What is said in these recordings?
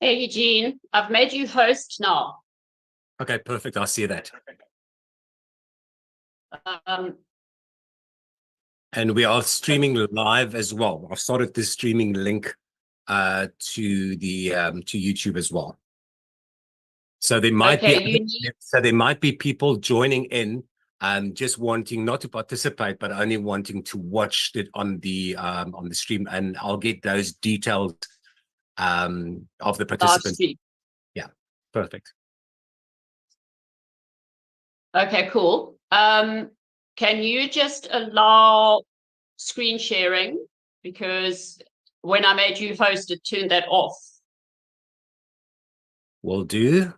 Hey, Eugene, I've made you host now. Okay, perfect. I see that. Um, And we are streaming live as well. I've started the streaming link to the to YouTube as well. So there might okay, be people joining in just wanting not to participate, but only wanting to watch it on the stream. And I'll get those details of the live participants. stream. Yeah, perfect. Okay, cool. Can you just allow screen sharing? Because when I made you host, it turned that off. Will do.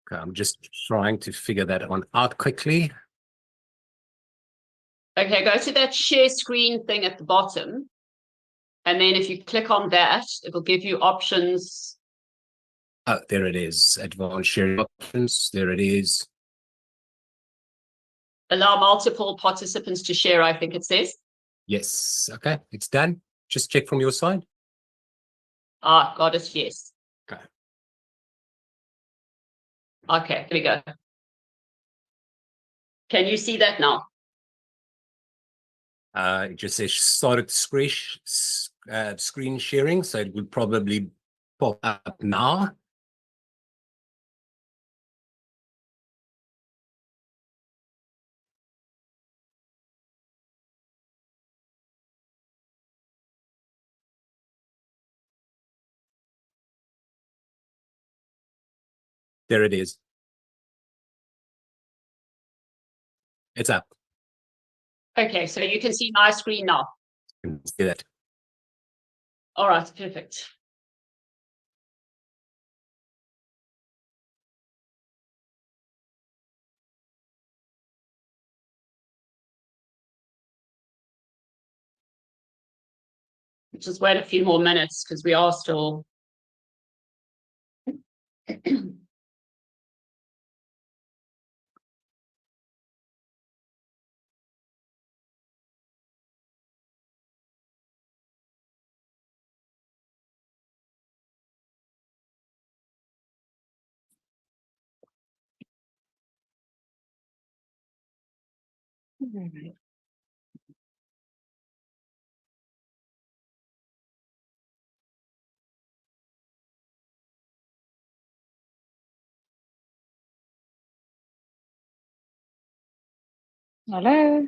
Okay, I'm just trying to figure that one out quickly. Okay, go to that share screen thing at the bottom. And then if you click on that, it'll give you options. Oh, there it is. Advanced sharing options. There it is. Allow multiple participants to share, I think it says. Yes. Okay, it's done. Just check from your side. Ah, got it, yes. Okay. Okay, here we go. Can you see that now? It just says started screen sharing, so it would probably pop up now. There it is. It's up. Okay, so you can see my screen now. You can see that. All right, perfect. Just wait a few more minutes because we are still. Hallo.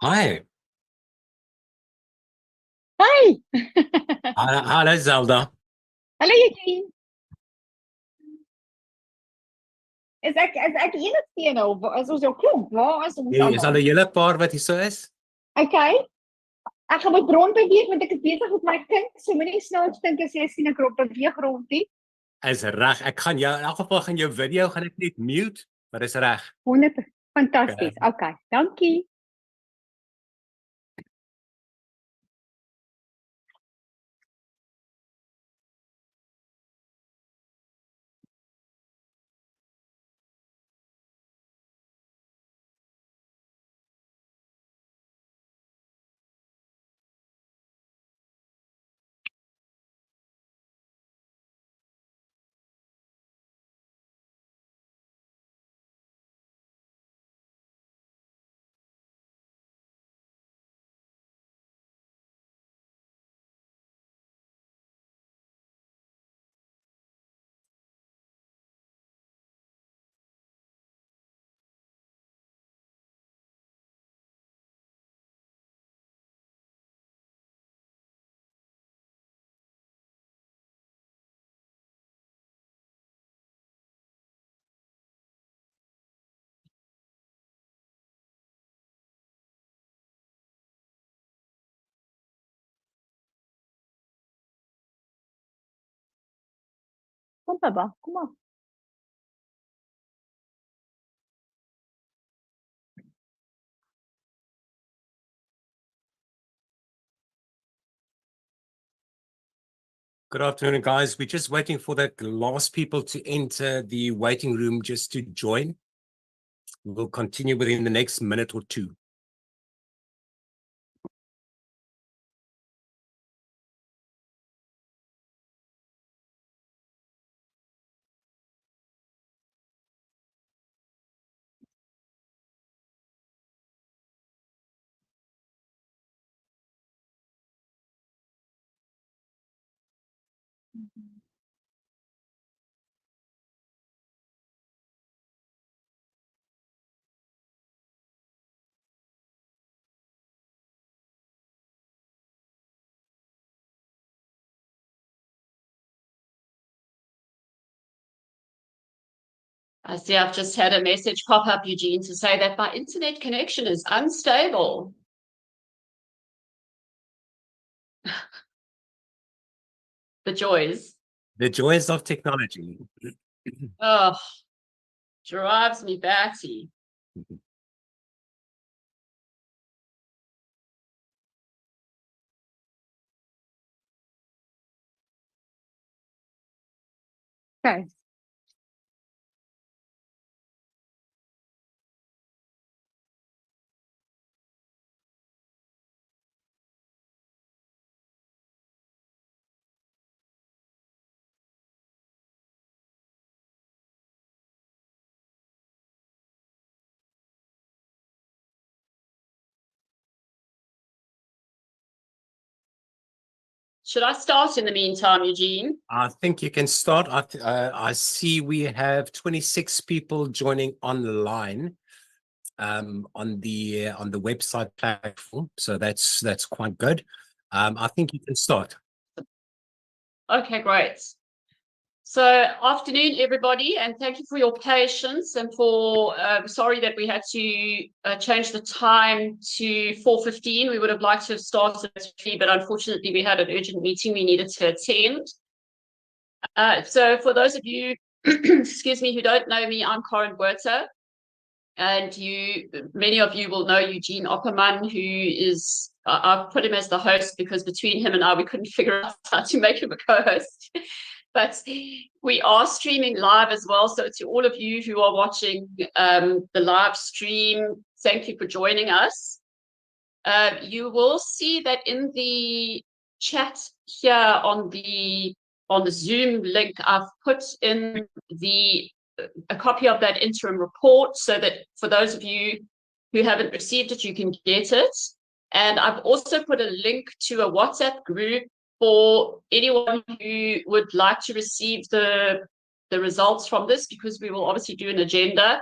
Hi. Hi. Hello, Zelda. Hallo Eugene. Is ek die enigste een nou? Is ons jou klomp? Waar is ons Is al almal? 'n hele paar wat hier so is? Okay. Ek gaan met rond beweeg want ek is besig met my kind. So moenie snaaks dink as jy sien ek beweeg rondie. Is reg. Ek gaan jou in elk geval gaan jou video gaan ek net mute, maar dis reg. 100. Fantasties. Okay. Dankie. Kom Baba, kom op. Good afternoon, guys. We're just waiting for the last people to enter the waiting room just to join. We'll continue within the next minute or two. I see I've just had a message pop up, Eugene, to say that my internet connection is unstable. The joys. The joys of technology. Oh, drives me batty. Okay. Should I start in the meantime, Eugene? I think you can start. I see we have 26 people joining online on the website platform, so that's quite good. I think you can start. Okay, great. So afternoon, everybody, and thank you for your patience and for, sorry that we had to change the time to 4:15. We would have liked to have started at 3, but unfortunately we had an urgent meeting we needed to attend. So for those of you, excuse me, who don't know me, I'm Corinne Buerter, and many of you will know Eugene Opperman, who is, I've put him as the host because between him and I, we couldn't figure out how to make him a co-host. But we are streaming live as well. So to all of you who are watching the live stream, thank you for joining us. You will see that in the chat here on the Zoom link, I've put in a copy of that interim report so that for those of you who haven't received it, you can get it. And I've also put a link to a WhatsApp group for anyone who would like to receive the results from this, because we will obviously do an agenda.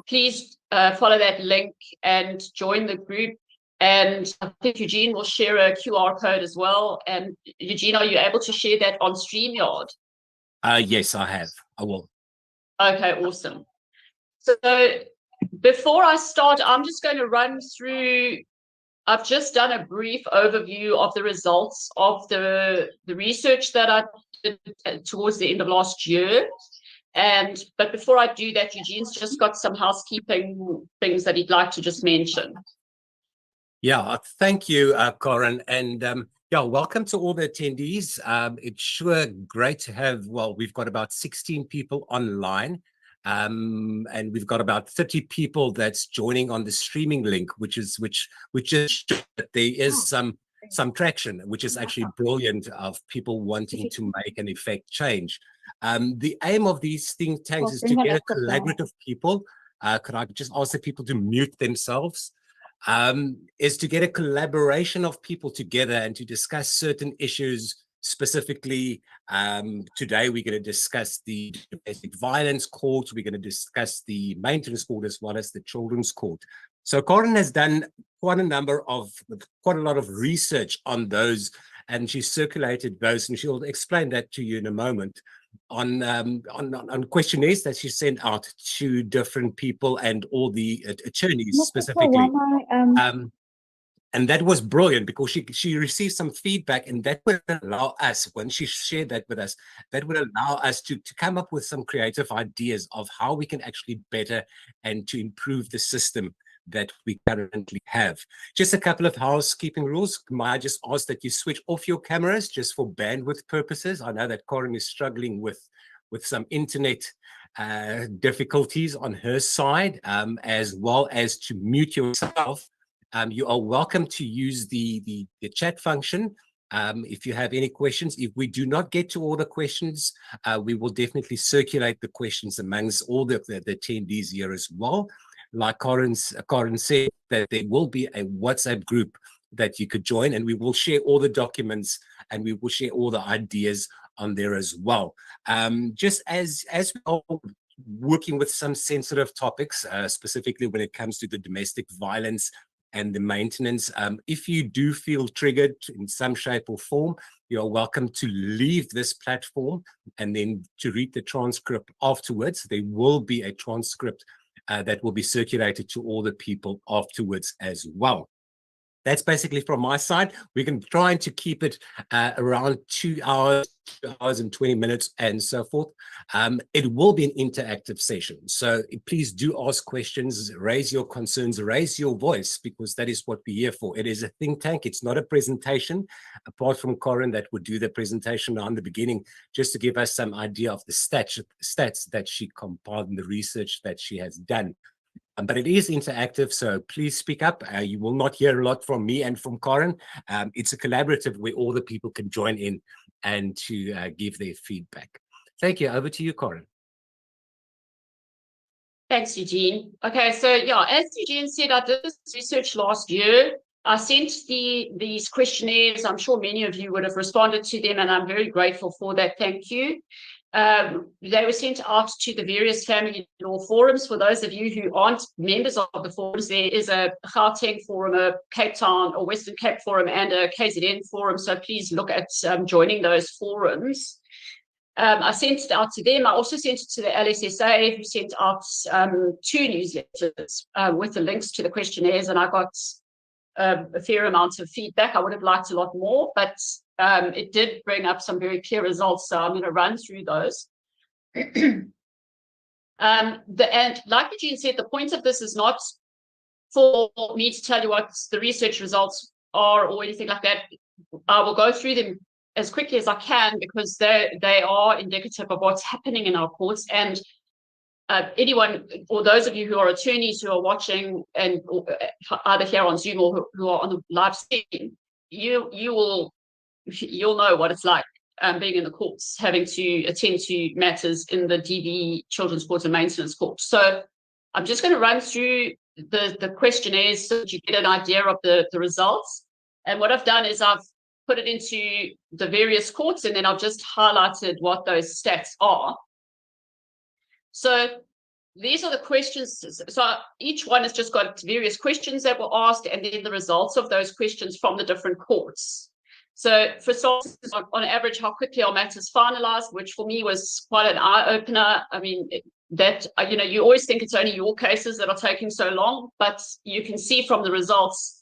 Please follow that link and join the group. And I think Eugene will share a QR code as well. And Eugene, are you able to share that on StreamYard? Yes, I have. I will. Okay, awesome. So before I start, I'm just going to run through. I've just done a brief overview of the results of the research that I did towards the end of last year. But before I do that, Eugene's just got some housekeeping things that he'd like to just mention. Yeah, thank you, Corinne. And yeah, welcome to all the attendees. It's sure great to have, well, we've got about 16 people online. And we've got about 30 people that's joining on the streaming link, which is that there is some traction, which is actually brilliant, of people wanting to make an effect change. The aim of these think tanks is to get a collaborative people. Could I just ask the people to mute themselves? Is to get a collaboration of people together and to discuss certain issues. Specifically, today we're going to discuss the domestic violence court. We're going to discuss the maintenance court as well as the children's court. So Corinne has done quite a lot of research on those, and she circulated those, and she'll explain that to you in a moment, on questionnaires that she sent out to different people and all the attorneys specifically. And that was brilliant because she received some feedback, and that would allow us, when she shared that with us, that would allow us to come up with some creative ideas of how we can actually better and to improve the system that we currently have. Just a couple of housekeeping rules. Might I just ask that you switch off your cameras just for bandwidth purposes? I know that Corin is struggling with some internet difficulties on her side, as well as to mute yourself. You are welcome to use the chat function if you have any questions. If we do not get to all the questions, we will definitely circulate the questions amongst all the attendees here as well. Like Corin said, that there will be a WhatsApp group that you could join, and we will share all the documents and we will share all the ideas on there as well. Just as we are working with some sensitive topics, specifically when it comes to the domestic violence and the maintenance, if you do feel triggered in some shape or form, you're welcome to leave this platform and then to read the transcript afterwards. There will be a transcript that will be circulated to all the people afterwards as well. That's basically from my side. We're going to try to keep it around 2 hours, 2 hours and 20 minutes and so forth. It will be an interactive session. So please do ask questions, raise your concerns, raise your voice, because that is what we're here for. It is a think tank. It's not a presentation, apart from Corin that would do the presentation on the beginning, just to give us some idea of the stats that she compiled and the research that she has done. But it is interactive, so please speak up. You will not hear a lot from me and from Corin. It's a collaborative where all the people can join in and to give their feedback. Thank you. Over to you, Corin. Thanks, Eugene. Okay, so yeah, as Eugene said, I did this research last year. I sent these questionnaires. I'm sure many of you would have responded to them, and I'm very grateful for that. Thank you. They were sent out to the various family law forums. For those of you who aren't members of the forums, there is a Gauteng forum, a Cape Town or Western Cape forum, and a KZN forum. So please look at joining those forums. I sent it out to them. I also sent it to the LSSA, who sent out 2 newsletters with the links to the questionnaires, and I got a fair amount of feedback. I would have liked a lot more, but it did bring up some very clear results, so I'm going to run through those. And like Eugene said, the point of this is not for me to tell you what the research results are or anything like that. I will go through them as quickly as I can, because they are indicative of what's happening in our courts. And anyone, or those of you who are attorneys who are watching, and either here on Zoom or who are on the live stream, you'll know what it's like being in the courts, having to attend to matters in the DV, Children's Court and Maintenance Court. So I'm just going to run through the questionnaires so that you get an idea of the results. And what I've done is I've put it into the various courts, and then I've just highlighted what those stats are. So these are the questions. So each one has just got various questions that were asked, and then the results of those questions from the different courts. So for starters, on average, how quickly are matters finalized, which for me was quite an eye-opener. I mean, you always think it's only your cases that are taking so long, but you can see from the results,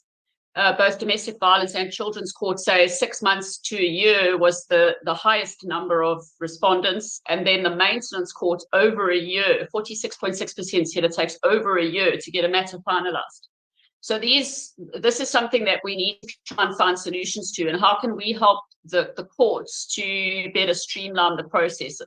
both domestic violence and children's court say 6 months to a year was the highest number of respondents. And then the maintenance court over a year, 46.6% said it takes over a year to get a matter finalized. So this is something that we need to try and find solutions to. And how can we help the courts to better streamline the processes?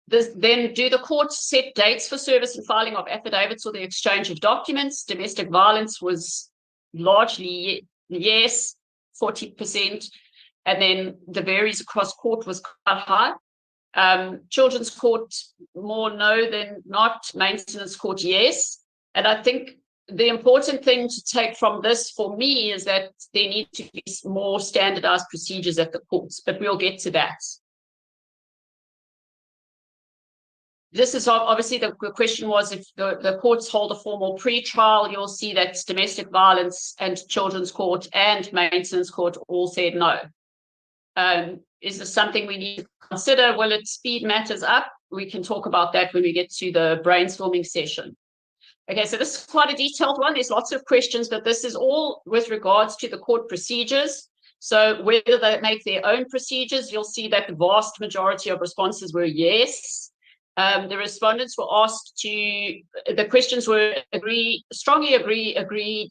Then do the courts set dates for service and filing of affidavits or the exchange of documents? Domestic violence was largely yes, 40%. And then the varies across court was quite high. Children's court, more no than not. Maintenance court, yes. And I think the important thing to take from this for me is that there need to be more standardized procedures at the courts, but we'll get to that. This is obviously the question was, if the courts hold a formal pre-trial, you'll see that domestic violence and children's court and maintenance court all said no. Is this something we need to consider? Will it speed matters up? We can talk about that when we get to the brainstorming session. Okay, so this is quite a detailed one. There's lots of questions, but this is all with regards to the court procedures. So whether they make their own procedures, you'll see that the vast majority of responses were yes. The respondents were asked to, the questions were agree, strongly agree, agreed,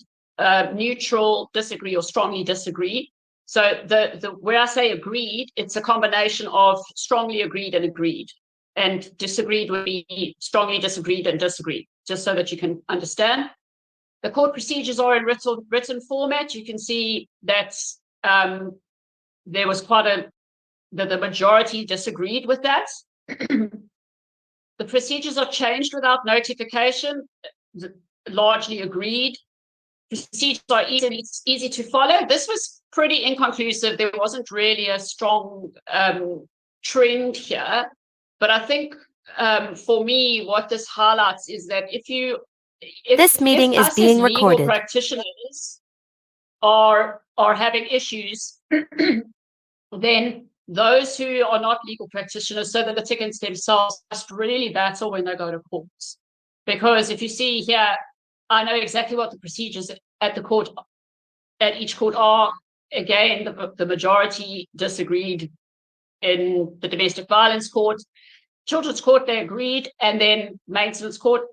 neutral, disagree, or strongly disagree. So where I say agreed, it's a combination of strongly agreed and agreed. And disagreed would be strongly disagreed and disagreed, just so that you can understand. The court procedures are in written format. You can see that there was the majority disagreed with that. The procedures are changed without notification, largely agreed. Procedures are easy to follow. This was pretty inconclusive. There wasn't really a strong trend here. But I think for me, what this highlights is that if this meeting is being recorded, practitioners are having issues, then those who are not legal practitioners, so the litigants themselves, must really battle when they go to courts. Because if you see here, I know exactly what the procedures at each court are. Again, the majority disagreed in the domestic violence court. Children's court, they agreed, and then maintenance court,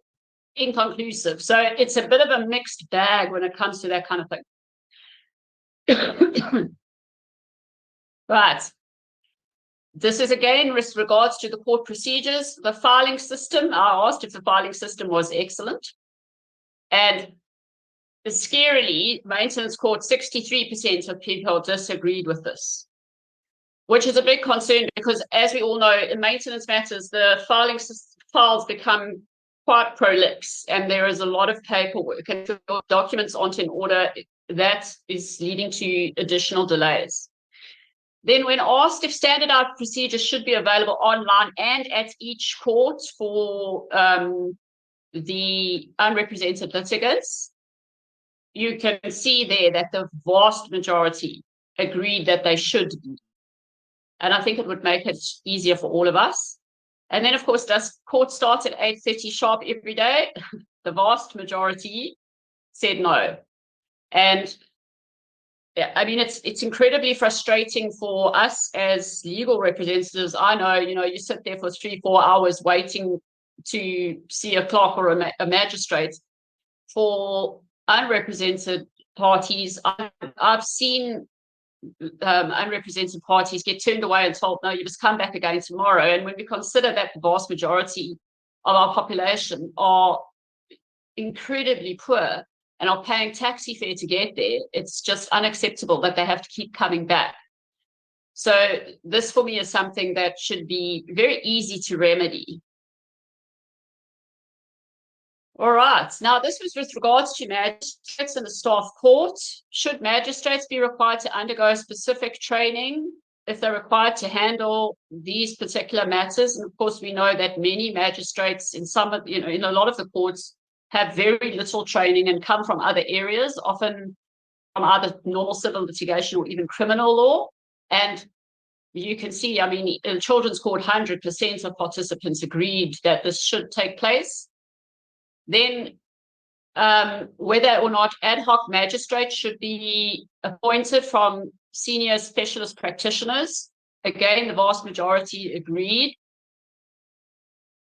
inconclusive. So it's a bit of a mixed bag when it comes to that kind of thing. Right. This is again with regards to the court procedures. The filing system, I asked if the filing system was excellent. And scarily, maintenance court, 63% of people disagreed with this, which is a big concern because, as we all know, in maintenance matters, the files become quite prolix and there is a lot of paperwork, and if your documents aren't in order, that is leading to additional delays. Then when asked if standardized procedures should be available online and at each court for the unrepresented litigants, you can see there that the vast majority agreed that they should be. And I think it would make it easier for all of us. And then, of course, does court start at 8:30 sharp every day? The vast majority said no. And yeah, I mean, it's incredibly frustrating for us as legal representatives. I know, you sit there for 3-4 hours waiting to see a clerk or a magistrate. For unrepresented parties, I've seen unrepresented parties get turned away and told, no, you must come back again tomorrow. And when we consider that the vast majority of our population are incredibly poor and are paying taxi fare to get there, it's just unacceptable that they have to keep coming back. So this for me is something that should be very easy to remedy. All right, now this was with regards to magistrates and the staff court. Should magistrates be required to undergo specific training if they're required to handle these particular matters? And of course, we know that many magistrates in in a lot of the courts have very little training and come from other areas, often from either normal civil litigation or even criminal law. And you can see, I mean, in children's court, 100% of participants agreed that this should take place. Then whether or not ad hoc magistrates should be appointed from senior specialist practitioners, again, the vast majority agreed.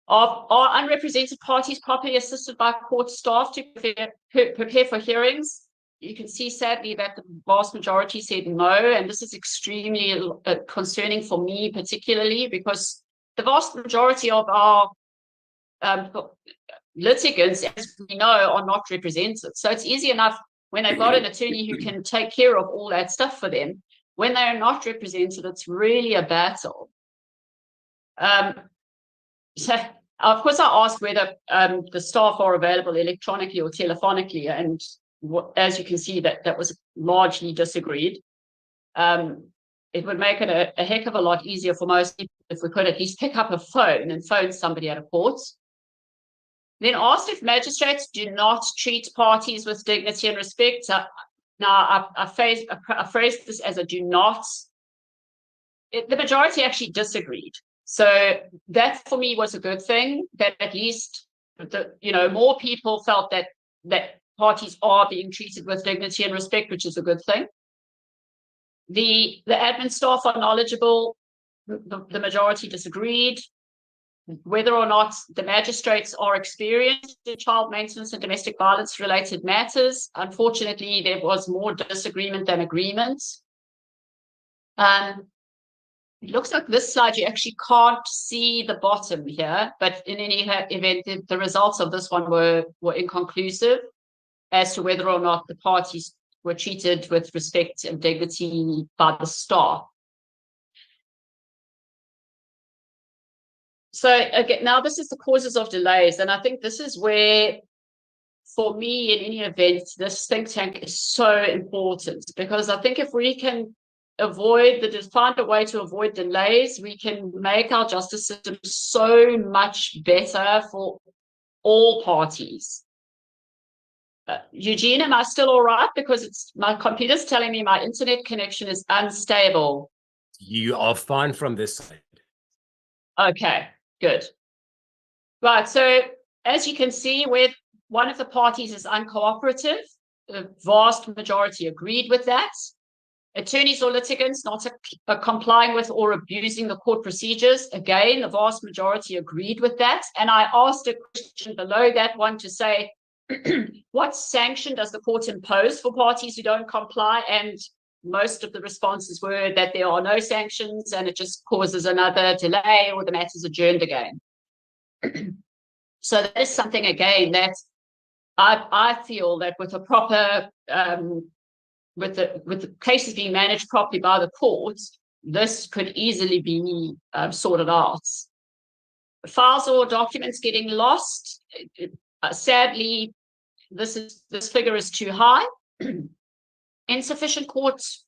Are unrepresented parties properly assisted by court staff to prepare for hearings? You can see, sadly, that the vast majority said no, and this is extremely concerning for me particularly, because the vast majority of our litigants, as we know, are not represented. So it's easy enough when they've got an attorney who can take care of all that stuff for them. When they are not represented, it's really a battle. So, of course, I asked whether the staff are available electronically or telephonically, and as you can see, that was largely disagreed. It would make it a heck of a lot easier for most people if we could at least pick up a phone and phone somebody at a court. Then asked if magistrates do not treat parties with dignity and respect. Now, I phrased this as a do not. The majority actually disagreed. So that for me was a good thing, that at least more people felt that parties are being treated with dignity and respect, which is a good thing. The admin staff are knowledgeable. The majority disagreed. Whether or not the magistrates are experienced in child maintenance and domestic violence related matters, unfortunately, there was more disagreement than agreement. It looks like this slide, you actually can't see the bottom here, but in any event, the results of this one were inconclusive as to whether or not the parties were treated with respect and dignity by the staff. So again, now this is the causes of delays, and I think this is where, for me, in any event, this think tank is so important, because I think if we can find a way to avoid delays, we can make our justice system so much better for all parties. Eugene, am I still all right? Because my computer's telling me my internet connection is unstable. You are fine from this side. Okay, good. Right, so as you can see, where one of the parties is uncooperative, the vast majority agreed with that. Attorneys or litigants not complying with or abusing the court procedures, again, the vast majority agreed with that. And I asked a question below that one to say, what sanction does the court impose for parties who don't comply? And most of the responses were that there are no sanctions and it just causes another delay or the matter's adjourned again. So that is something, again, that I feel that with a proper with the cases being managed properly by the courts, this could easily be sorted out. Files or documents getting lost, sadly, this figure is too high. Insufficient clerks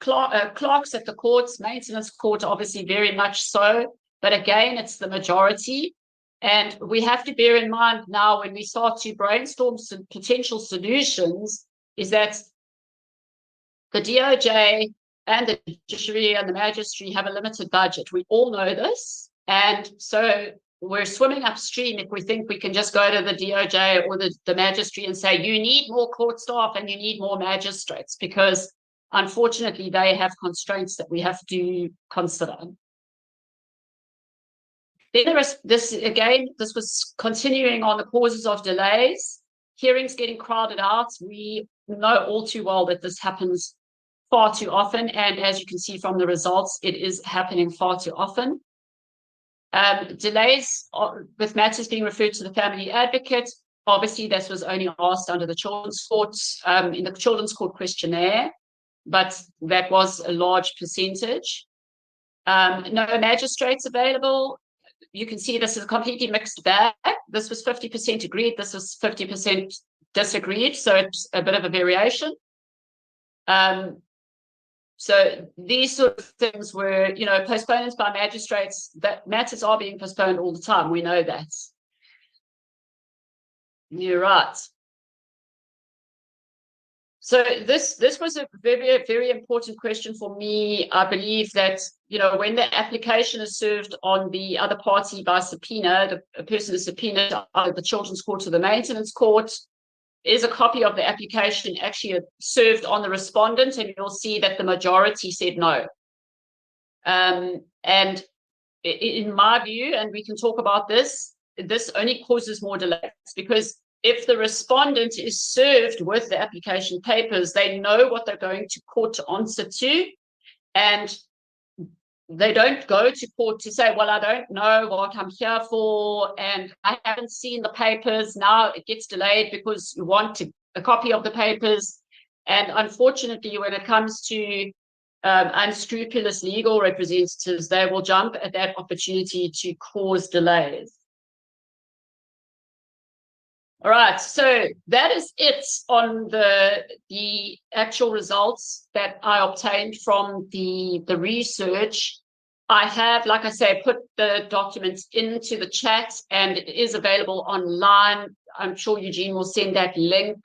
at the courts, maintenance court, obviously very much so, but again, it's the majority. And we have to bear in mind now, when we start to brainstorm some potential solutions, is that the DOJ and the judiciary and the magistracy have a limited budget. We all know this. And so we're swimming upstream if we think we can just go to the DOJ or the magistracy and say, you need more court staff and you need more magistrates, because unfortunately they have constraints that we have to consider. Then there is this, again, this was continuing on the causes of delays, hearings getting crowded out. We know all too well that this happens far too often, and as you can see from the results, it is happening far too often. Delays with matters being referred to the family advocate. Obviously, this was only asked under the children's court, in the children's court questionnaire, but that was a large percentage. No magistrates available. You can see this is a completely mixed bag. This was 50% agreed, this was 50% disagreed, so it's a bit of a variation. So these sort of things were, postponements by magistrates, that matters are being postponed all the time. We know that. You're right. So this was a very, very important question for me. I believe that, when the application is served on the other party by subpoena, the person is subpoenaed either the children's court or the maintenance court, is a copy of the application actually served on the respondent, and you'll see that the majority said no. And in my view, and we can talk about this only causes more delays, because if the respondent is served with the application papers, they know what they're going to court to answer to, and they don't go to court to say, well, I don't know what I'm here for, and I haven't seen the papers. Now it gets delayed because you want a copy of the papers. And unfortunately, when it comes to unscrupulous legal representatives, they will jump at that opportunity to cause delays. All right, so that is it on the actual results that I obtained from the research. I have, like I say, put the documents into the chat, and it is available online. I'm sure Eugene will send that link.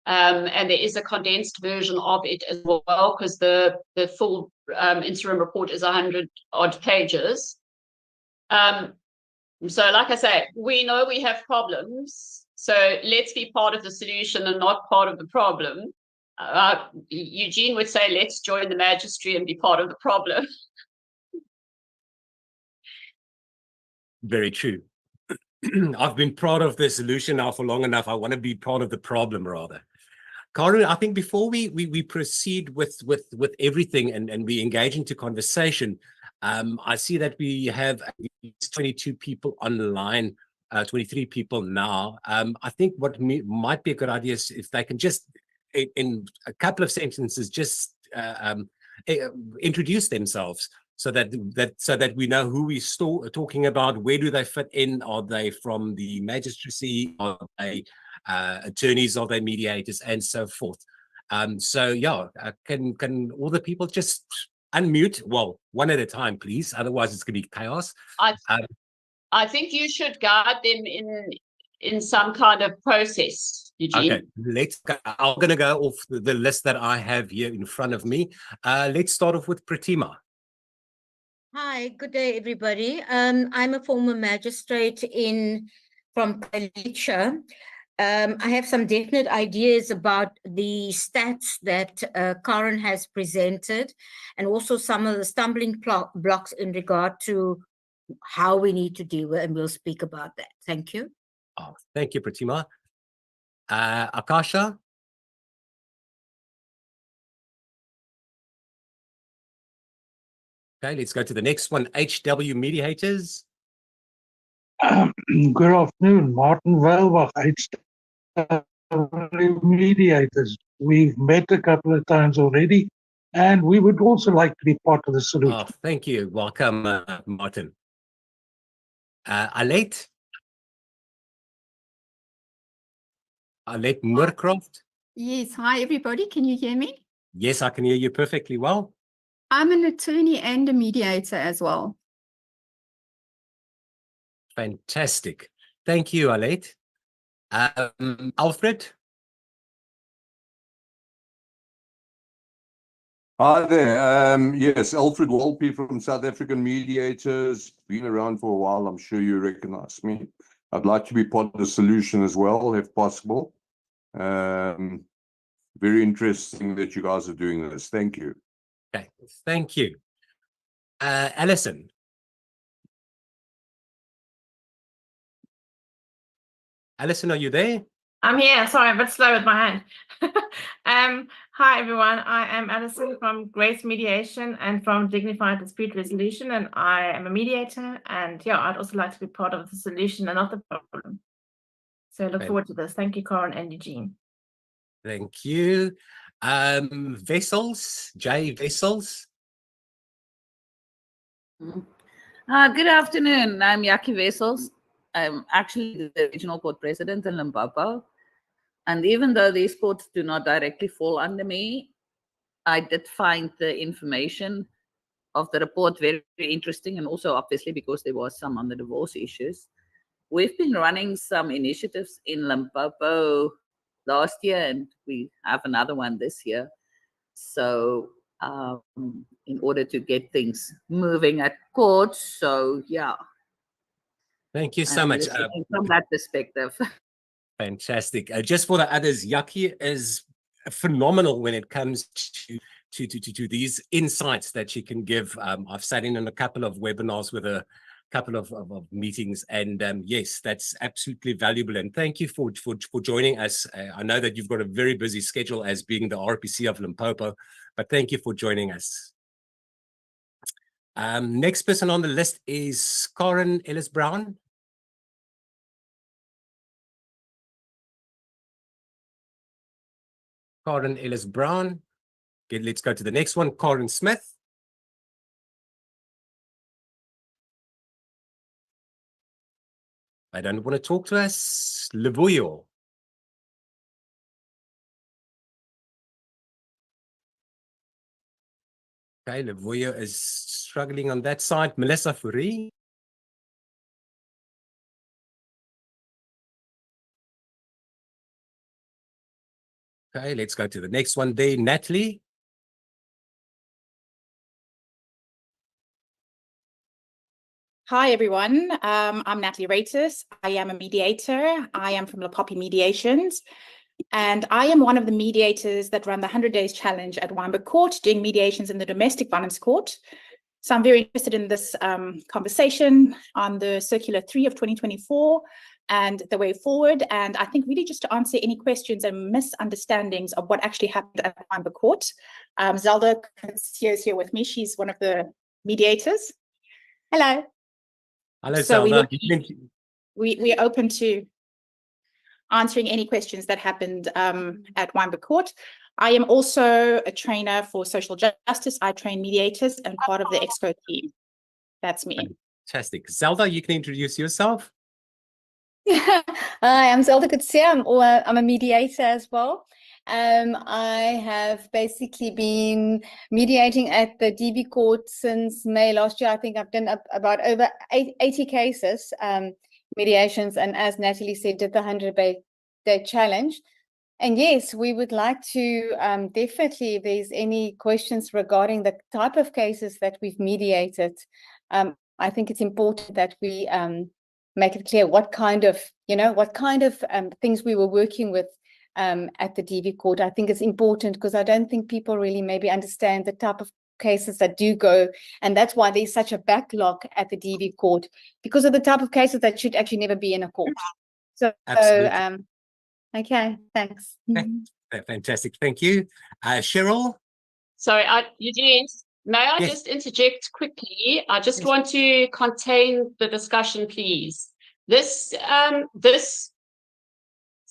And there is a condensed version of it as well, because the full interim report is 100 odd pages. So like I say, we know we have problems. So let's be part of the solution and not part of the problem. Eugene would say, let's join the magistry and be part of the problem. Very true. I've been part of the solution now for long enough. I want to be part of the problem rather. Karen, I think before we proceed with everything and we engage into conversation, I see that we have 22 people online, 23 people now. I think what might be a good idea is if they can just, in a couple of sentences, just introduce themselves so that we know who we're talking about, where do they fit in, are they from the magistracy, are they attorneys, are they mediators, and so forth. So yeah, can all the people just unmute? Well, one at a time, please. Otherwise, it's going to be chaos. I think you should guide them in some kind of process, Eugene. Okay, let's go. I'm going to go off the list that I have here in front of me. Let's start off with Pratima. Hi, good day, everybody. I'm a former magistrate from Galicia. I have some definite ideas about the stats that Karen has presented, and also some of the stumbling blocks in regard to how we need to deal with, and we'll speak about that. Thank you. Oh, thank you, Pratima. Akasha? Okay, let's go to the next one. HW Mediators. Good afternoon, Martin Welbach, HW Mediators. We've met a couple of times already, and we would also like to be part of the solution. Oh, thank you. Welcome, Martin. Alette Moorcroft. Yes, hi everybody. Can you hear me? Yes, I can hear you perfectly well. I'm an attorney and a mediator as well. Fantastic. Thank you, Alette. Alfred? Hi there. Yes, Alfred Walpe from South African Mediators. Been around for a while. I'm sure you recognize me. I'd like to be part of the solution as well, if possible. Very interesting that you guys are doing this. Thank you. Okay, thank you. Alison? Alison, are you there? I'm here. Sorry, I'm a bit slow with my hand. Hi, everyone. I am Alison from Grace Mediation and from Dignified Dispute Resolution, and I am a mediator. And yeah, I'd also like to be part of the solution and not the problem. So I look forward to this. Thank you, Karen and Eugene. Thank you. Vessels, Jay Vessels. Good afternoon. I'm Yaki Vessels. I'm actually the regional court president in Limpopo. And even though these courts do not directly fall under me, I did find the information of the report very, very interesting, and also obviously because there was some on the divorce issues. We've been running some initiatives in Limpopo last year, and we have another one this year. So in order to get things moving at court, so yeah. Thank you so much. From that perspective. Fantastic. Just for the others, Yaki is phenomenal when it comes to these insights that she can give. I've sat in on a couple of webinars with a couple of meetings, and yes, that's absolutely valuable. And thank you for joining us. I know that you've got a very busy schedule as being the RPC of Limpopo, but thank you for joining us. Next person on the list is Karen Ellis-Brown. Karen Ellis-Brown. Okay, let's go to the next one, Karen Smith. I don't want to talk to us. Livuyo. Okay, Livuyo is struggling on that side. Melissa Fourie. Okay, let's go to the next one there. Natalie. Hi, everyone. I'm Natalie Ratis. I am a mediator. I am from Lepopi Mediations. And I am one of the mediators that run the 100 Days Challenge at Wynberg Court, doing mediations in the domestic violence court. So I'm very interested in this conversation on the Circular 3 of 2024 and the way forward. And I think really just to answer any questions and misunderstandings of what actually happened at Wynberg Court. Zelda is here with me. She's one of the mediators. Hello. Hello, So Zelda. we're open to answering any questions that happened at Wynberg Court. I am also a trainer for social justice. I train mediators and part of the Exco team. That's me. Fantastic. Zelda, you can introduce yourself. Hi, I'm Zelda Kutsia. I'm a mediator as well. I have basically been mediating at the DB court since May last year. I think I've done about over 80 cases, mediations, and as Natalie said, did the 100-day challenge. And yes, we would like to definitely, if there's any questions regarding the type of cases that we've mediated, I think it's important that we make it clear what kind of things we were working with at the DV court. I think it's important because I don't think people really maybe understand the type of cases that do go, and that's why there's such a backlog at the DV court, because of the type of cases that should actually never be in a court. So, okay, thanks. Fantastic, thank you. Cheryl? Sorry, Eugene, may I just interject quickly? I just want to contain the discussion, please. This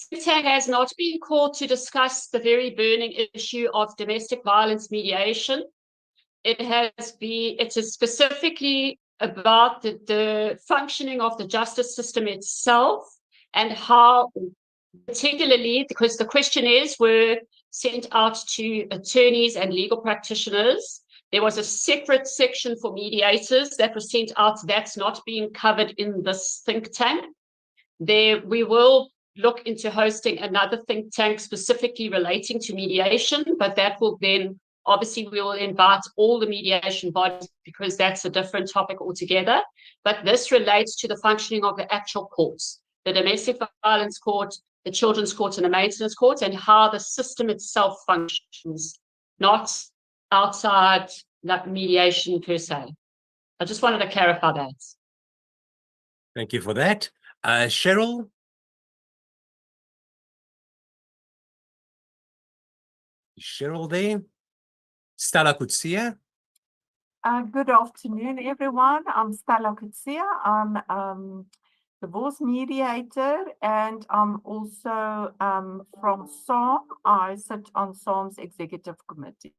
think tank has not been called to discuss the very burning issue of domestic violence mediation. It is specifically about the functioning of the justice system itself, and how, particularly because the questionnaires were sent out to attorneys and legal practitioners. There was a separate section for mediators that was sent out. That's not being covered in this think tank. We will look into hosting another think tank specifically relating to mediation, but that will then, obviously, we will invite all the mediation bodies because that's a different topic altogether. But this relates to the functioning of the actual courts, the domestic violence court, the children's court, and the maintenance court, and how the system itself functions, not outside that mediation per se. I just wanted to clarify that. Thank you for that. Cheryl? Is Cheryl there? Stella Kutsia? Good afternoon, everyone. I'm Stella Kutsia. I'm divorce mediator, and I'm also from SAM. I sit on SAM's executive committee.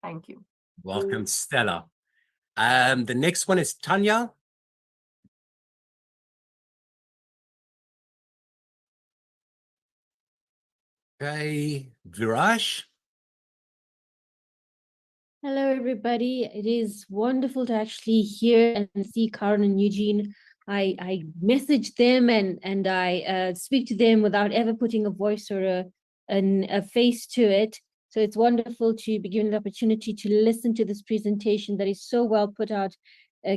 Thank you. Welcome, Stella. The next one is Tanya. Okay, Viraj. Hello, everybody. It is wonderful to actually hear and see Karen and Eugene. I message them and I speak to them without ever putting a voice or a face to it. So it's wonderful to be given the opportunity to listen to this presentation that is so well put out.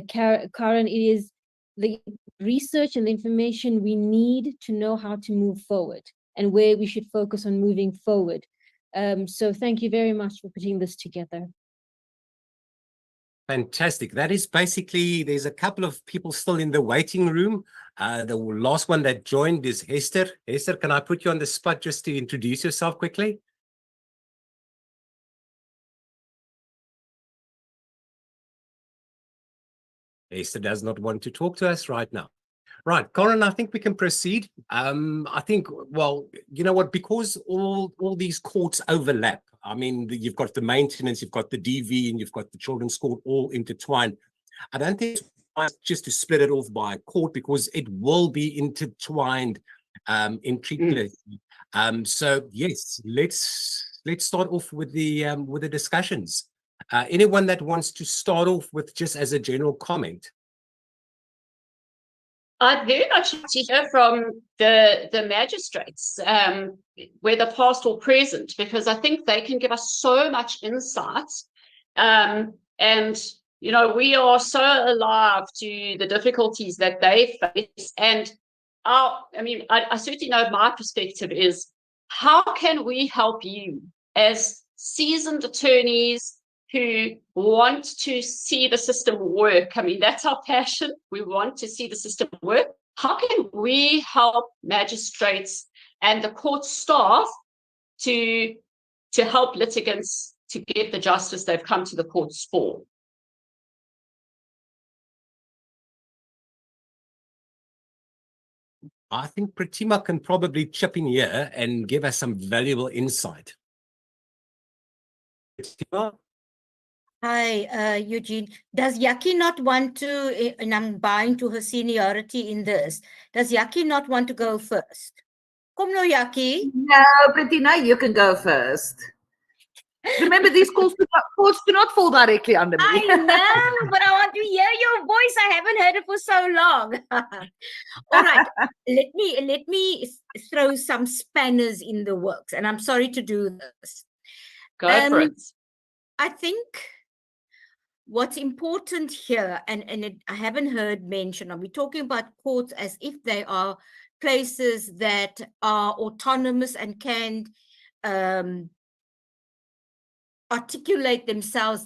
Karen, it is the research and the information we need to know how to move forward and where we should focus on moving forward. So thank you very much for putting this together. Fantastic. That is basically, there's a couple of people still in the waiting room. The last one that joined is Hester. Hester, can I put you on the spot just to introduce yourself quickly? Hester does not want to talk to us right now. Right, Karen, I think we can proceed. I think, well, you know what, because all these courts overlap. I mean, you've got the maintenance, you've got the DV, and you've got the children's court all intertwined. I don't think it's wise just to split it off by a court because it will be intertwined in treatment. So yes, let's start off with the discussions. Anyone that wants to start off with just as a general comment? I'd very much like to hear from the magistrates, whether past or present, because I think they can give us so much insight. And You know, we are so alive to the difficulties that they face. And I certainly know my perspective is, how can we help you as seasoned attorneys who want to see the system work? I mean, that's our passion. We want to see the system work. How can we help magistrates and the court staff to help litigants to get the justice they've come to the courts for? I think Pratima can probably chip in here and give us some valuable insight. Pratima? Hi, Eugene. Does Yaki not want to, and I'm buying to her seniority in this, does Yaki not want to go first? Come no, Yaki. No, Pratina, you can go first. Remember, these courts do not fall directly under me. I know, but I want to hear your voice. I haven't heard it for so long. All right, let me throw some spanners in the works, and I'm sorry to do this. Go for it. I think what's important here, and I haven't heard mentioned, we're talking about courts as if they are places that are autonomous and can articulate themselves.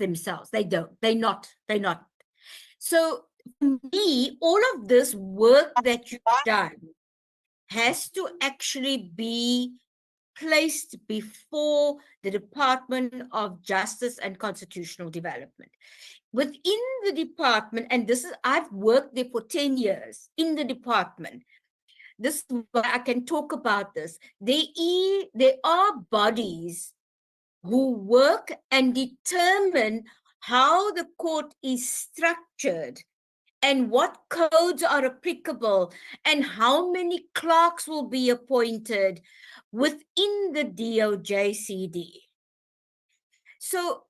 They don't. They're not. So for me, all of this work that you've done has to actually be placed before the Department of Justice and Constitutional Development. Within the department, and this is, I've worked there for 10 years in the department. This is why I can talk about this. There are bodies who work and determine how the court is structured and what codes are applicable and how many clerks will be appointed within the DOJCD. So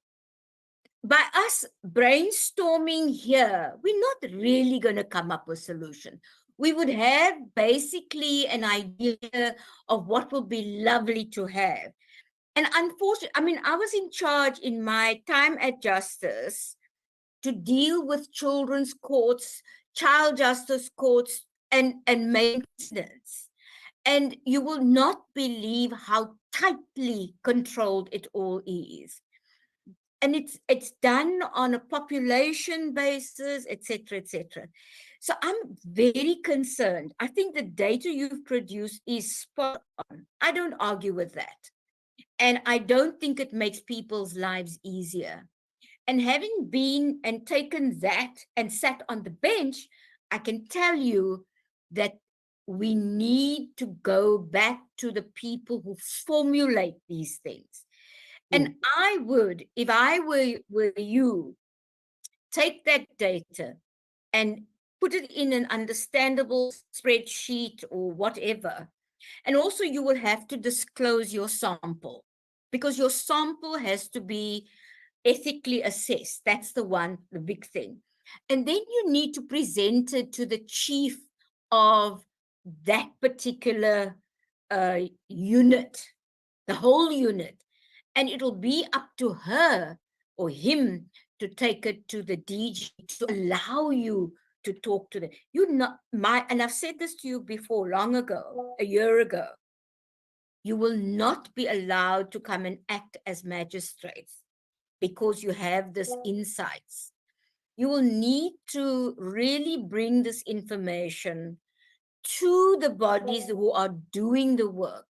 by us brainstorming here, we're not really going to come up with a solution. We would have basically an idea of what would be lovely to have. And unfortunately, I mean, I was in charge in my time at Justice to deal with children's courts, child justice courts, and maintenance. And you will not believe how tightly controlled it all is. And it's done on a population basis, etc., etc. So I'm very concerned. I think the data you've produced is spot on. I don't argue with that. And I don't think it makes people's lives easier. And having been and taken that and sat on the bench, I can tell you that we need to go back to the people who formulate these things. And I would, if I were you, take that data and put it in an understandable spreadsheet or whatever. And also you will have to disclose your sample, because your sample has to be ethically assessed. That's the big thing. And then you need to present it to the chief of that particular unit, the whole unit. And it'll be up to her or him to take it to the DG to allow you to talk to them. And I've said this to you before, long ago, a year ago. You will not be allowed to come and act as magistrates because you have this insights. You will need to really bring this information to the bodies who are doing the work.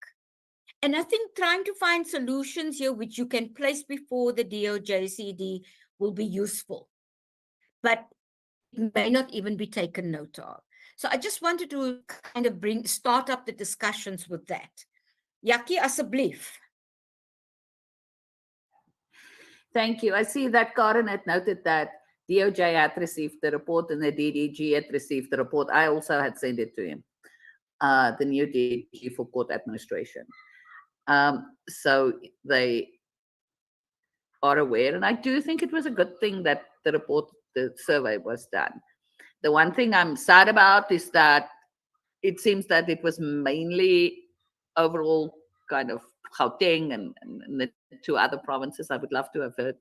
And I think trying to find solutions here, which you can place before the DOJCD, will be useful. But it may not even be taken note of. So I just wanted to kind of start up the discussions with that. Yaki, asseblief. Thank you. I see that Karen had noted that DOJ had received the report and the DDG had received the report. I also had sent it to him, the new DDG for court administration. So they are aware, and I do think it was a good thing that the survey was done. The one thing I'm sad about is that it seems that it was mainly overall kind of Gauteng and the two other provinces. I would love to have heard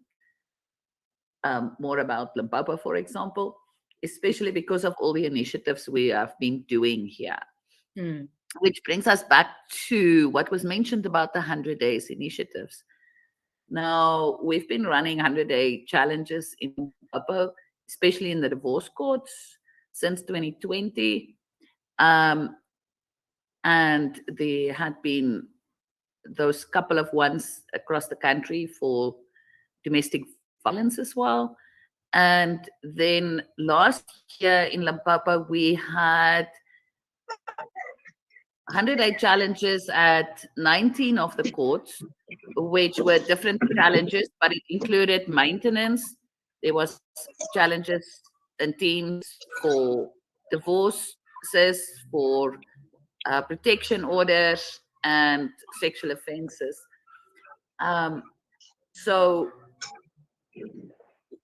more about Limpopo, for example, especially because of all the initiatives we have been doing here. Which brings us back to what was mentioned about the 100 days initiatives. Now, we've been running 100-day challenges in Limpopo, especially in the divorce courts, since 2020. And there had been those couple of ones across the country for domestic violence as well. And then last year in Limpopo, we had 100-day challenges at 19 of the courts, which were different challenges, but it included maintenance. There was challenges and teams for divorces, for protection orders, and sexual offenses. So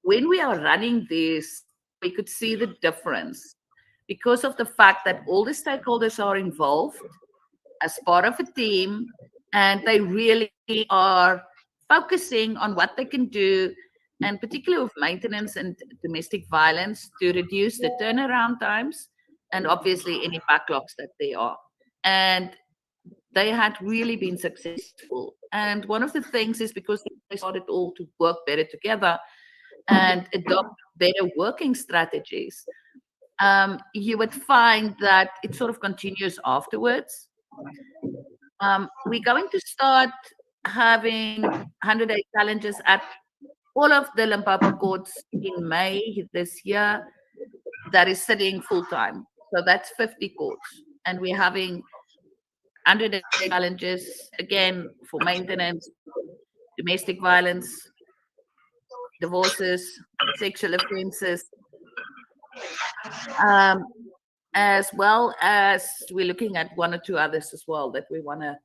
when we are running this, we could see the difference because of the fact that all the stakeholders are involved as part of a team, and they really are focusing on what they can do, and particularly with maintenance and domestic violence, to reduce the turnaround times and obviously any backlogs that there are. And they had really been successful. And one of the things is because they started all to work better together and adopt better working strategies, you would find that it sort of continues afterwards. We're going to start having 100-day challenges at all of the Limpopo courts in May this year. That is sitting full-time. So that's 50 courts. And we're having 100-day challenges, again, for maintenance, domestic violence, divorces, sexual offenses, as well as we're looking at one or two others as well that we want to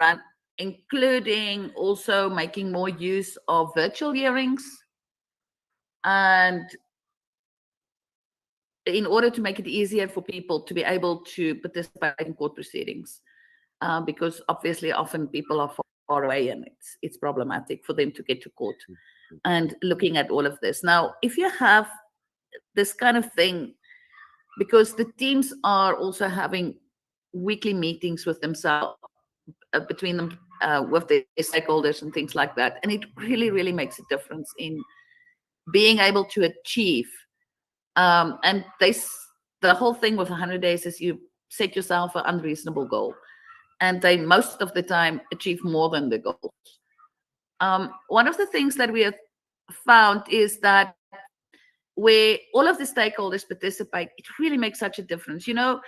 run, including also making more use of virtual hearings, and in order to make it easier for people to be able to participate in court proceedings, because obviously often people are far away and it's problematic for them to get to court. And looking at all of this. Now, if you have this kind of thing, because the teams are also having weekly meetings with themselves, between them, with the stakeholders and things like that. And it really, really makes a difference in being able to achieve. And the whole thing with 100 days is you set yourself an unreasonable goal. And they most of the time achieve more than the goal. One of the things that we have found is that where all of the stakeholders participate, it really makes such a difference. You know,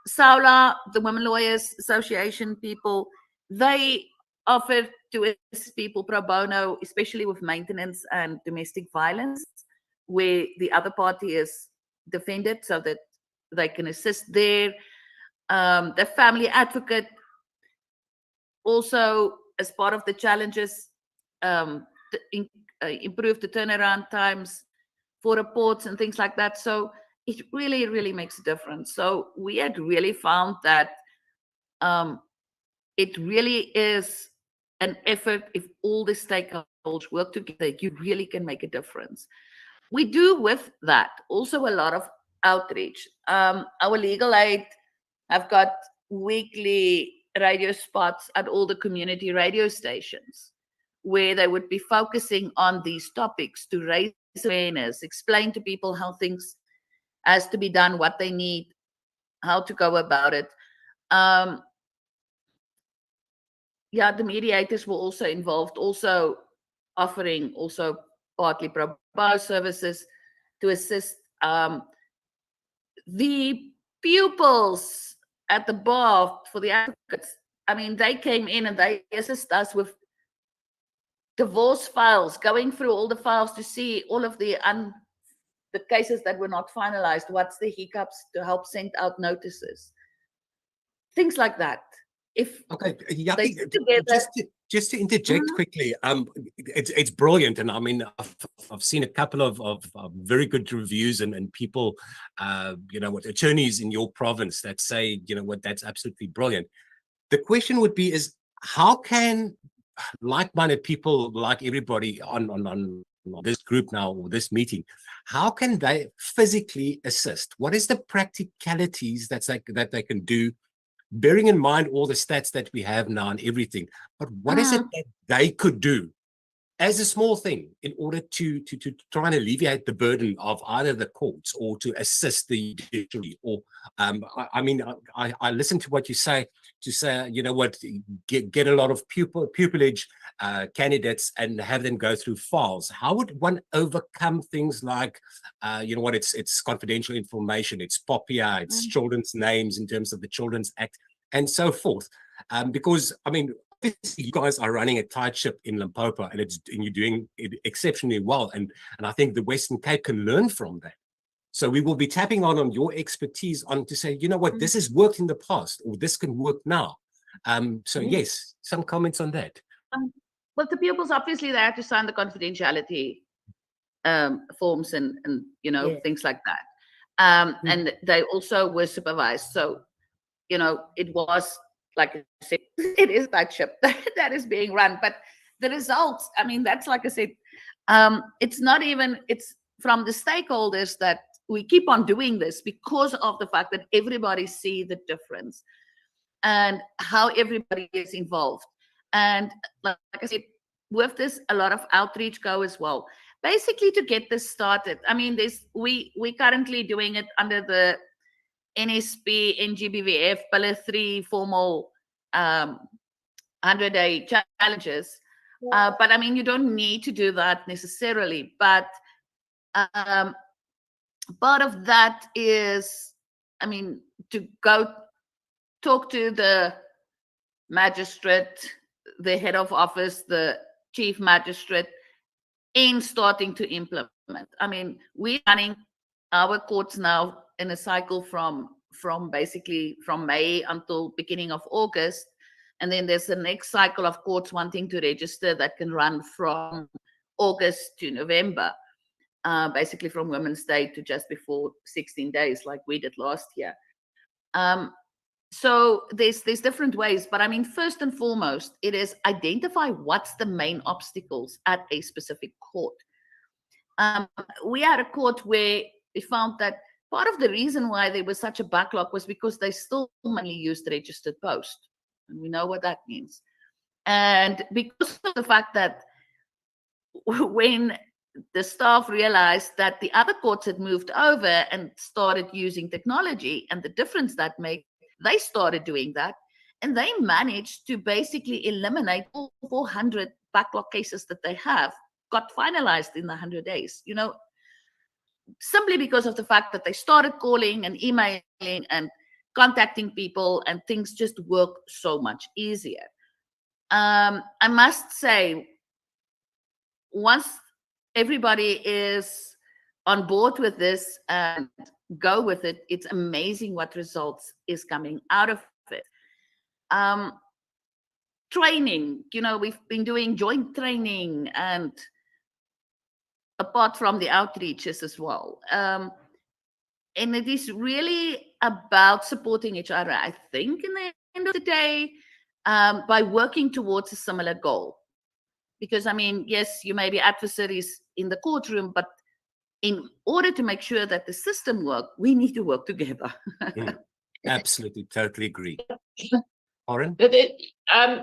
SAULA, the Women Lawyers Association people, they offer to assist people pro bono, especially with maintenance and domestic violence, where the other party is defended so that they can assist there. The family advocate also, as part of the challenges, improve the turnaround times for reports and things like that. So it really, really makes a difference. So we had really found that it really is an effort. If all the stakeholders work together, you really can make a difference. We do with that also a lot of outreach. Our legal aid have got weekly radio spots at all the community radio stations where they would be focusing on these topics to raise awareness, explain to people how things has to be done, what they need, how to go about it. Yeah, the mediators were also involved, also offering also partly pro bono services to assist the pupils at the bar for the advocates. I mean, they came in and they assist us with divorce files, going through all the files to see all of the cases that were not finalized, what's the hiccups to help send out notices, things like that. If okay, yeah, together, just to interject quickly, it's brilliant, and I mean, I've seen a couple of very good reviews and people, you know, what attorneys in your province that say, you know what, that's absolutely brilliant. The question would be is how can like-minded people, like everybody on this group now or this meeting, how can they physically assist? What is the practicalities that they can do, bearing in mind all the stats that we have now and everything? But what is it that they could do as a small thing in order to try and alleviate the burden of either the courts or to assist the judiciary? Or I mean, I listen to what you say, to say, you know what, get a lot of pupillage candidates and have them go through files. How would one overcome things like, you know what, it's confidential information, it's POPIA, it's children's names in terms of the Children's Act and so forth? Because, I mean, you guys are running a tight ship in Limpopo, and you're doing it exceptionally well, and I think the Western Cape can learn from that. So we will be tapping on your expertise on to say, you know what, this has worked in the past, or this can work now. So yes, some comments on that. Well, the pupils, obviously they have to sign the confidentiality forms and you know, things like that. And they also were supervised. So, you know, it was, like I said, it is that ship that is being run. But the results, I mean, that's like I said, it's not even, it's from the stakeholders that we keep on doing this because of the fact that everybody see the difference and how everybody is involved. And like I said, with this, a lot of outreach go as well. Basically, to get this started, I mean, we currently doing it under the NSP, NGBVF, Pillar 3 formal 100-day challenges. But I mean, you don't need to do that necessarily. But part of that is, I mean, to go talk to the magistrate, the head of office, the chief magistrate, in starting to implement. I mean, we're running our courts now in a cycle from basically from May until beginning of August. And then there's the next cycle of courts wanting to register that can run from August to November, basically from Women's Day to just before 16 days like we did last year. So there's different ways, but I mean, first and foremost, it is identify what's the main obstacles at a specific court. We had a court where we found that part of the reason why there was such a backlog was because they still mainly used registered post. And we know what that means. And because of the fact that when the staff realized that the other courts had moved over and started using technology and the difference that made, they started doing that, and they managed to basically eliminate all 400 backlog cases that they have got finalized in the 100 days, you know, simply because of the fact that they started calling and emailing and contacting people, and things just work so much easier. I must say, once everybody is on board with this and go with it, it's amazing what results is coming out of it. Training, you know, we've been doing joint training and apart from the outreaches as well. And it is really about supporting each other, I think, in the end of the day, by working towards a similar goal. Because, I mean, yes, you may be adversaries in the courtroom, but in order to make sure that the system works, we need to work together. Absolutely, totally agree. Oren?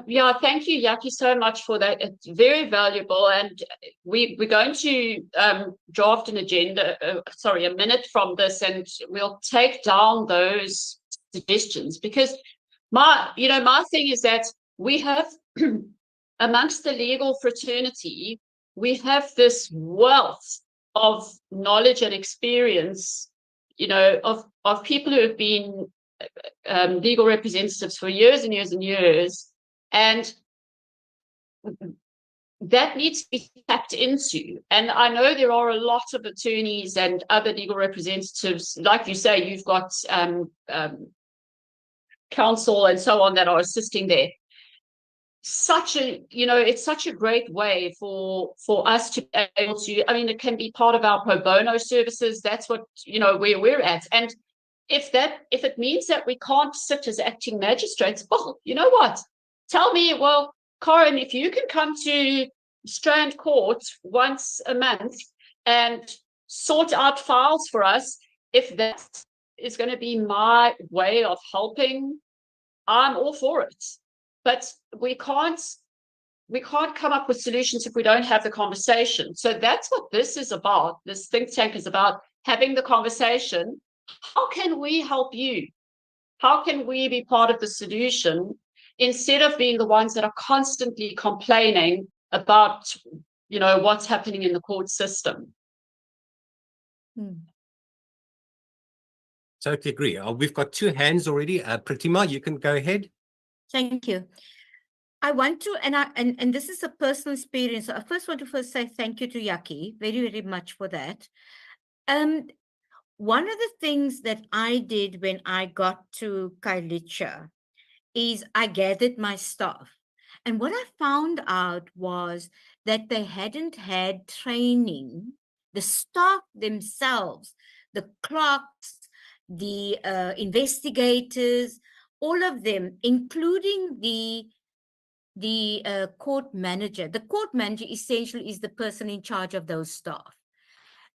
Yeah, thank you, Yaki, so much for that. It's very valuable, and we're going to draft an agenda, a minute from this, and we'll take down those suggestions, because my thing is that we have amongst the legal fraternity, we have this wealth of knowledge and experience, you know, of people who have been legal representatives for years and years and years, and that needs to be tapped into. And I know there are a lot of attorneys and other legal representatives, like you say, you've got counsel and so on that are assisting there. It's such a great way for us to be able to, I mean, it can be part of our pro bono services. That's what, you know, where we're at. And if it means that we can't sit as acting magistrates, well, you know what? Tell me, well, Corin, if you can come to Strand Court once a month and sort out files for us, if that is going to be my way of helping, I'm all for it. But we can't come up with solutions if we don't have the conversation. So that's what this is about. This think tank is about having the conversation. How can we help you? How can we be part of the solution instead of being the ones that are constantly complaining about, you know, what's happening in the court system? Totally agree. We've got 2 hands already. Pratima, you can go ahead. Thank you. I want to, and this is a personal experience. So I want to say thank you to Yaki very, very much for that. One of the things that I did when I got to Kailicha is I gathered my staff. And what I found out was that they hadn't had training, the staff themselves, the clerks, the investigators, all of them, including the court manager. The court manager essentially is the person in charge of those staff.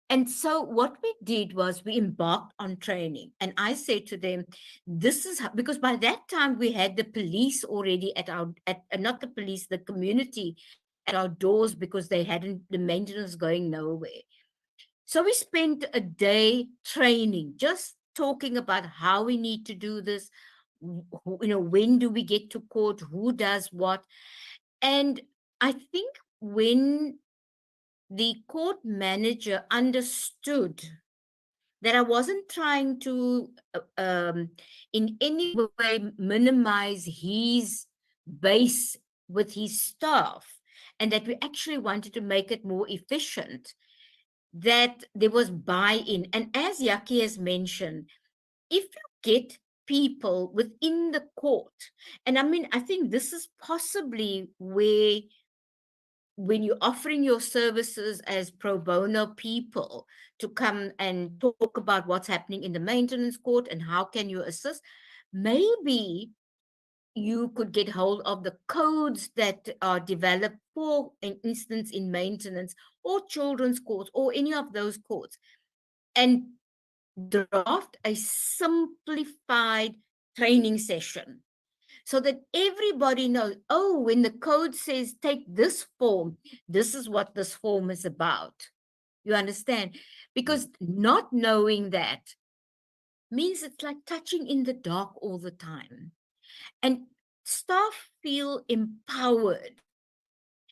And so what we did was we embarked on training. And I said to them, this is how, because by that time we had the police already not the police, the community at our doors, because they hadn't, the maintenance going nowhere. So we spent a day training, just talking about how we need to do this. You know, when do we get to court? Who does what? And I think when the court manager understood that I wasn't trying to in any way minimize his base with his staff, and that we actually wanted to make it more efficient, that there was buy-in. And as Yaki has mentioned, if you get people within the court, and I mean, I think this is possibly where, when you're offering your services as pro bono people to come and talk about what's happening in the maintenance court and how can you assist, maybe you could get hold of the codes that are developed for an instance in maintenance or children's courts or any of those courts, and draft a simplified training session so that everybody knows, oh, when the code says take this form, this is what this form is about. You understand? Because not knowing that means it's like touching in the dark all the time. And staff feel empowered.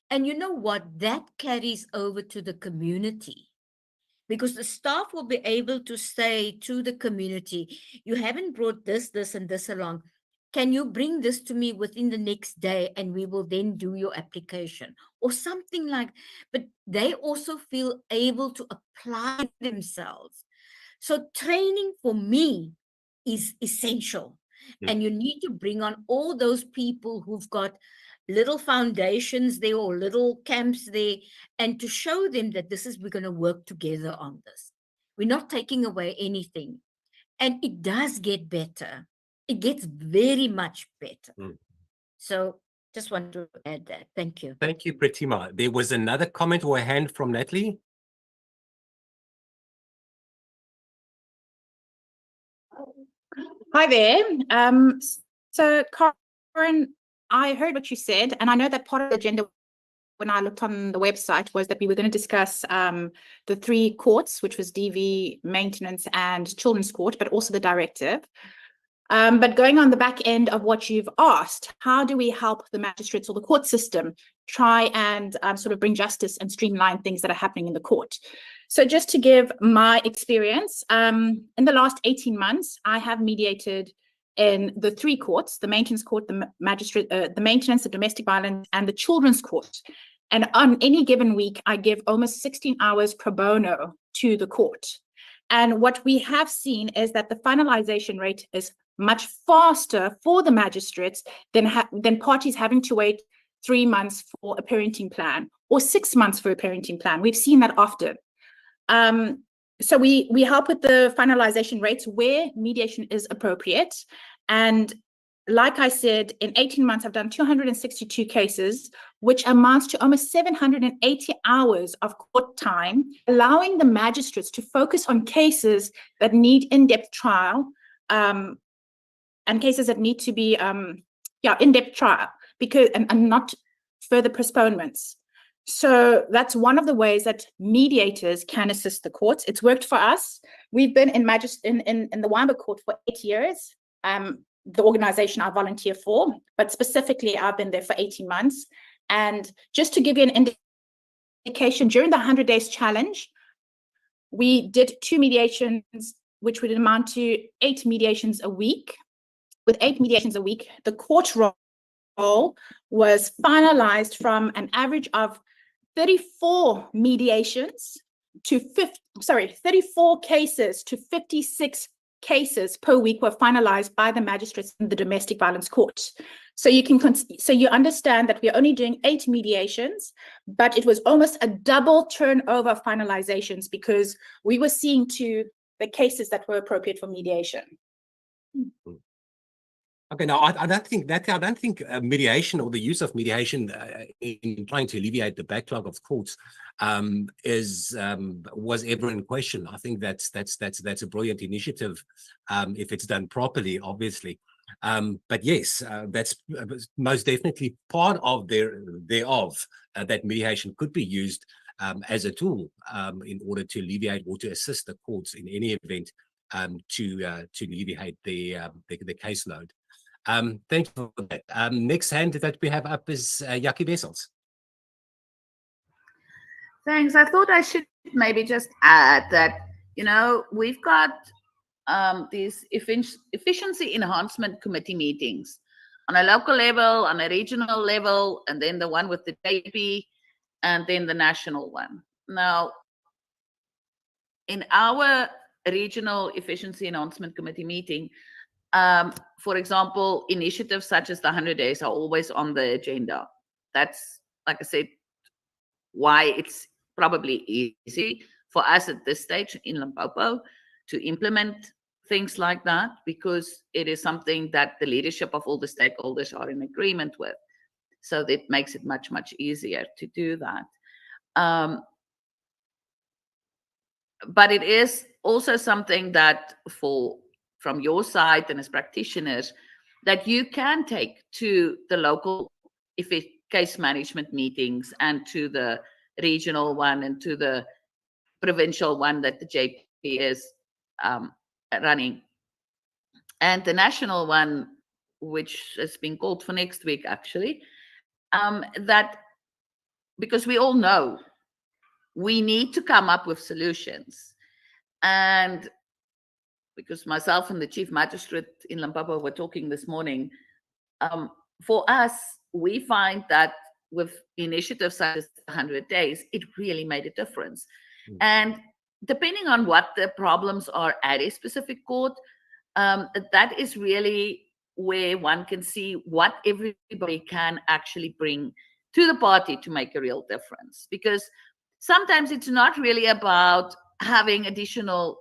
And you know what? That carries over to the community. Because the staff will be able to say to the community, you haven't brought this, this, and this along. Can you bring this to me within the next day and we will then do your application or something like, but they also feel able to apply themselves. So training for me is essential. And you need to bring on all those people who've got little foundations there or little camps there, and to show them that this is, we're going to work together on this. We're not taking away anything. And it does get better. It gets very much better. So just want to add that. Thank you. Thank you, Pratima. There was another comment or a hand from Natalie. Hi there. So Karen, I heard what you said, and I know that part of the agenda when I looked on the website was that we were going to discuss the 3 courts, which was DV, maintenance, and children's court, but also the directive. But going on the back end of what you've asked, how do we help the magistrates or the court system try and sort of bring justice and streamline things that are happening in the court? So just to give my experience, in the last 18 months, I have mediated in the 3 courts, the maintenance court, the magistrate, the maintenance, the domestic violence, and the children's court. And on any given week, I give almost 16 hours pro bono to the court. And what we have seen is that the finalization rate is much faster for the magistrates than parties having to wait 3 months for a parenting plan or 6 months for a parenting plan. We've seen that often. So we help with the finalization rates where mediation is appropriate. And like I said, in 18 months, I've done 262 cases, which amounts to almost 780 hours of court time, allowing the magistrates to focus on cases that need in-depth trial, and cases that need to be, in-depth trial, because and not further postponements. So that's one of the ways that mediators can assist the courts. It's worked for us. We've been in the Wynberg court for 8 years, the organization I volunteer for, but specifically I've been there for 18 months. And just to give you an indication, during the 100 days challenge, we did 2 mediations, which would amount to 8 mediations a week. With 8 mediations a week, the court roll was finalized from an average of 34 mediations to 34 cases to 56 cases per week were finalized by the magistrates in the domestic violence court. So you understand that we're only doing 8 mediations, but it was almost a double turnover of finalizations because we were seeing to the cases that were appropriate for mediation. Okay, now I don't think mediation or the use of mediation in trying to alleviate the backlog of courts was ever in question. I think that's a brilliant initiative if it's done properly, obviously. But yes, that's most definitely part of that mediation could be used as a tool in order to alleviate or to assist the courts in any event to alleviate the caseload. Thank you for that. Next hand that we have up is Jackie Wessels. Thanks. I thought I should maybe just add that, we've got these efficiency enhancement committee meetings on a local level, on a regional level, and then the one with the JP, and then the national one. Now, in our regional efficiency enhancement committee meeting, for example, initiatives such as the 100 days are always on the agenda. That's, like I said, why it's probably easy for us at this stage in Limpopo to implement things like that, because it is something that the leadership of all the stakeholders are in agreement with. So that makes it much, much easier to do that. But it is also something that from your side and as practitioners, that you can take to the local case management meetings and to the regional one and to the provincial one that the JP is running. And the national one, which has been called for next week, actually, because we all know we need to come up with solutions. And because myself and the chief magistrate in Limpopo were talking this morning, for us, we find that with initiatives such as 100 days, it really made a difference. And depending on what the problems are at a specific court, that is really where one can see what everybody can actually bring to the party to make a real difference. Because sometimes it's not really about having additional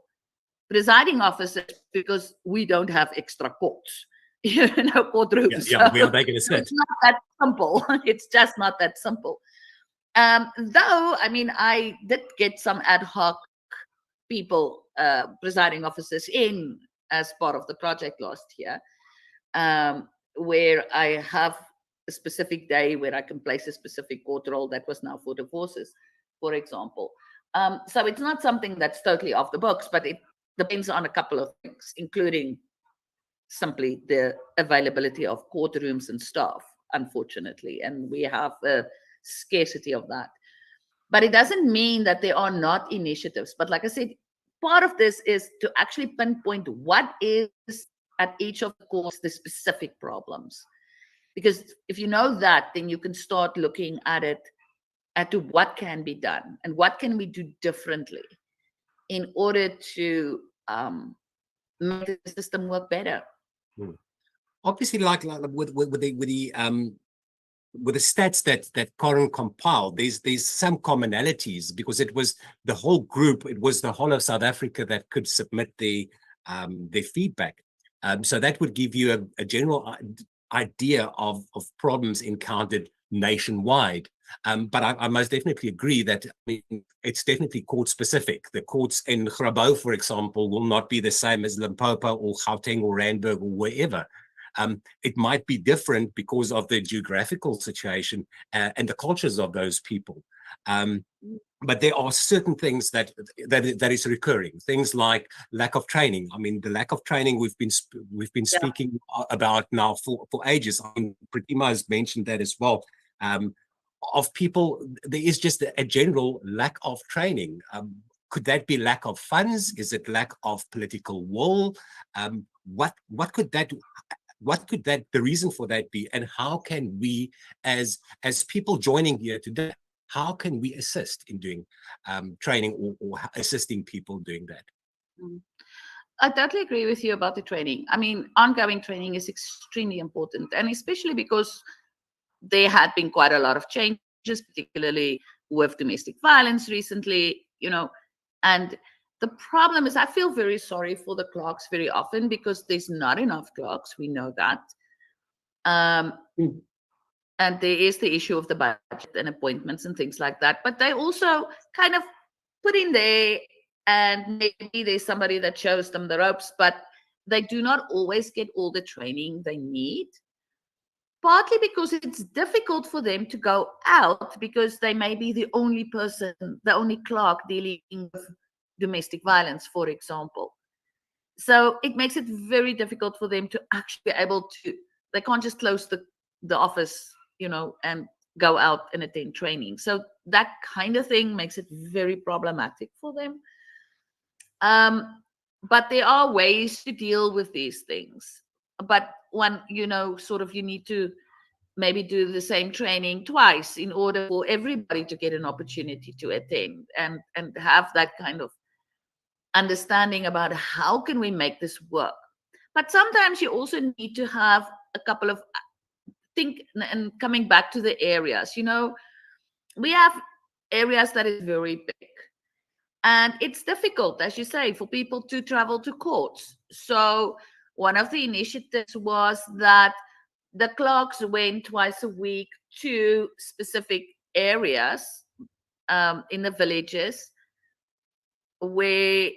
presiding officers because we don't have extra courts, courtrooms. Yeah, we are making a sense. It's not that simple. It's just not that simple. Though, I mean, I did get some ad hoc people, presiding officers in as part of the project last year, where I have a specific day where I can place a specific court role that was now for divorces, for example. So it's not something that's totally off the books, but it depends on a couple of things, including simply the availability of courtrooms and staff, unfortunately. And we have a scarcity of that. But it doesn't mean that there are not initiatives. But like I said, part of this is to actually pinpoint what is at each of the courts the specific problems. Because if you know that, then you can start looking at it to what can be done and what can we do differently in order to make the system work better. Obviously, like with the stats that Corin compiled, there's some commonalities because it was the whole group, it was the whole of South Africa that could submit their feedback. So that would give you a general idea of problems encountered nationwide. But I most definitely agree that it's definitely court specific. The courts in Grabouw, for example, will not be the same as Limpopo or Gauteng or Randburg or wherever. It might be different because of the geographical situation and the cultures of those people. But there are certain things that is recurring. Things like lack of training. I mean, the lack of training we've been speaking about now for ages. I mean, Pratima has mentioned that as well. Of people, there is just a general lack of training. Could that be lack of funds? Is it lack of political will? What could the reason for that be? And how can we, as people joining here today, how can we assist in doing training or assisting people doing that? I totally agree with you about the training. I mean, ongoing training is extremely important, and especially because there had been quite a lot of changes, particularly with domestic violence recently, and the problem is I feel very sorry for the clerks very often because there's not enough clerks. We know that. And there is the issue of the budget and appointments and things like that. But they also kind of put in there, and maybe there's somebody that shows them the ropes, but they do not always get all the training they need. Partly because it's difficult for them to go out because they may be the only person, the only clerk dealing with domestic violence, for example. So it makes it very difficult for them to actually be able to, they can't just close the office, and go out and attend training. So that kind of thing makes it very problematic for them. But there are ways to deal with these things. But one, you need to maybe do the same training twice in order for everybody to get an opportunity to attend and have that kind of understanding about how can we make this work. But sometimes you also need to have a couple of and coming back to the areas, we have areas that is very big. And it's difficult, as you say, for people to travel to courts. So one of the initiatives was that the clerks went twice a week to specific areas in the villages where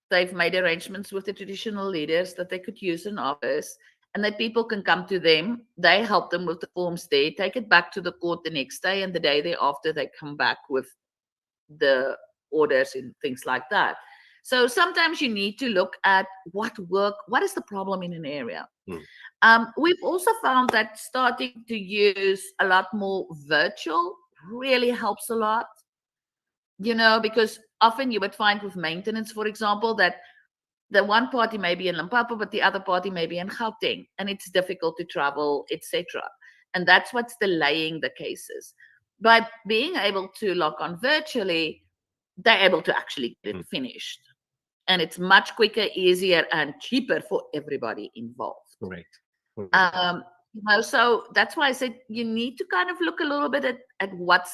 they've made arrangements with the traditional leaders that they could use in office and that people can come to them. They help them with the forms there, take it back to the court the next day, and the day thereafter they come back with the orders and things like that. So sometimes you need to look at what is the problem in an area. We've also found that starting to use a lot more virtual really helps a lot, because often you would find with maintenance, for example, that the one party may be in Limpopo, but the other party may be in Gauteng, and it's difficult to travel, etc. And that's what's delaying the cases. But being able to log on virtually, they're able to actually get it finished. And it's much quicker, easier, and cheaper for everybody involved. Correct. So that's why I said you need to kind of look a little bit at what's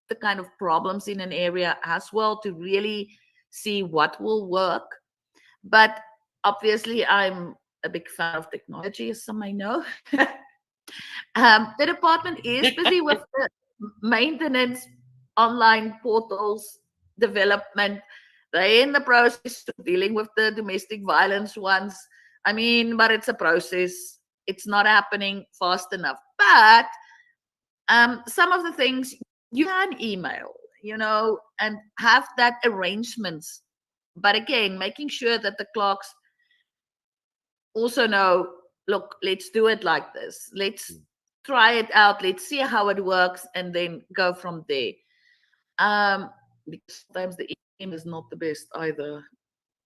the kind of problems in an area as well to really see what will work. But obviously, I'm a big fan of technology, as some may know. The department is busy with the maintenance, online portals, development. They're in the process of dealing with the domestic violence ones. I mean, but it's a process. It's not happening fast enough. But some of the things you can email, and have that arrangements. But again, making sure that the clerks also know, look, let's do it like this. Let's try it out. Let's see how it works and then go from there. Because sometimes the email is not the best either,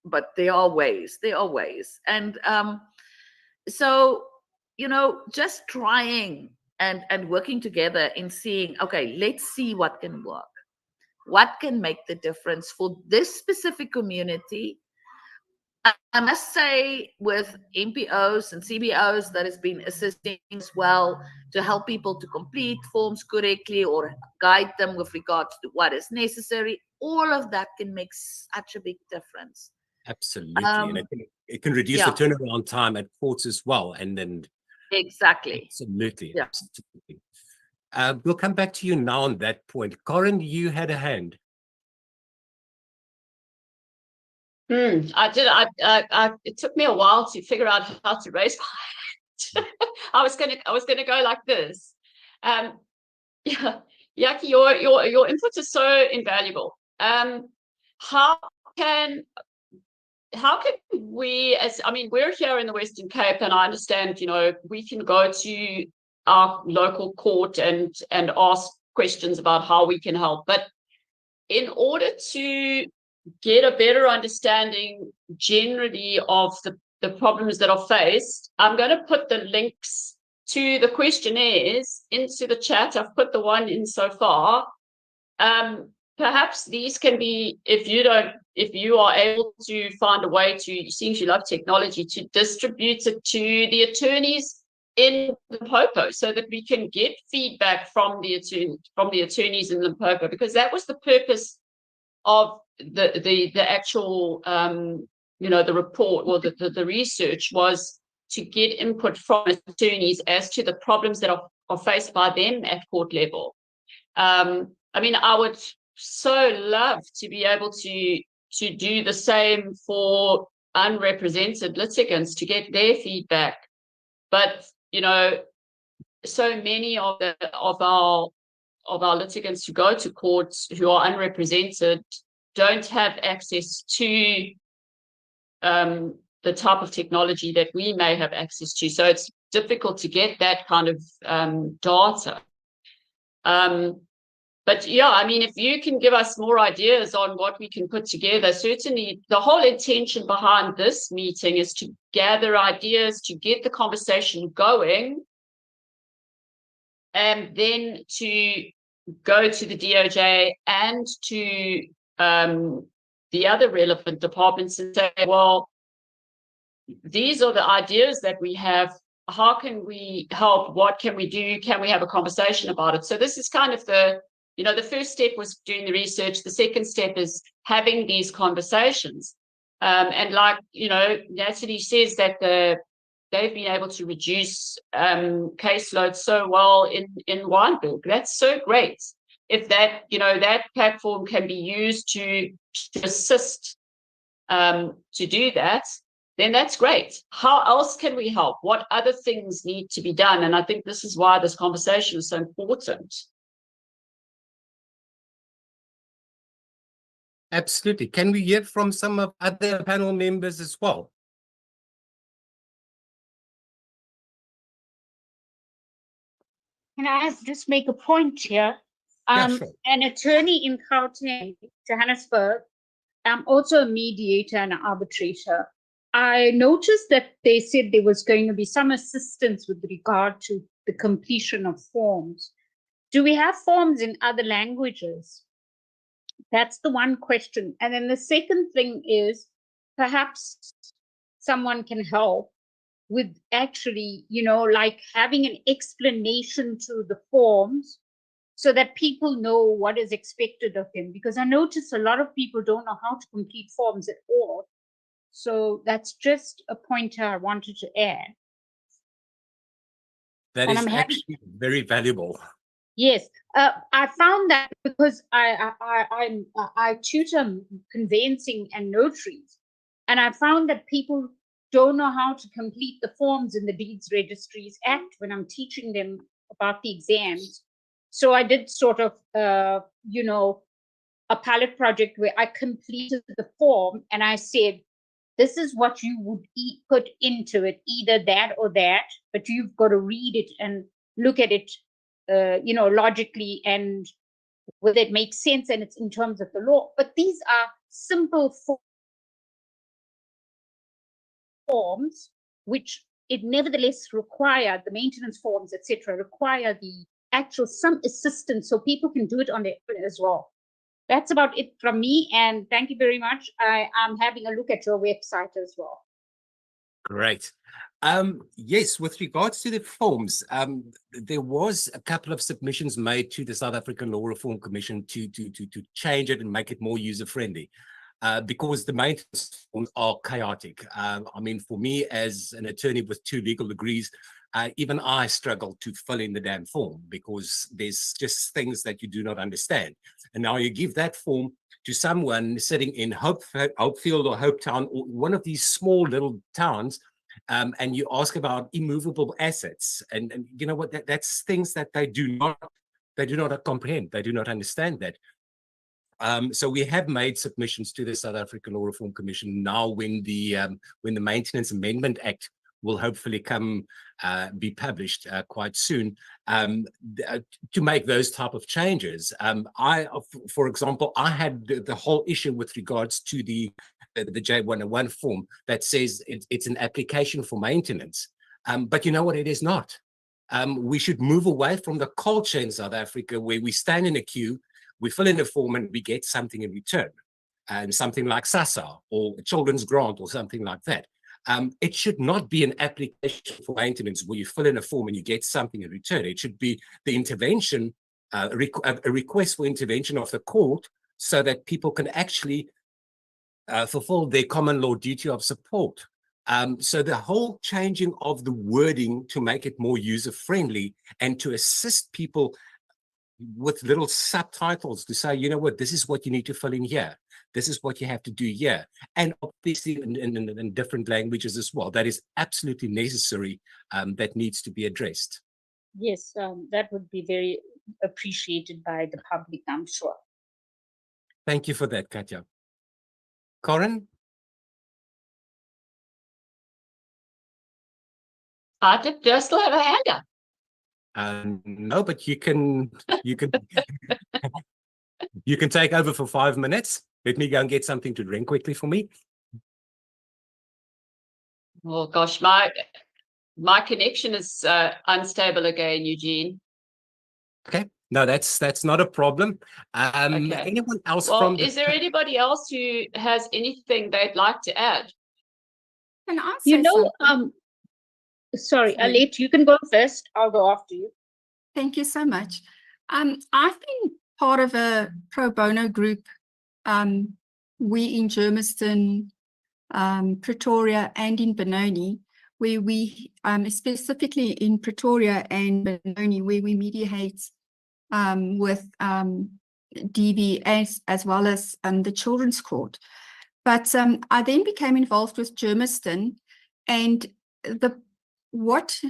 but there are ways. And so, just trying and working together in seeing, okay, let's see what can work. What can make the difference for this specific community? I must say, with MPOs and CBOs that has been assisting as well to help people to complete forms correctly or guide them with regards to what is necessary, all of that can make such a big difference. Absolutely. And I think it can reduce Yeah. the turnaround time at courts as well. And then Exactly. absolutely, Yeah. absolutely. We'll come back to you now on that point. Corin, you had a hand. I did. It took me a while to figure out how to raise my hand. I was gonna go like this. Yeah, Yaki, your input is so invaluable. How can we, we're here in the Western Cape, and I understand, we can go to our local court and ask questions about how we can help. But in order to get a better understanding generally of the problems that are faced, I'm going to put the links to the questionnaires into the chat. I've put the one in so far. Perhaps these can be, if you are able to find a way to, since you love technology, to distribute it to the attorneys in Limpopo, so that we can get feedback from the attorneys in Limpopo, because that was the purpose of the actual the report, or the research, was to get input from attorneys as to the problems that are faced by them at court level. I would so love to be able to do the same for unrepresented litigants, to get their feedback. But so many of our litigants who go to courts who are unrepresented don't have access to the type of technology that we may have access to. So it's difficult to get that kind of data. But yeah, if you can give us more ideas on what we can put together, certainly the whole intention behind this meeting is to gather ideas, to get the conversation going, and then to go to the DOJ and to the other relevant departments and say, well, these are the ideas that we have. How can we help? What can we do? Can we have a conversation about it? So this is kind of the first step was doing the research. The second step is having these conversations. And like, Natalie says that they've been able to reduce caseload so well in Wynberg. That's so great. If that platform can be used to assist to do that, then that's great. How else can we help? What other things need to be done? And I think this is why this conversation is so important. Absolutely. Can we hear from some of other panel members as well? Can I just make a point here? Sure. An attorney in Gauteng, Johannesburg, I'm also a mediator and an arbitrator. I noticed that they said there was going to be some assistance with regard to the completion of forms. Do we have forms in other languages? That's the one question. And then the second thing is, perhaps someone can help with actually, like having an explanation to the forms so that people know what is expected of them. Because I notice a lot of people don't know how to complete forms at all. So that's just a pointer I wanted to add. That is actually very valuable. Yes, I found that because I tutor conveyancing and notaries, and I found that people don't know how to complete the forms in the Deeds Registries Act when I'm teaching them about the exams. So I did sort of, a pilot project where I completed the form and I said, this is what you would put into it, either that or that, but you've got to read it and look at it, logically, and whether it makes sense and it's in terms of the law. But these are simple forms, which it nevertheless require, the maintenance forms, etc., require the actual some assistance so people can do it on their own as well. That's about it from me, and thank you very much. I'm having a look at your website as well. Great. Yes, with regards to the forms, there was a couple of submissions made to the South African Law Reform Commission to change it and make it more user-friendly. because the maintenance forms are chaotic. I mean, for me as an attorney with 2 legal degrees, even I struggle to fill in the damn form because there's just things that you do not understand. And now you give that form to someone sitting in Hopefield or Hopetown or one of these small little towns, and you ask about immovable assets. And you know what, that's things that they do not comprehend. They do not understand that. So we have made submissions to the South African Law Reform Commission now when the Maintenance Amendment Act will hopefully be published quite soon, to make those type of changes. For example, I had the whole issue with regards to the J101 form that says it's an application for maintenance. But you know what, it is not. We should move away from the culture in South Africa where we stand in a queue, we fill in a form and we get something in return, and something like SASSA or a children's grant or something like that. It should not be an application for maintenance where you fill in a form and you get something in return. It should be the intervention, a request for intervention of the court so that people can actually fulfill their common law duty of support. So the whole changing of the wording to make it more user-friendly and to assist people with little subtitles to say, you know what, this is what you need to fill in here. This is what you have to do here. And obviously in different languages as well. That is absolutely necessary, that needs to be addressed. Yes, that would be very appreciated by the public, I'm sure. Thank you for that, Katja. Corin? Do I still have a hand up? No, but you can you can take over for 5 minutes. Let me go and get something to drink quickly for me. Oh gosh, my connection is unstable again, Eugene. Okay, no, that's not a problem. Okay. Anyone else Well, from is there anybody else who has anything they'd like to add? Can I You say know, something? sorry, Alet, you can go first. I'll go after you. Thank you so much. I've been part of a pro bono group. We in Germiston, Pretoria, and in Benoni, where we specifically in Pretoria and Benoni, where we mediate with DV as well as the Children's Court. But I then became involved with Germiston, and what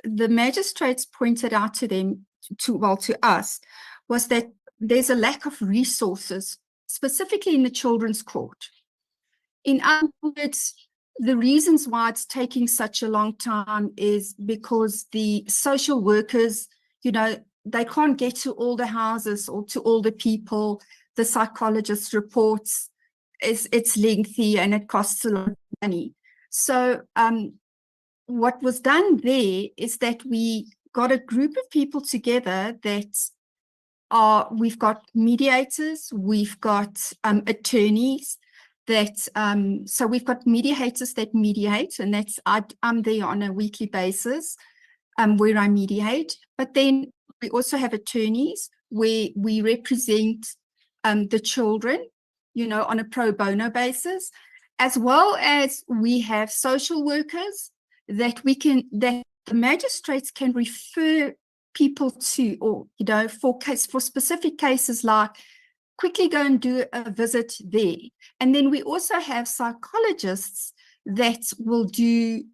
the magistrates pointed out to them, to us, was that there's a lack of resources, specifically in the Children's Court. In other words, the reasons why it's taking such a long time is because the social workers, you know, they can't get to all the houses or to all the people. The psychologist reports, it's lengthy and it costs a lot of money. So what was done there is that we got a group of people together that we've got mediators, we've got attorneys that, so we've got mediators that mediate, and that's, I'm there on a weekly basis where I mediate. But then we also have attorneys where we represent the children, you know, on a pro bono basis, as well as we have social workers that the magistrates can refer people to, or, you know, for specific cases, like quickly go and do a visit there. And then we also have psychologists that will do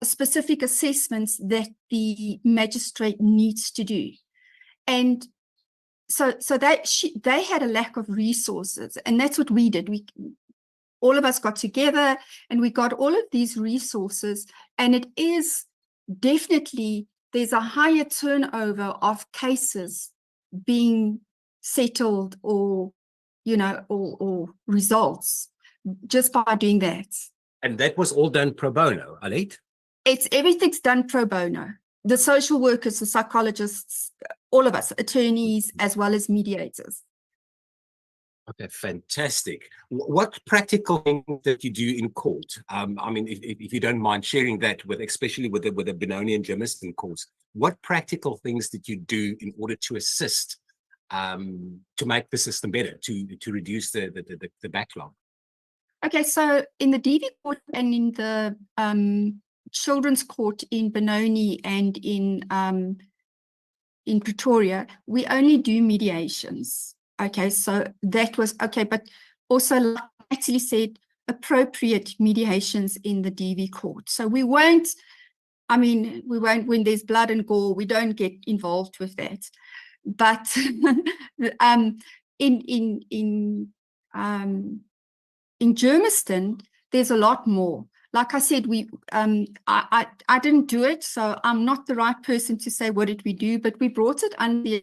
specific assessments that the magistrate needs to do. And so they had a lack of resources, and that's what we did. All of us got together and we got all of these resources, and it is definitely, there's a higher turnover of cases being settled or, you know, or results just by doing that. And that was all done pro bono, Alet? Everything's done pro bono. The social workers, the psychologists, all of us, attorneys, as well as mediators. Okay, fantastic. What practical things that you do in court? I mean, if you don't mind sharing that with, especially with the Benoni and Germiston courts, what practical things did you do in order to assist to make the system better, to reduce the backlog? Okay, so in the DV court and in the children's court in Benoni and in Pretoria, we only do mediations. Okay, so that was okay, but also like I actually said appropriate mediations in the DV court. So we won't, I mean, we won't, when there's blood and gore, we don't get involved with that. But in Germiston, there's a lot more. Like I said, I didn't do it, so I'm not the right person to say what did we do, but we brought it under,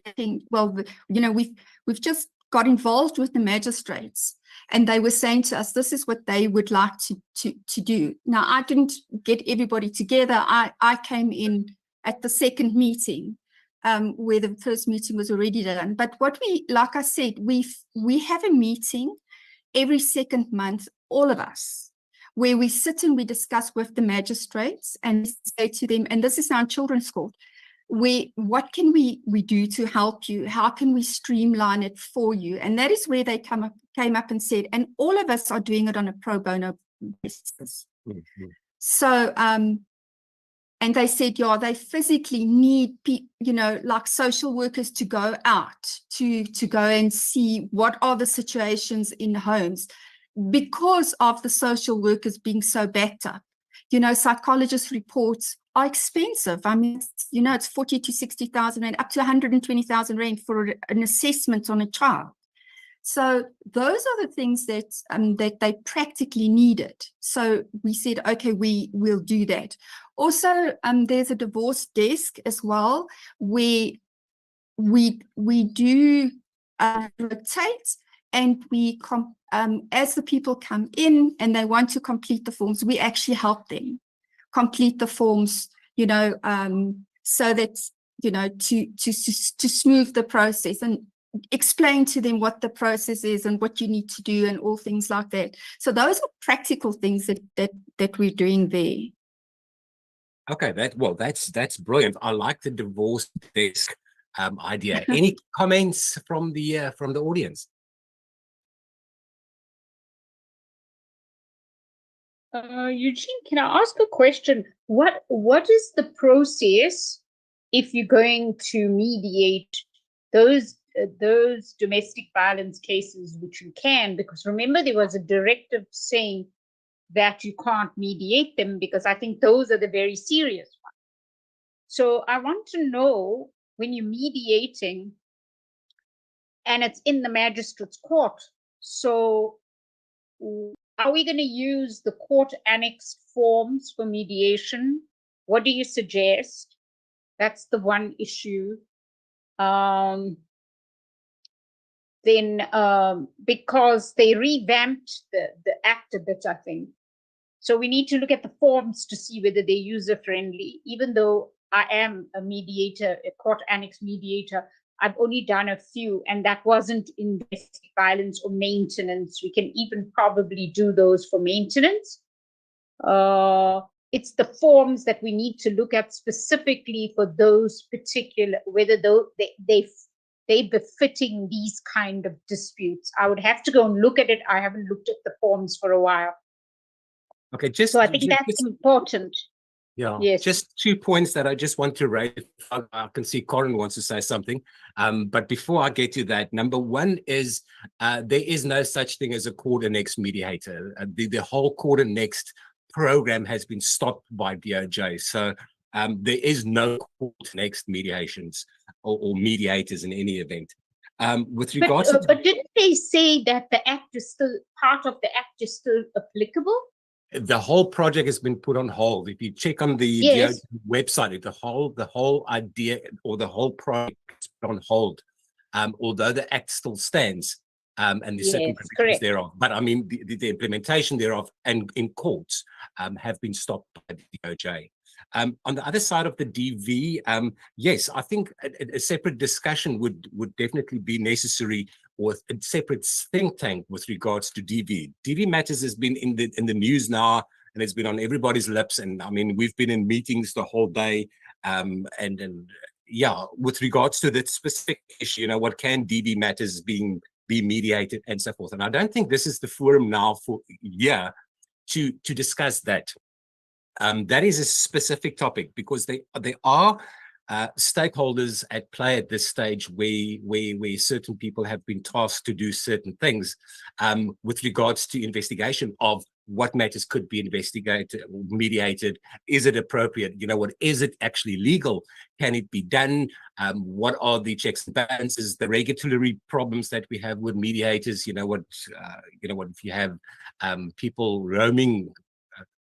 well, you know, we've just got involved with the magistrates, and they were saying to us, this is what they would like to do. Now, I didn't get everybody together. I came in at the second meeting, where the first meeting was already done. But what we, like I said, we have a meeting every second month, all of us, where we sit and we discuss with the magistrates and say to them, and this is our children's court, what can we do to help you? How can we streamline it for you? And that is where they came up and said, and all of us are doing it on a pro bono basis. Mm-hmm. So, and they said, yeah, they physically need, you know, like social workers to go out, to go and see what are the situations in homes because of the social workers being so backed up. You know, psychologist reports are expensive. I mean, you know, it's 40 to 60,000 Rand, up to 120,000 Rand for an assessment on a child. So those are the things that that they practically needed. So we said, okay, we'll do that. Also, there's a divorce desk as well, where we do rotate, and we as the people come in and they want to complete the forms, we actually help them complete the forms, you know, so that, you know, to smooth the process and explain to them what the process is and what you need to do and all things like that. So those are practical things that we're doing there. Okay, that's brilliant. I like the divorce desk idea. Any comments from the audience? Eugene, can I ask a question? What is the process if you're going to mediate those domestic violence cases, which you can? Because remember, there was a directive saying that you can't mediate them, because I think those are the very serious ones. So I want to know, when you're mediating and it's in the magistrate's court, so are we going to use the court annexed forms for mediation? What do you suggest? That's the one issue. Then because they revamped the act a bit, I think. So we need to look at the forms to see whether they're user-friendly. Even though I am a mediator, a court annex mediator, I've only done a few, and that wasn't in domestic violence or maintenance. We can even probably do those for maintenance. It's the forms that we need to look at specifically for those particular, whether they befitting these kind of disputes. I would have to go and look at it. I haven't looked at the forms for a while. Okay, so I think that's important. Yeah, yes. Just 2 points that I just want to raise. I can see Corin wants to say something. But before I get to that, number one is there is no such thing as a court annexed mediator. The whole court annexed program has been stopped by DOJ. So there is no court annexed mediations or mediators in any event. With regards but didn't they say that the act is still, part of the act is still applicable? The whole project has been put on hold. If you check on the DOJ website, the whole idea or the whole project is put on hold, although the act still stands, and the certain provisions thereof. But I mean, the implementation thereof and in courts have been stopped by the DOJ. On the other side of the DV, yes, I think a separate discussion would definitely be necessary, or a separate think tank with regards to DV. DV matters has been in the news now, and it's been on everybody's lips. And I mean, we've been in meetings the whole day, and yeah, with regards to the specific issue, what can DB matters be mediated and so forth. And I don't think this is the forum now to discuss that. That is a specific topic because there are stakeholders at play at this stage where certain people have been tasked to do certain things with regards to investigation of what matters could be investigated, mediated. Is it appropriate? What is it actually legal? Can it be done? What are the checks and balances, the regulatory problems that we have with mediators? What if you have people roaming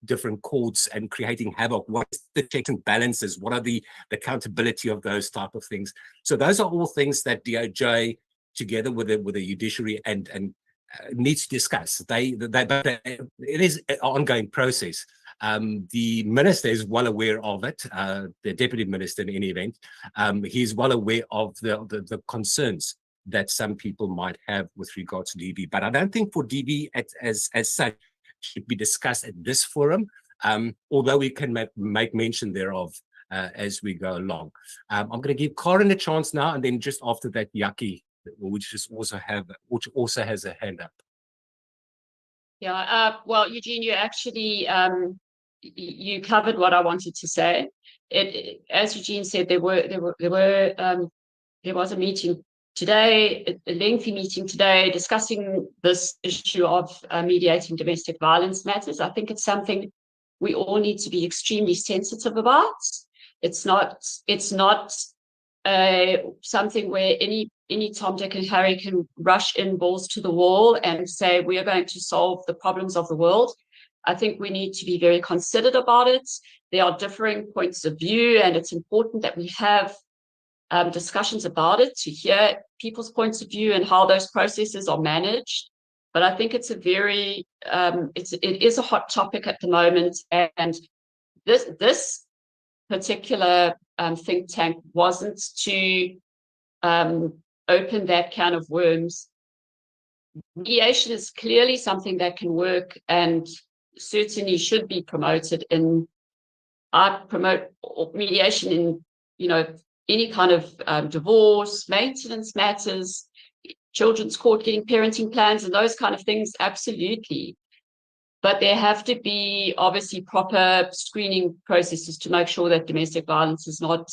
different courts and creating havoc? What is the checks and balances? What are the accountability of those type of things? So those are all things that DOJ, together with the judiciary and needs to discuss. But it is an ongoing process. The minister is well aware of it. The deputy minister, in any event, he's well aware of the concerns that some people might have with regards to DB. But I don't think for DB as such should be discussed at this forum, although we can make mention thereof as we go along. I'm going to give Karen a chance now, and then just after that, Yaki, which also has a hand up. Yeah, well, Eugene, you actually you covered what I wanted to say. As Eugene said, there was a meeting today, a lengthy meeting today, discussing this issue of mediating domestic violence matters. I think it's something we all need to be extremely sensitive about. It's not something where any Tom, Dick, and Harry can rush in balls to the wall and say we are going to solve the problems of the world. I think we need to be very considered about it. There are differing points of view, and it's important that we have discussions about it to hear people's points of view and how those processes are managed. But I think it's it is a hot topic at the moment, and this particular think tank wasn't to open that can of worms. Mediation is clearly something that can work and certainly should be promoted. I promote mediation in any kind of divorce, maintenance matters, children's court getting parenting plans and those kind of things, absolutely. But there have to be obviously proper screening processes to make sure that domestic violence is not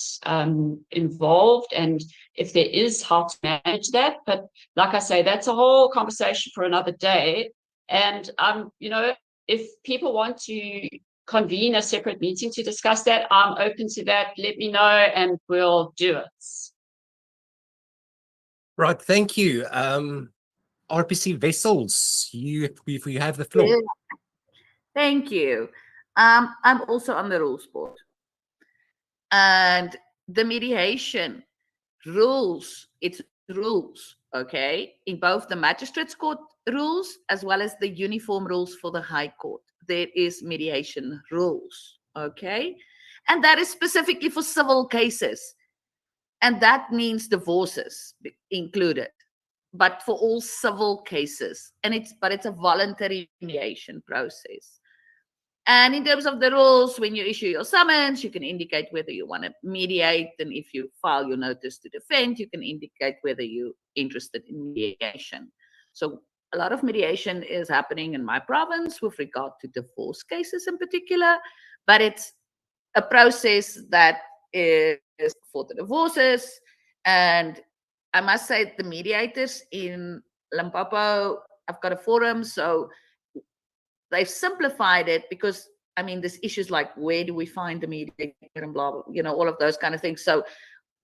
involved, and if there is, how to manage that. But like I say, that's a whole conversation for another day. And if people want to convene a separate meeting to discuss that, I'm open to that. Let me know and we'll do it. Right, thank you. RPC Vessels, you have the floor. Yeah. Thank you. I'm also on the rules board. And the mediation rules, it's rules, okay, in both the Magistrates Court rules as well as the uniform rules for the High Court. There is mediation rules, okay? And that is specifically for civil cases. And that means divorces included, but for all civil cases. And it's a voluntary mediation process. And in terms of the rules, when you issue your summons, you can indicate whether you want to mediate. And if you file your notice to defend, you can indicate whether you're interested in mediation. So a lot of mediation is happening in my province with regard to divorce cases in particular, but it's a process that is for the divorces. And I must say the mediators in Limpopo, I've got a forum, so they've simplified it because, I mean, there's issues like where do we find the mediator and blah, blah, all of those kind of things. So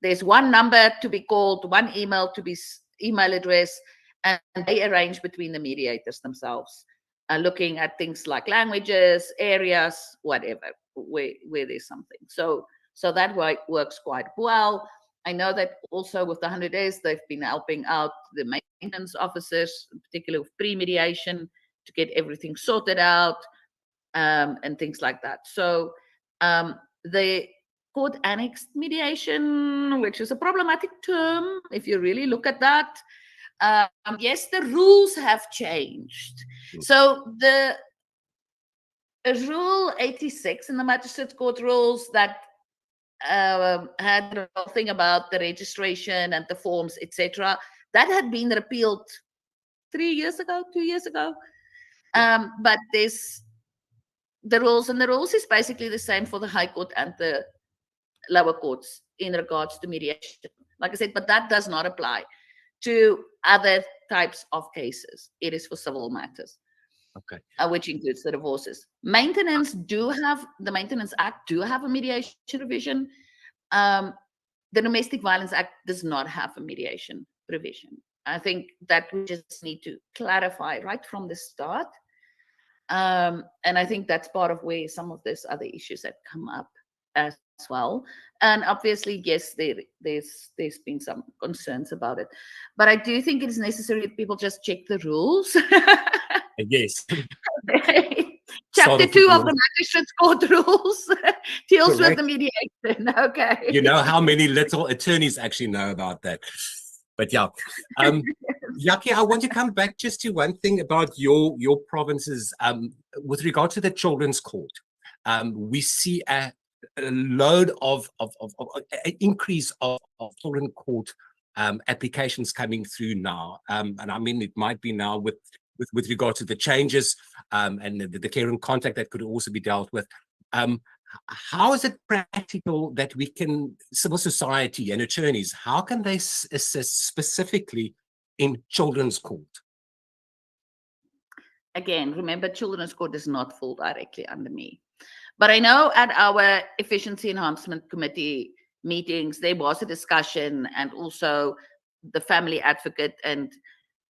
there's one number to be called, one email to be email address, and they arrange between the mediators themselves, looking at things like languages, areas, whatever, where there's something. So that works quite well. I know that also with the 100 days, they've been helping out the maintenance officers, particularly with pre-mediation, to get everything sorted out and things like that. So the court annexed mediation, which is a problematic term, if you really look at that. Yes, the rules have changed. So the Rule 86 in the Magistrates Court rules that had the whole thing about the registration and the forms, etc. That had been repealed 3 years ago, 2 years ago. But there's the rules, and the rules is basically the same for the High Court and the lower courts in regards to mediation. Like I said, but that does not apply to other types of cases. It is for civil matters. Okay. Which includes the divorces. Maintenance the Maintenance Act do have a mediation provision. The Domestic Violence Act does not have a mediation provision. I think that we just need to clarify right from the start. And I think that's part of where some of these other issues that come up as well. And obviously, yes, there's been some concerns about it. But I do think it is necessary that people just check the rules. Yes. Chapter 2 of the Magistrates Court rules deals with Correct. the mediation. Okay. You know how many little attorneys actually know about that. But yeah, Yaki, I want to come back just to one thing about your provinces. With regard to the Children's Court, we see a load of an increase of Children's Court applications coming through now. And I mean, it might be now with regard to the changes and the care and contact that could also be dealt with. How is it practical that we can, civil society and attorneys, how can they assist specifically in Children's Court? Again, remember, Children's Court does not fall directly under me. But I know at our Efficiency Enhancement Committee meetings, there was a discussion, and also the family advocate, and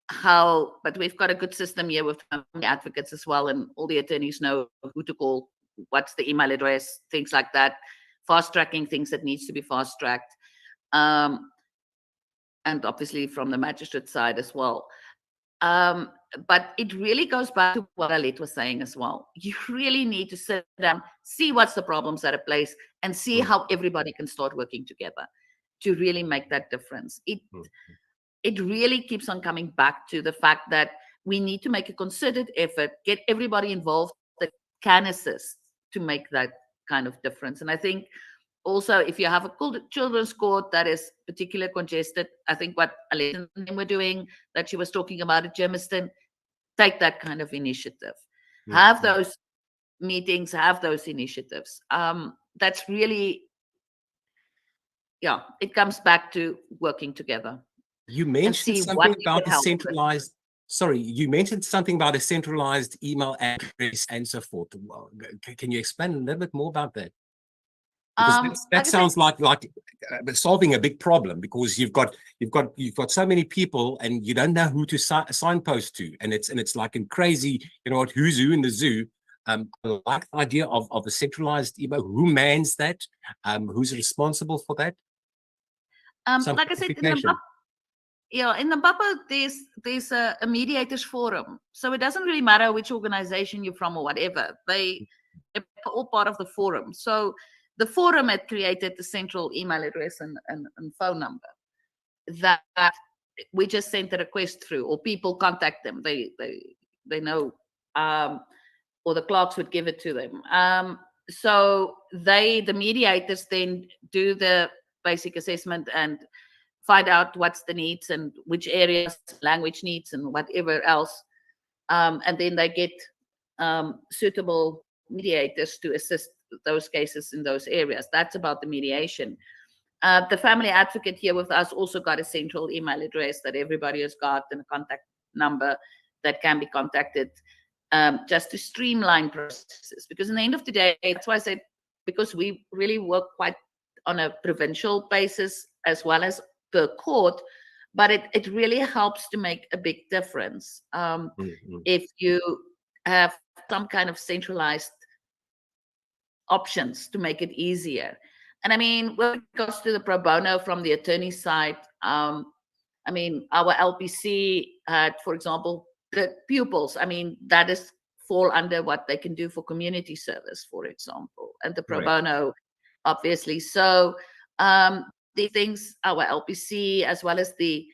how, but we've got a good system here with family advocates as well, and all the attorneys know who to call, what's the email address, things like that, fast tracking things that needs to be fast tracked, and obviously from the magistrate side as well. But it really goes back to what Alet was saying as well. You really need to sit down, see what's the problems that are placed, and see how everybody can start working together to really make that difference. It really keeps on coming back to the fact that we need to make a concerted effort, get everybody involved that can assist to make that kind of difference. And I think also, if you have a Children's Court that is particularly congested, I think what Alet and them were doing, that she was talking about at Germiston, take that kind of initiative. Have those meetings, have those initiatives. That's really, yeah, it comes back to working together. You mentioned something about the centralized, you mentioned something about a centralized email address and so forth. Well, can you explain a little bit more about that? Because that sounds like solving a big problem, because you've got so many people and you don't know who to signpost to, and it's like in crazy, you know what, who's who in the zoo. I like the idea of a centralized email. Who mans that? Who's responsible for that? Like I said, in the BAPA, there's a mediators forum, so it doesn't really matter which organization you're from or whatever. They're all part of the forum. So the forum had created the central email address and phone number that we just sent a request through, or people contact them. They know, or the clerks would give it to them. So the mediators then do the basic assessment and find out what's the needs and which areas, language needs and whatever else. And then they get suitable mediators to assist those cases in those areas. That's about the mediation. The family advocate here with us also got a central email address that everybody has got, and a contact number that can be contacted, just to streamline processes. Because in the end of the day, that's why I said, because we really work quite on a provincial basis as well as per court, but it really helps to make a big difference if you have some kind of centralized options to make it easier. And I mean, when it comes to the pro bono from the attorney side, I mean, our LPC had, for example, the pupils. I mean, that is fall under what they can do for community service, for example, and the pro bono, obviously. So the things, our LPC, as well as the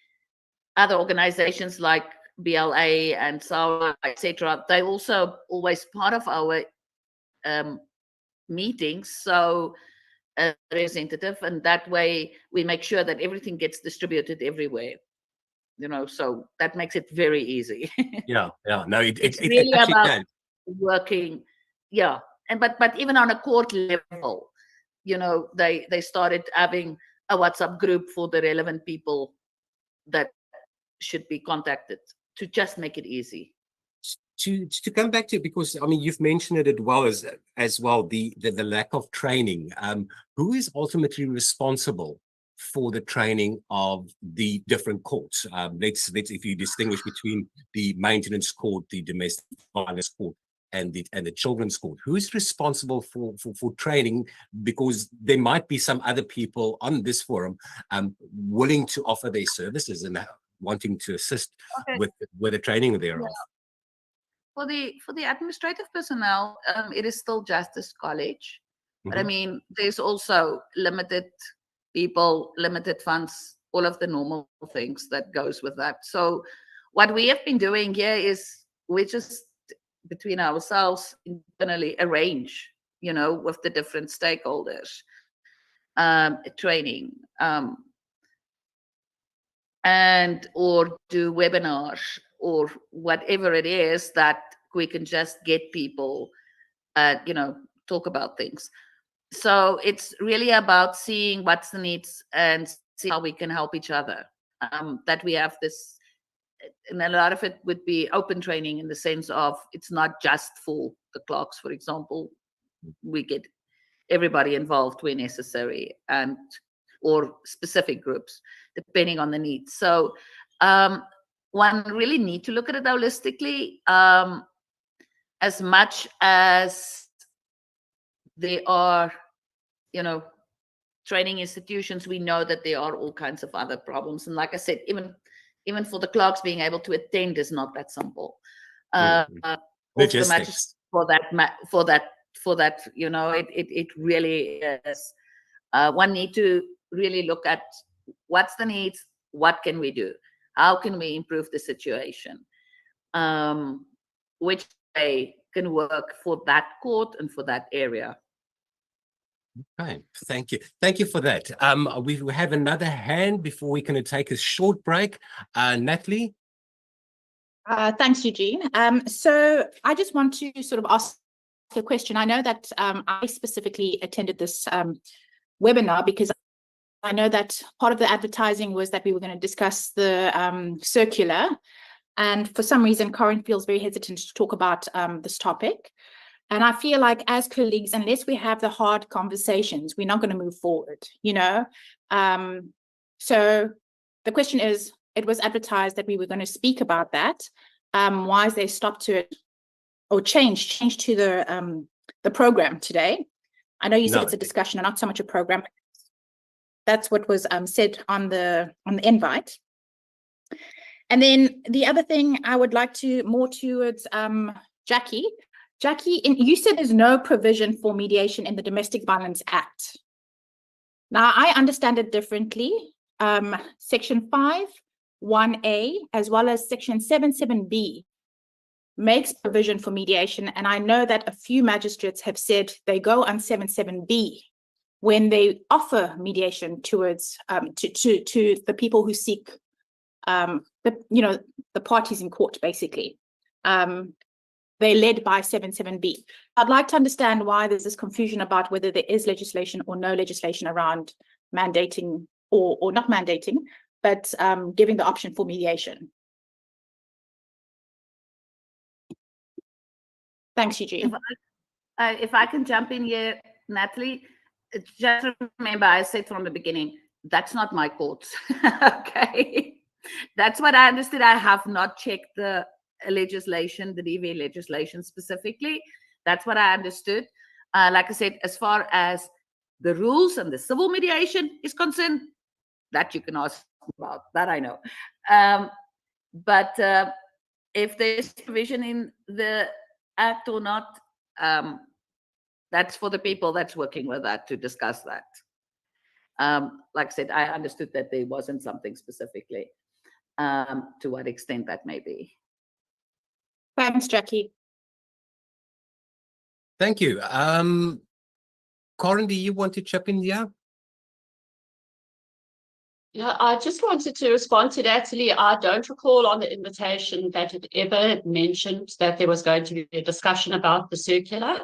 other organizations like BLA and SAWA, etc., they also always part of our meetings. So representative, and that way we make sure that everything gets distributed everywhere. So that makes it very easy. Yeah, no, It's it really actually about can. working, and but even on a court level, they started having a WhatsApp group for the relevant people that should be contacted to just make it easy. To come back to, because I mean you've mentioned it as well, the lack of training. Who is ultimately responsible for the training of the different courts? Let's if you distinguish between the maintenance court, the domestic violence court, and the children's court, who is responsible for training? Because there might be some other people on this forum willing to offer their services and wanting to assist with the training thereof. For the administrative personnel, it is still Justice College, but I mean, there's also limited people, limited funds, all of the normal things that goes with that. So what we have been doing here is we just between ourselves internally arrange, with the different stakeholders, training, and or do webinars or whatever it is that we can just get people, talk about things. So it's really about seeing what's the needs and see how we can help each other. That we have this, and a lot of it would be open training in the sense of it's not just for the clerks, for example. We get everybody involved where necessary, and or specific groups depending on the needs. So one really need to look at it holistically. As much as there are, training institutions, we know that there are all kinds of other problems. And like I said, even for the clerks, being able to attend is not that simple. Logistics. For that, it really is. One need to really look at what's the needs, what can we do, how can we improve the situation, which way can work for that court and for that area. Okay, thank you for that. We have another hand before we're going to take a short break. Natalie. Thanks, Eugene. So I just want to sort of ask a question. I know that I specifically attended this webinar because I know that part of the advertising was that we were going to discuss the circular, and for some reason, Corinne feels very hesitant to talk about this topic. And I feel like as colleagues, unless we have the hard conversations, we're not going to move forward, So the question is, it was advertised that we were going to speak about that. Why is there stop to it or change to the program today? I know you said it's a discussion and not so much a program. That's what was said on the invite. And then the other thing I would like to more towards Jackie, you said there's no provision for mediation in the Domestic Violence Act. Now, I understand it differently. Section 5(1)(a) as well as Section 7(7)(b) makes provision for mediation, and I know that a few magistrates have said they go on 7(7)(b) when they offer mediation towards to the people who seek the parties in court, basically. They're led by 7(7)(b). I'd like to understand why there's this confusion about whether there is legislation or no legislation around mandating or not mandating, but giving the option for mediation. Thanks, Eugene. If I can jump in here, Natalie, just remember I said from the beginning, that's not my court. Okay. That's what I understood. I have not checked the legislation, the DV legislation specifically. That's what I understood. Like I said, as far as the rules and the civil mediation is concerned, that you can ask about, that I know. But if there's provision in the act or not, that's for the people that's working with that to discuss that. Like I said, I understood that there wasn't something specifically. To what extent that may be. Thanks, Jackie. Thank you. Corin, do you want to chip in here? Yeah, I just wanted to respond to that, Lee. I don't recall on the invitation that it ever mentioned that there was going to be a discussion about the circular.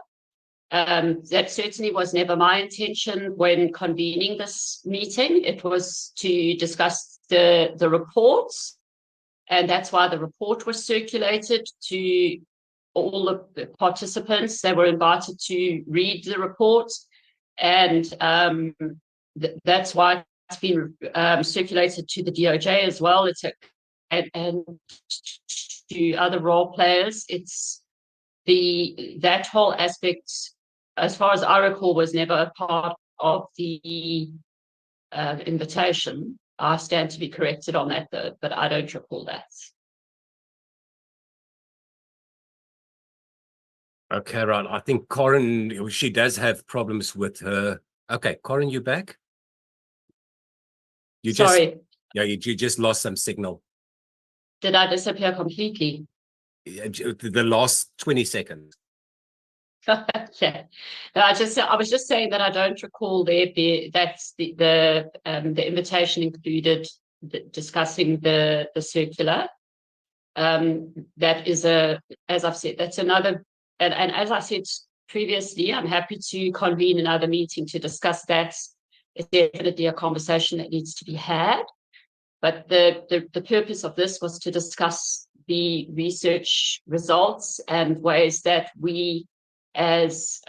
That certainly was never my intention when convening this meeting. It was to discuss the reports, and that's why the report was circulated to all of the participants. They were invited to read the report, and that's why it's been circulated to the DOJ as well. And to other role players. It's that whole aspect, as far as I recall, was never a part of the invitation. I stand to be corrected on that, though, but I don't recall that. Okay, right. I think Corin, she does have problems with her. Okay, Corin, you back? Sorry. You just lost some signal. Did I disappear completely? The last 20 seconds. Yeah. No, I was just saying that I don't recall that's the invitation included discussing the circular. That is as I've said, that's another, and as I said previously, I'm happy to convene another meeting to discuss that. It's definitely a conversation that needs to be had. But the purpose of this was to discuss the research results and ways that we, as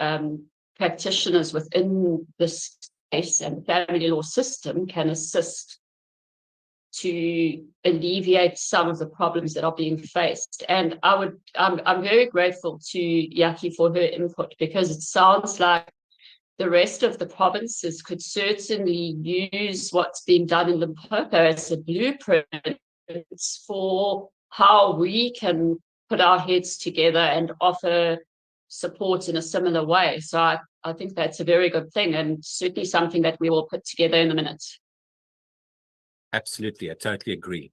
practitioners within this space and family law system, can assist to alleviate some of the problems that are being faced. And I'm very grateful to Yaki for her input, because it sounds like the rest of the provinces could certainly use what's being done in Limpopo as a blueprint for how we can put our heads together and offer support in a similar way. So I think that's a very good thing, and certainly something that we will put together in a minute. Absolutely, I totally agree.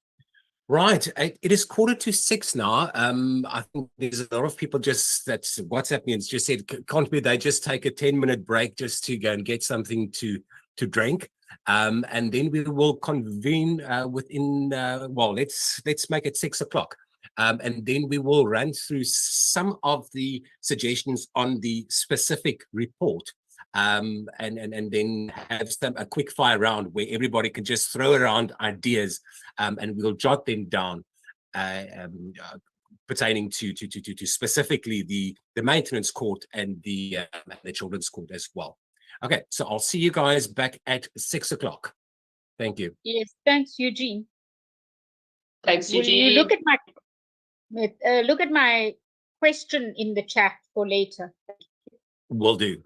Right, it is 5:45 now. I think there's a lot of people that's WhatsApp me and just said, can't we, they just take a 10-minute break just to go and get something to drink. And then we will convene within, well, let's make it 6 o'clock. And then we will run through some of the suggestions on the specific report. And then have a quick fire round where everybody can just throw around ideas, and we'll jot them down pertaining to specifically the maintenance court and the children's court as well. Okay, so I'll see you guys back at 6 o'clock. Thank you. Yes, thanks, Eugene. Thanks, Will Eugene. you look at my question in the chat for later? Will do.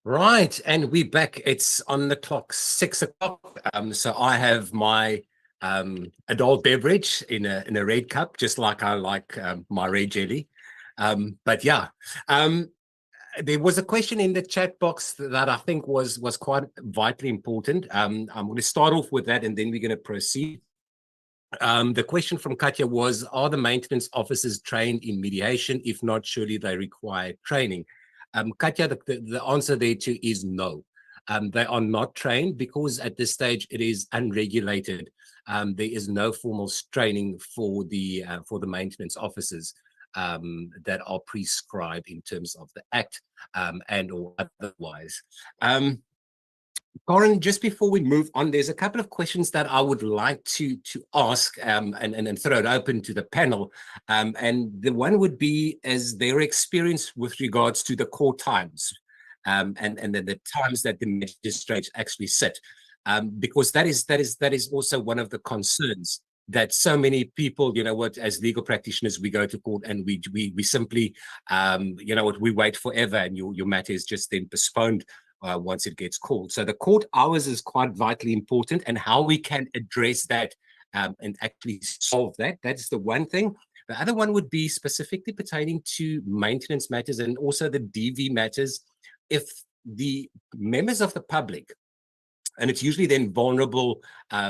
Right, and we're back. It's on the clock, 6 o'clock. So I have my adult beverage in a red cup, just like I like my red jelly. But yeah, there was a question in the chat box that I think was quite vitally important. I'm going to start off with that, and then we're going to proceed. The question from Katja was, are the maintenance officers trained in mediation? If not, surely they require training. Katja, the answer there too is no. They are not trained because at this stage it is unregulated. There is no formal training for the maintenance officers that are prescribed in terms of the Act and or otherwise. Corin, just before we move on, there's a couple of questions that I would like to ask and throw it open to the panel. And the one would be as their experience with regards to the court times and the times that the magistrates actually sit. Because that is also one of the concerns that so many people, you know what, as legal practitioners, we go to court and we simply, you know what, we wait forever and your matter is just then postponed once it gets called. So the court hours is quite vitally important, and how we can address that and actually solve that. That's the one thing. The other one would be specifically pertaining to maintenance matters and also the DV matters. If the members of the public, and it's usually then vulnerable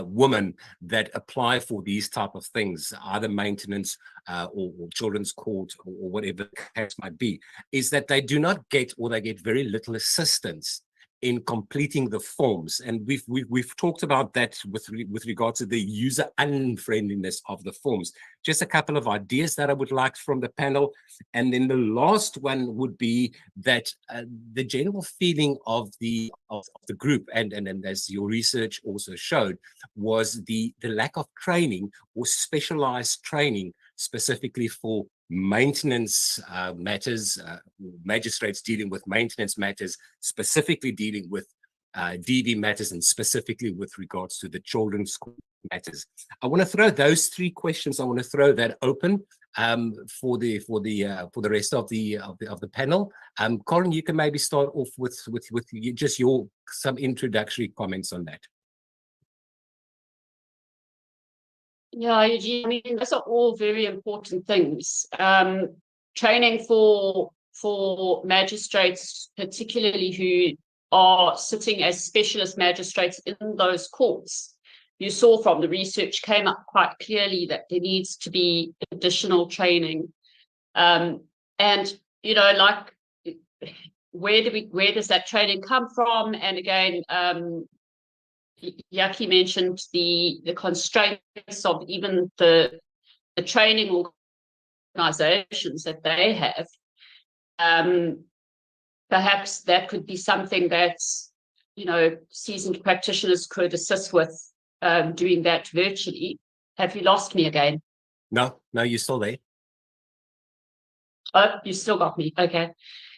women that apply for these type of things, either maintenance or children's court or whatever the case might be, is that they do not get, or they get very little assistance in completing the forms. And we've talked about that with regard to the user unfriendliness of the forms. Just a couple of ideas that I would like from the panel. And then the last one would be that the general feeling of the group, and as your research also showed, was the lack of training or specialized training specifically for maintenance matters, magistrates dealing with maintenance matters, specifically dealing with DV matters, and specifically with regards to the children's matters. I want to throw those three questions. I want to throw that open for the rest of the panel. Corin, you can maybe start off with just some introductory comments on that. Yeah, Eugene, I mean, those are all very important things. Training for magistrates, particularly who are sitting as specialist magistrates in those courts. You saw from the research came up quite clearly that there needs to be additional training. And, you know, like, where does that training come from? And again, Yaki mentioned the constraints of even the training organizations that they have. Perhaps that could be something that, you know, seasoned practitioners could assist with doing that virtually. Have you lost me again? No, you're still there. Oh, you still got me. Okay.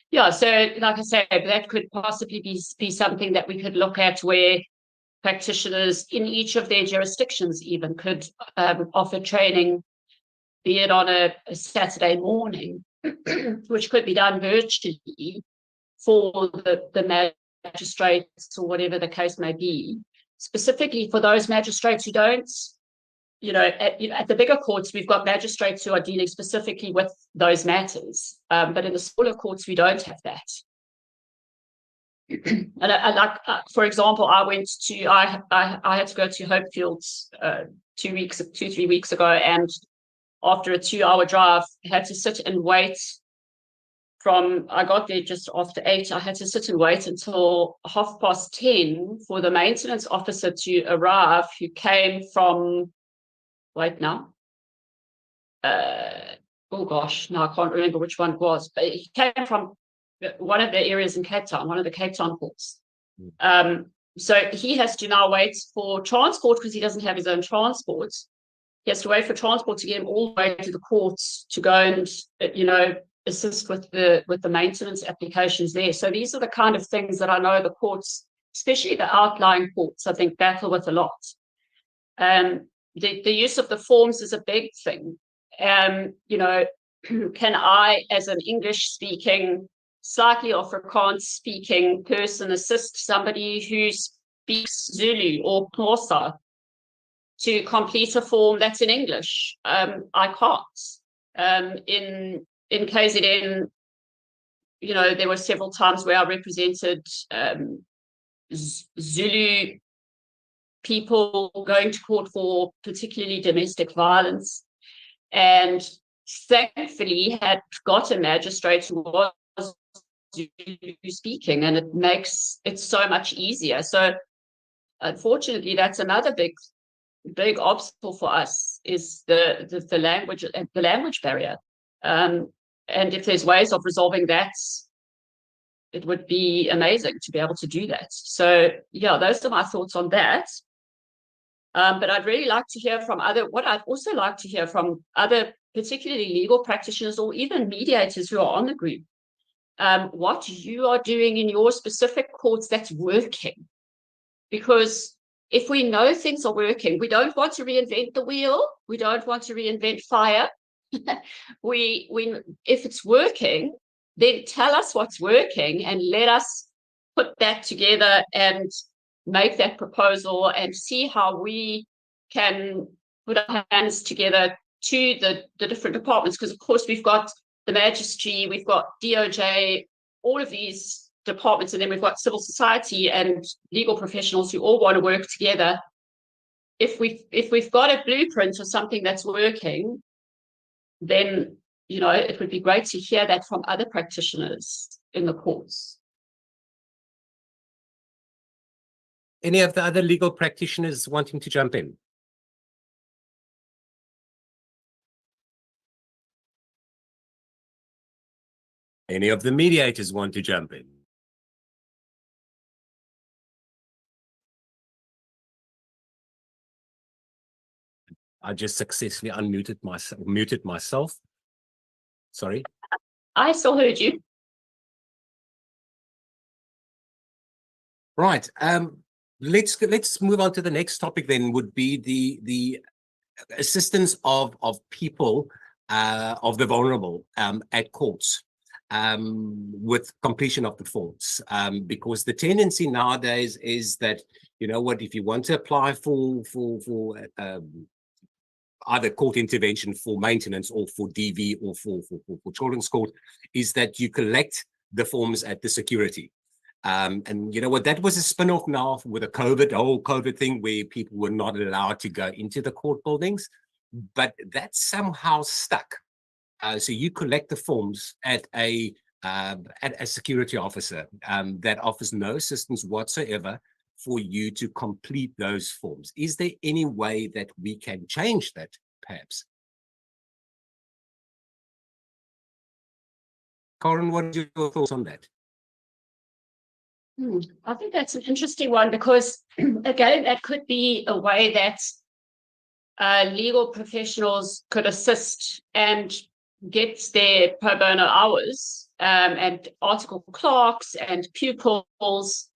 Yeah, so like I said, that could possibly be something that we could look at, where practitioners in each of their jurisdictions even could offer training, be it on a Saturday morning, which could be done virtually for the magistrates or whatever the case may be, specifically for those magistrates who don't, you know, at the bigger courts, we've got magistrates who are dealing specifically with those matters, but in the smaller courts, we don't have that. And like, for example, I had to go to Hopefields 2-3 weeks ago, and after a 2-hour drive, I had to sit and wait I got there just after 8. I had to sit and wait until 10:30 for the maintenance officer to arrive, who came from, wait now, oh gosh, no, I can't remember which one it was, but he came from one of the areas in Cape Town, one of the Cape Town courts. So he has to now wait for transport because he doesn't have his own transport. He has to wait for transport to get him all the way to the courts to go and, you know, assist with the maintenance applications there. So these are the kind of things that I know the courts, especially the outlying courts, I think battle with a lot. The use of the forms is a big thing. You know, can I, as an English-speaking slightly Afrikaans speaking person assist somebody who speaks Zulu or Xhosa to complete a form that's in English. I can't. In KZN, you know, there were several times where I represented Zulu people going to court for particularly domestic violence, and thankfully had got a magistrate who was Zulu speaking, and it makes it so much easier. So unfortunately, that's another big obstacle for us, is the language barrier. And if there's ways of resolving that, it would be amazing to be able to do that. So yeah, those are my thoughts on that. But I'd really like to hear from what I'd also like to hear from other, particularly legal practitioners or even mediators who are on the group, what you are doing in your specific courts that's working. Because if we know things are working, we don't want to reinvent the wheel. We don't want to reinvent fire. If it's working, then tell us what's working and let us put that together and make that proposal and see how we can put our hands together to the different departments. Because of course we've got the Magistry, we've got DOJ, all of these departments, and then we've got civil society and legal professionals who all want to work together. If we've got a blueprint or something that's working, then, you know, it would be great to hear that from other practitioners in the courts. Any of the other legal practitioners wanting to jump in? Any of the mediators want to jump in? I just successfully muted myself. Sorry. I still heard you. Right. Let's move on to the next topic. Then would be the assistance of people of the vulnerable at courts with completion of the forms, because the tendency nowadays is that, you know what, if you want to apply for either court intervention for maintenance or for DV or for children's court, is that you collect the forms at the security. And you know what, that was a spin-off now with the whole COVID thing, where people were not allowed to go into the court buildings, but that's somehow stuck. So you collect the forms at a security officer that offers no assistance whatsoever for you to complete those forms. Is there any way that we can change that, perhaps? Karen, what are your thoughts on that? I think that's an interesting one, because again, that could be a way that legal professionals could assist and get their pro bono hours, and article clerks and pupils,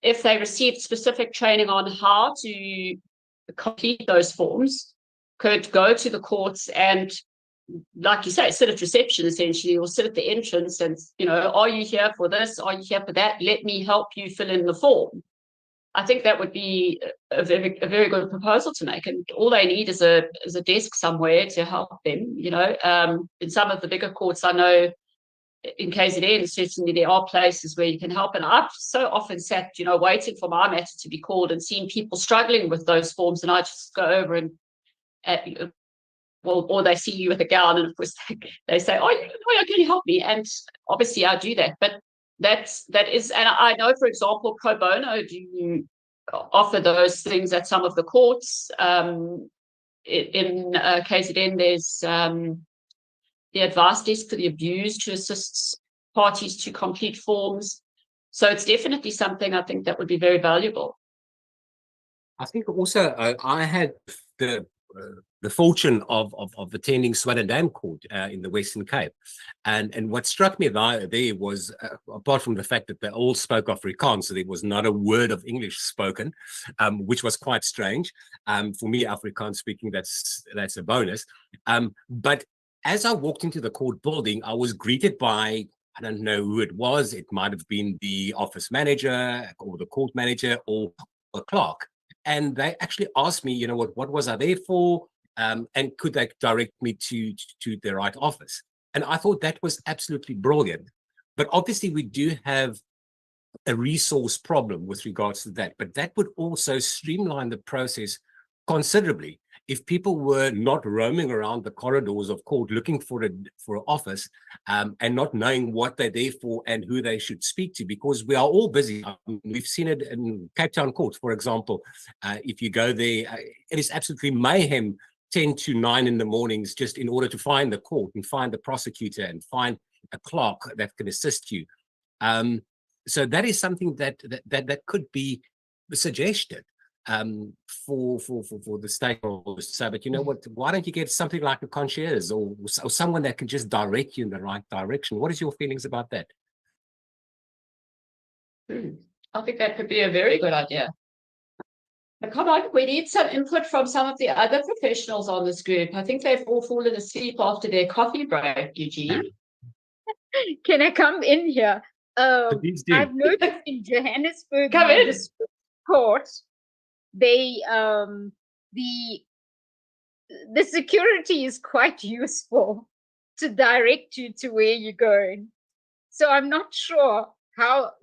if they received specific training on how to complete those forms, could go to the courts and, like you say, sit at reception essentially, or sit at the entrance and, you know, are you here for this? Are you here for that? Let me help you fill in the form. I think that would be a very good proposal to make, and all they need is a desk somewhere to help them. You know, in some of the bigger courts, I know in KZN, certainly there are places where you can help. And I've so often sat, you know, waiting for my matter to be called and seen people struggling with those forms, and I just go over and, well, or they see you with a gown, and of course they say, "Oh, can you help me?" And obviously I do that, but that is, and I know, for example, pro bono do offer those things at some of the courts. In KZN, there's the advice desk for the abused, to assist parties to complete forms. So it's definitely something I think that would be very valuable. I think also I had the fortune of attending Swellendam Court in the Western Cape, and what struck me there was, apart from the fact that they all spoke Afrikaans, so there was not a word of English spoken, which was quite strange. For me, Afrikaans speaking, that's a bonus. But as I walked into the court building, I was greeted by I don't know who it was. It might have been the office manager or the court manager or a clerk. And they actually asked me, what was I there for? And could they direct me to the right office? And I thought that was absolutely brilliant. But obviously we do have a resource problem with regards to that, but that would also streamline the process considerably if people were not roaming around the corridors of court looking for an office and not knowing what they're there for and who they should speak to, because we are all busy. We've seen it in Cape Town Court, for example. If you go there, it is absolutely mayhem 10 to 9 in the mornings just in order to find the court and find the prosecutor and find a clerk that can assist you. So that is something that could be suggested for the stakeholders. So, but you know what? Why don't you get something like a concierge or someone that can just direct you in the right direction? What is your feelings about that? I think that could be a very good idea. But come on, we need some input from some of the other professionals on this group. I think they've all fallen asleep after their coffee break, Eugene. Can I come in here? I've noticed in Johannesburg court, they the security is quite useful to direct you to where you're going. So I'm not sure how,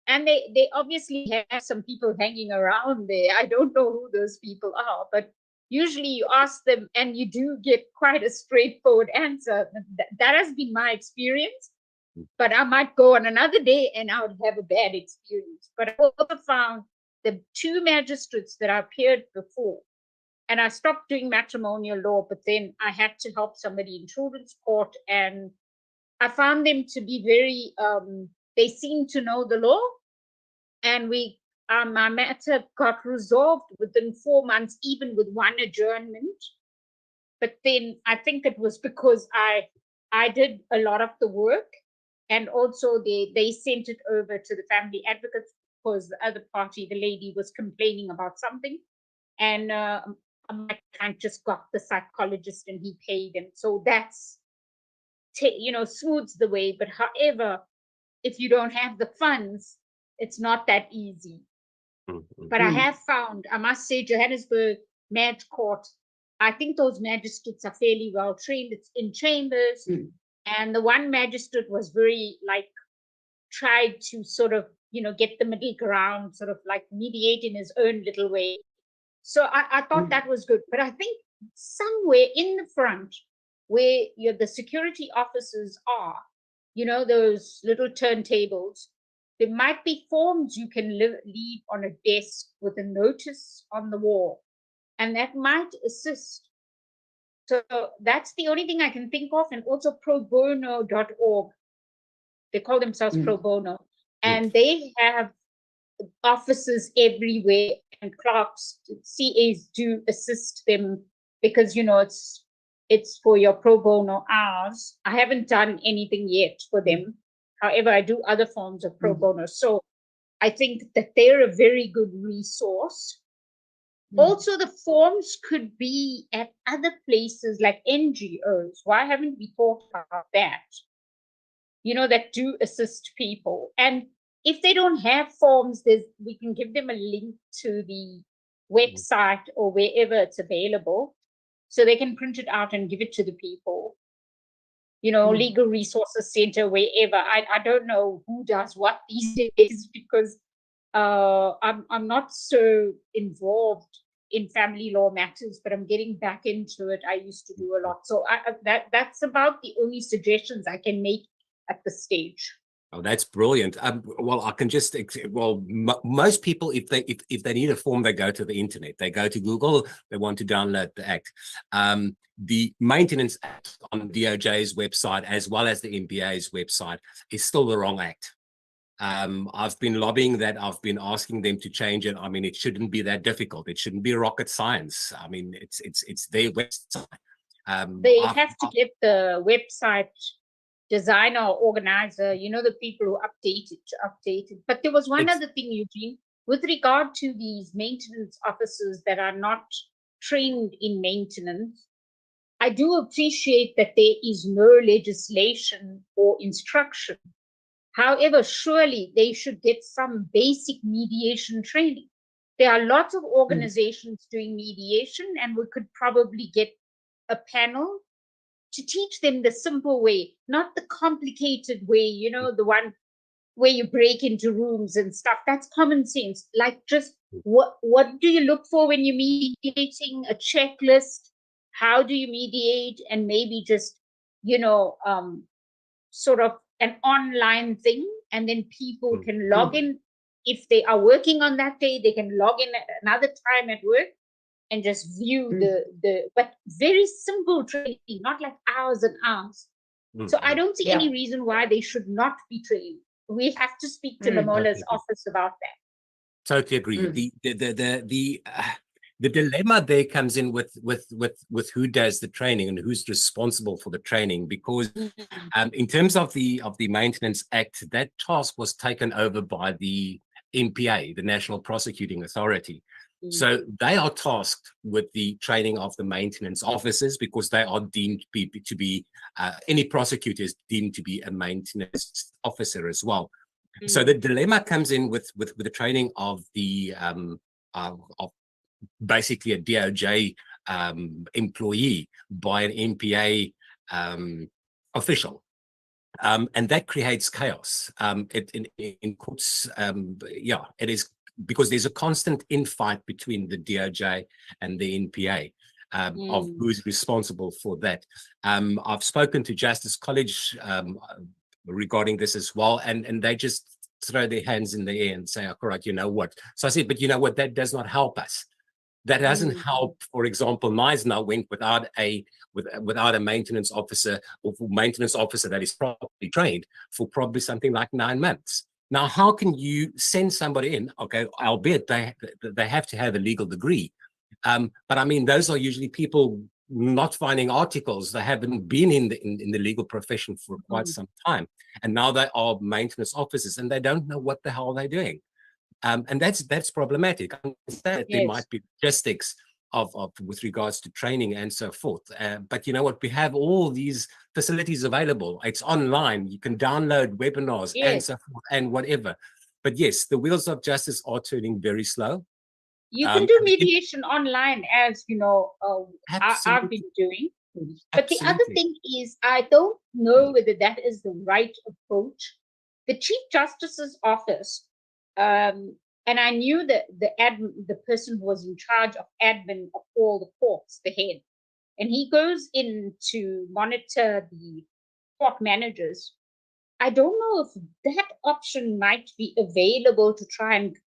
and they obviously have some people hanging around there. I don't know who those people are, but usually you ask them and you do get quite a straightforward answer. That has been my experience. But I might go on another day and I would have a bad experience. But I also found the 2 magistrates that I appeared before, and I stopped doing matrimonial law, but then I had to help somebody in children's court, and I found them to be very, they seemed to know the law, and my matter got resolved within 4 months, even with 1 adjournment. But then I think it was because I did a lot of the work. And also they sent it over to the family advocates because the other party, the lady, was complaining about something. And my client just got the psychologist and he paid him. So that's, smooths the way. But however, if you don't have the funds, it's not that easy. But I have found, I must say, Johannesburg Mag Court, I think those magistrates are fairly well trained. It's in chambers. And the one magistrate was very tried to sort of, get the middle ground, sort of like mediate in his own little way. So I thought that was good. But I think somewhere in the front where the security officers are, those little turntables, there might be forms you can leave on a desk with a notice on the wall. And that might assist. So that's the only thing I can think of. And also probono.org. They call themselves pro bono. And they have offices everywhere and clerks, CAs do assist them because, it's for your pro bono hours. I haven't done anything yet for them. However, I do other forms of pro bono. So I think that they're a very good resource. Also, the forms could be at other places like NGOs. Why haven't we thought about that? That do assist people. And if they don't have forms, we can give them a link to the website or wherever it's available, so they can print it out and give it to the people. Legal Resources Center, wherever. I don't know who does what these days because I'm not so involved in family law matters, but I'm getting back into it. I used to do a lot. So that's about the only suggestions I can make at this stage. Oh, that's brilliant. Well, I can just, most people, if they need a form, they go to the internet, they go to Google, they want to download the act. The Maintenance Act on DOJ's website, as well as the MPA's website, is still the wrong act. I've been lobbying that. I've been asking them to change it. I mean, it shouldn't be that difficult. It shouldn't be rocket science. I mean, it's their website. They have to get the website designer or organizer, the people who update it to update it. But there was one other thing, Eugene, with regard to these maintenance officers that are not trained in maintenance. I do appreciate that there is no legislation or instruction. However, surely they should get some basic mediation training. There are lots of organizations doing mediation, and we could probably get a panel to teach them the simple way, not the complicated way, you know, the one where you break into rooms and stuff. That's common sense. Like, just what do you look for when you're mediating? A checklist. How do you mediate? And maybe just, you know, sort of an online thing, and then people can log in. If they are working on that day, they can log in at another time at work and just view but very simple training, not like hours and hours. So I don't see any reason why they should not be trained. We have to speak to Lamola's office about that. Totally agree. The dilemma there comes in with who does the training and who's responsible for the training, because in terms of the Maintenance Act, that task was taken over by the NPA, the National Prosecuting Authority. So they are tasked with the training of the maintenance officers, because they are deemed to be any prosecutor is deemed to be a maintenance officer as well. So the dilemma comes in with the training of the of basically a DOJ employee by an NPA official. And that creates chaos. In courts, it is, because there's a constant infight between the DOJ and the NPA of who's responsible for that. I've spoken to Justice College regarding this as well, and they just throw their hands in the air and say, all right, you know what? So I said, but you know what? That does not help us. That doesn't help. For example, Meisner went without a maintenance officer, or maintenance officer that is properly trained, for probably something like 9 months. Now, how can you send somebody in? Okay, albeit they have to have a legal degree, but I mean, those are usually people not finding articles. They haven't been in the legal profession for quite some time, and now they are maintenance officers, and they don't know what the hell they're doing. And that's problematic. I understand there might be logistics of with regards to training and so forth. But you know what? We have all these facilities available. It's online. You can download webinars and so forth and whatever. But yes, the wheels of justice are turning very slow. You can do mediation online, as you know, I've been doing. But the other thing is, I don't know whether that is the right approach. The Chief Justice's office, and I knew that the person who was in charge of admin of all the courts, the head, and he goes in to monitor the court managers. I don't know if that option might be available to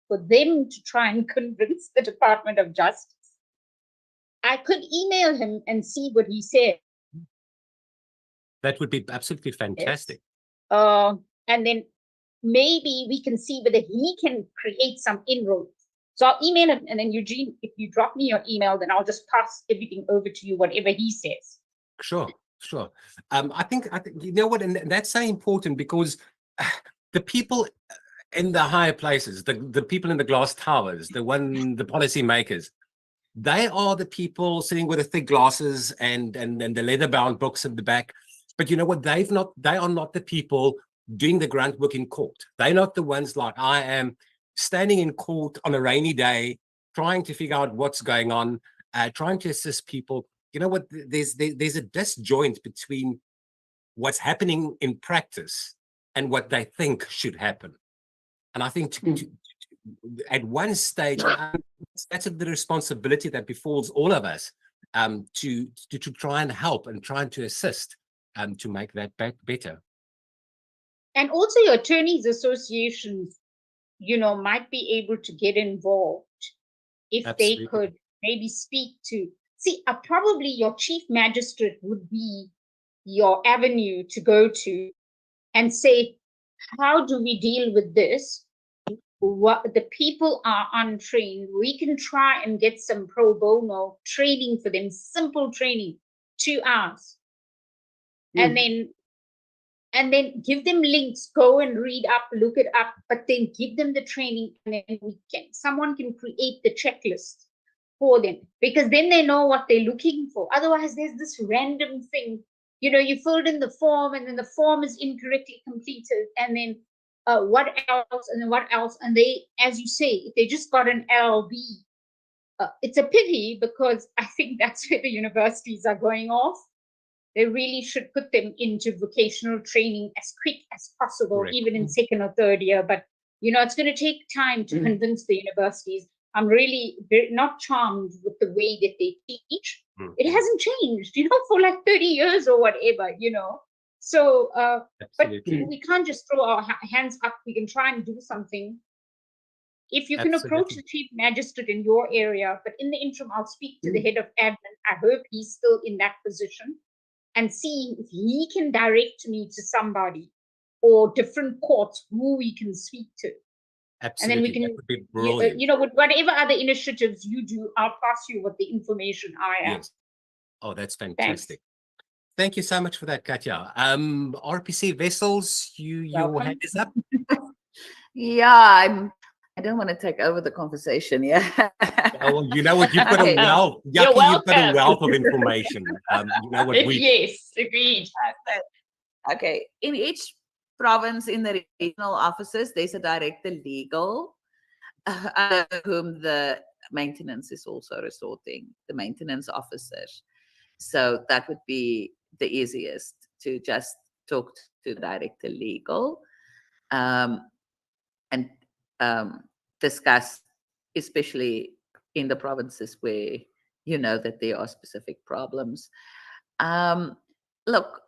for them to try and convince the Department of Justice. I could email him and see what he said. That would be absolutely fantastic. Yes. And then maybe we can see whether he can create some inroads. So I'll email him, and then Eugene, if you drop me your email, then I'll just pass everything over to you, whatever he says. Sure. I think you know what, and that's so important, because the people in the higher places, the people in the glass towers, the policy makers, they are the people sitting with the thick glasses and the leather-bound books at the back. But you know what? They are not the people doing the grunt work in court. They're not the ones like I am, standing in court on a rainy day, trying to figure out what's going on, trying to assist people. You know what? There's a disjoint between what's happening in practice and what they think should happen. And I think at one stage, that's the responsibility that befalls all of us, to try and help and trying to assist to make that better. And also your attorneys associations, you know, might be able to get involved if Absolutely. They could maybe speak to, probably your chief magistrate would be your avenue to go to and say, how do we deal with this? What the people are untrained. We can try and get some pro bono training for them, simple training, 2 hours. And then give them links, go and read up, look it up, but then give them the training, and then someone can create the checklist for them, because then they know what they're looking for. Otherwise, there's this random thing. You filled in the form, and then the form is incorrectly completed, and then what else, and then what else, and they, as you say, if they just got an LB, it's a pity, because I think that's where the universities are going off. They really should put them into vocational training as quick as possible, Correct. even in second or third year. But it's going to take time to convince the universities. I'm really not charmed with the way that they teach. It hasn't changed, for like 30 years or whatever, So, but we can't just throw our hands up. We can try and do something. If you can approach the chief magistrate in your area, but in the interim, I'll speak to the head of admin. I hope he's still in that position, and see if he can direct me to somebody or different courts who we can speak to. Absolutely. And then we can, that would be brilliant. with whatever other initiatives you do, I'll pass you with the information I have. Yes. Oh, that's fantastic. Thank you so much for that, Katja. RPC Vessels, your hand is up. Yeah, I don't want to take over the conversation. Yeah. Oh, you know what? You've got a wealth. Yucky, you've got a wealth of information. You know what we. Yes, agreed. Okay. In each province, in the regional offices, there's a director legal, under whom the maintenance is also resorting, the maintenance officers. So that would be the easiest, to just talk to director legal, and discuss, especially in the provinces where you know that there are specific problems. Look,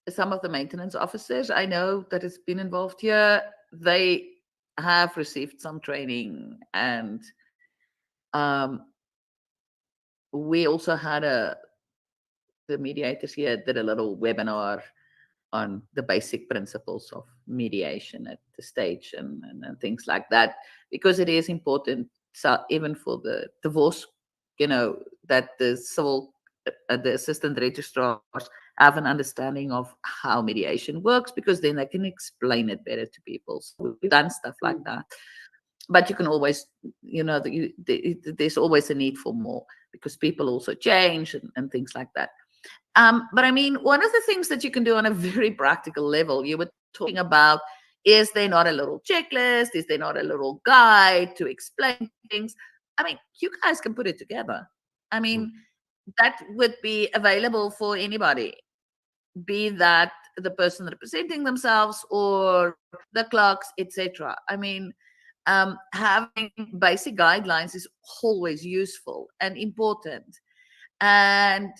some of the maintenance officers I know that has been involved here, they have received some training, and we also had the mediators here did a little webinar on the basic principles of mediation at the stage and things like that, because it is important, so even for the divorce, that the assistant registrars have an understanding of how mediation works, because then they can explain it better to people. So we've done stuff like that. But you can always, there's always a need for more, because people also change and things like that. But I mean, one of the things that you can do on a very practical level, you were talking about, is there not a little checklist? Is there not a little guide to explain things? I mean, you guys can put it together. I mean, that would be available for anybody, be that the person representing themselves or the clerks, etc. I mean, having basic guidelines is always useful and important. And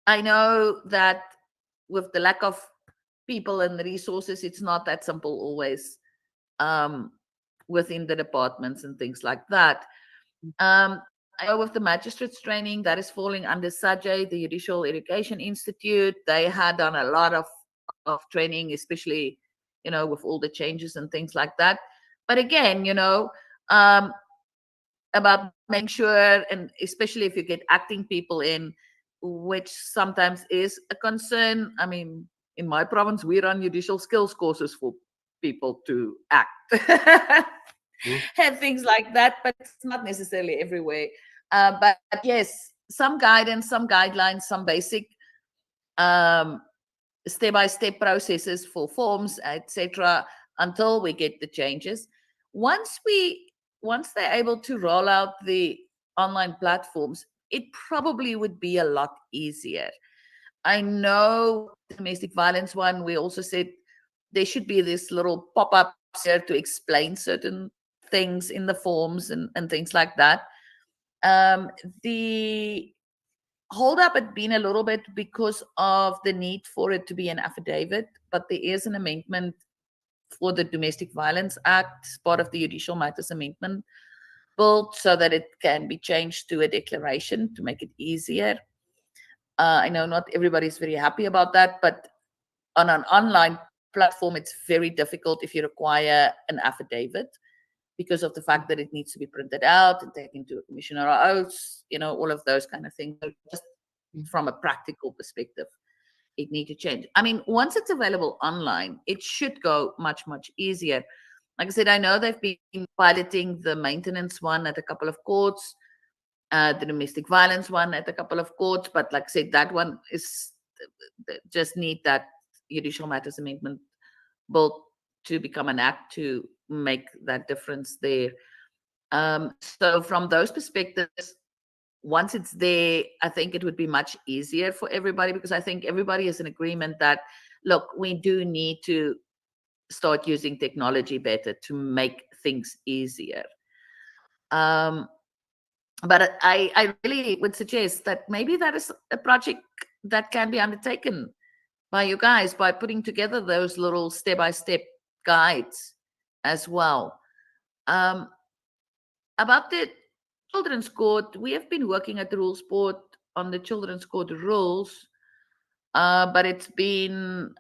I know that with the lack of people and the resources, it's not that simple always, within the departments and things like that. I know with the magistrates training, that is falling under SAJE, the Judicial Education Institute. They had done a lot of training, especially, with all the changes and things like that. But again, about making sure, and especially if you get acting people in, which sometimes is a concern. I mean, in my province, we run judicial skills courses for people to act and things like that, but it's not necessarily everywhere. But yes, some guidance, some guidelines, some basic step-by-step processes for forms, etc., until we get the changes. Once they're able to roll out the online platforms, it probably would be a lot easier. I know the domestic violence one, we also said there should be this little pop-up here to explain certain things in the forms and things like that. The hold up had been a little bit because of the need for it to be an affidavit, but there is an amendment for the Domestic Violence Act, part of the Judicial Matters Amendment Bill, so that it can be changed to a declaration to make it easier. I know not everybody's very happy about that, but on an online platform, it's very difficult if you require an affidavit, because of the fact that it needs to be printed out and taken to a commissioner oaths, all of those kind of things. Just from a practical perspective, it needs to change. I mean, once it's available online, it should go much, much easier. Like I said, I know they've been piloting the maintenance one at a couple of courts, the domestic violence one at a couple of courts, but like I said, that one is just need that Judicial Matters Amendment Bill to become an act to make that difference there. So from those perspectives, once it's there, I think it would be much easier for everybody, because I think everybody is in agreement that, look, we do need to start using technology better to make things easier. But I really would suggest that maybe that is a project that can be undertaken by you guys, by putting together those little step-by-step guides as well. About the Children's Court, we have been working at the Rules Board on the Children's Court rules, but it's been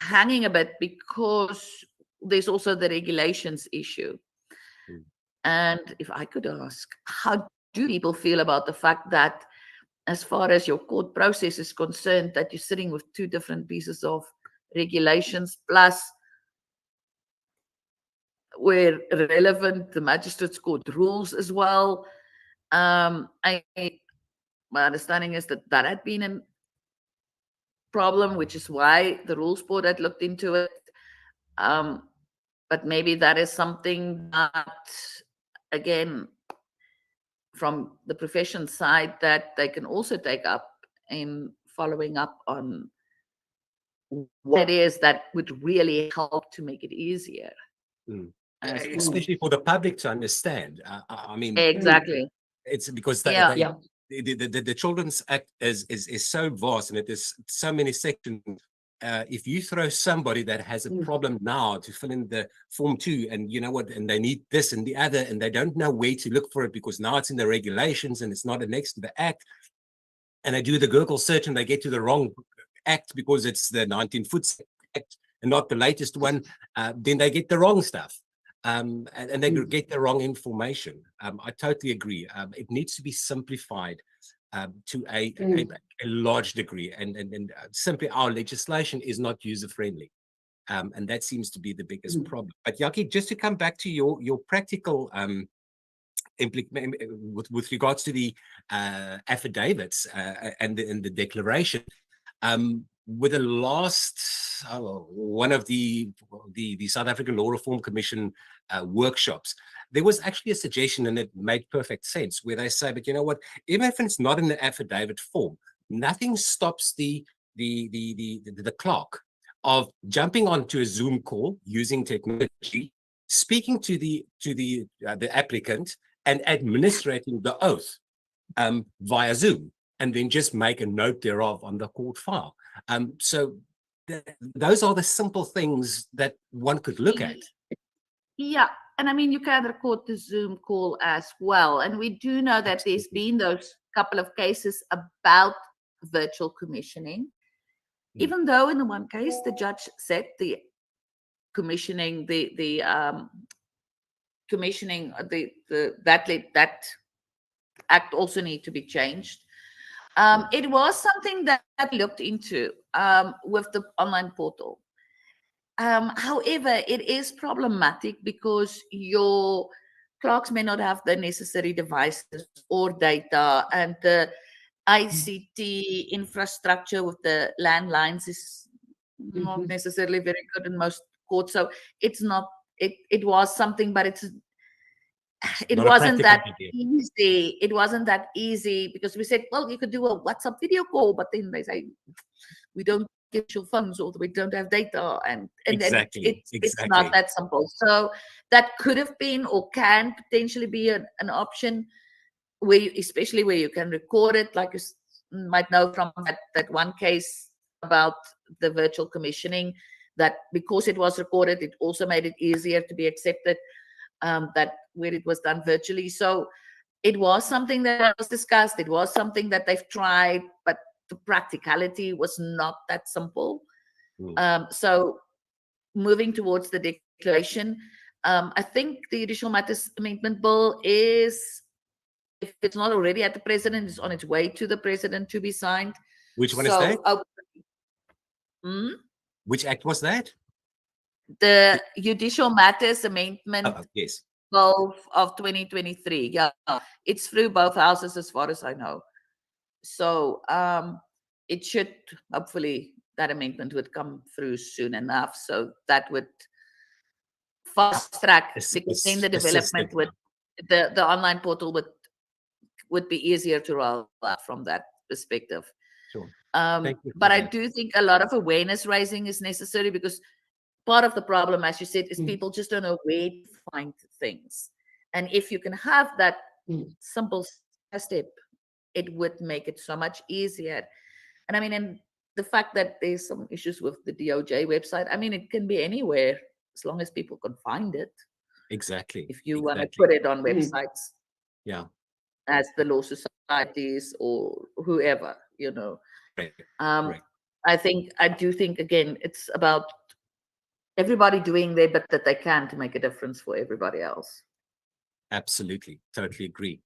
hanging a bit because there's also the regulations issue. And if I could ask, how do people feel about the fact that, as far as your court process is concerned, that you're sitting with two different pieces of regulations, plus, where relevant, the Magistrates Court rules as well? My understanding is that that had been a problem, which is why the Rules Board had looked into it. But maybe that is something that, again, from the profession side, that they can also take up in following up on what it is that would really help to make it easier. Especially for the public to understand. I mean, exactly. It's because the Children's Act is so vast, and it is so many sections. If you throw somebody that has a problem now to fill in the Form 2, and you know what, and they need this and the other, and they don't know where to look for it because now it's in the regulations and it's not next to the Act, and they do the Google search and they get to the wrong Act because it's the 19-foot Act and not the latest one, then they get the wrong stuff. And they get the wrong information. I totally agree. It needs to be simplified to a large degree, and simply our legislation is not user-friendly, and that seems to be the biggest problem. But Yaki, just to come back to your practical with regards to the affidavits and the declaration, with the last one of the South African Law Reform Commission workshops, there was actually a suggestion, and it made perfect sense, where they say, but you know what, even if it's not in the affidavit form, nothing stops the clerk of jumping onto a Zoom call using technology, speaking to the applicant and administrating the oath via Zoom, and then just make a note thereof on the court file. So those are the simple things that one could look at. Yeah, and I mean, you can record the Zoom call as well. And we do know that there's been those couple of cases about virtual commissioning, even though in the one case, the judge said the commissioning, that act also need to be changed. It was something that I looked into with the online portal. However, it is problematic because your clerks may not have the necessary devices or data, and the ICT infrastructure with the landlines is not necessarily very good in most courts. So it's not, it was something, but it wasn't that easy. It wasn't that easy because we said, well, you could do a WhatsApp video call, but then they say, we don't get your phones, or we don't have data, and exactly. It's not that simple. So that could have been, or can potentially be, an option where especially where you can record it, like you might know from that one case about the virtual commissioning, that because it was recorded, it also made it easier to be accepted, that where it was done virtually. So it was something that was discussed. It was something that they've tried, but the practicality was not that simple. So moving towards the declaration, I think the Judicial Matters Amendment Bill is, if it's not already at the president, is on its way to the president to be signed. Which one is that? Which act was that? The Judicial Matters Amendment yes. 12 of 2023. Yeah, it's through both houses as far as I know. So it should, hopefully, that amendment would come through soon enough. So that would fast track, because then the development would, the online portal would be easier to roll out from that perspective. Sure. But I do think a lot of awareness raising is necessary, because part of the problem, as you said, is people just don't know where to find things. And if you can have that simple step, it would make it so much easier. And I mean, and the fact that there's some issues with the DOJ website, I mean, it can be anywhere as long as people can find it. Exactly. If you want to put it on websites. Yeah. As the law societies or whoever, you know. Right. I do think, again, it's about everybody doing their bit that they can to make a difference for everybody else. Absolutely. Totally agree.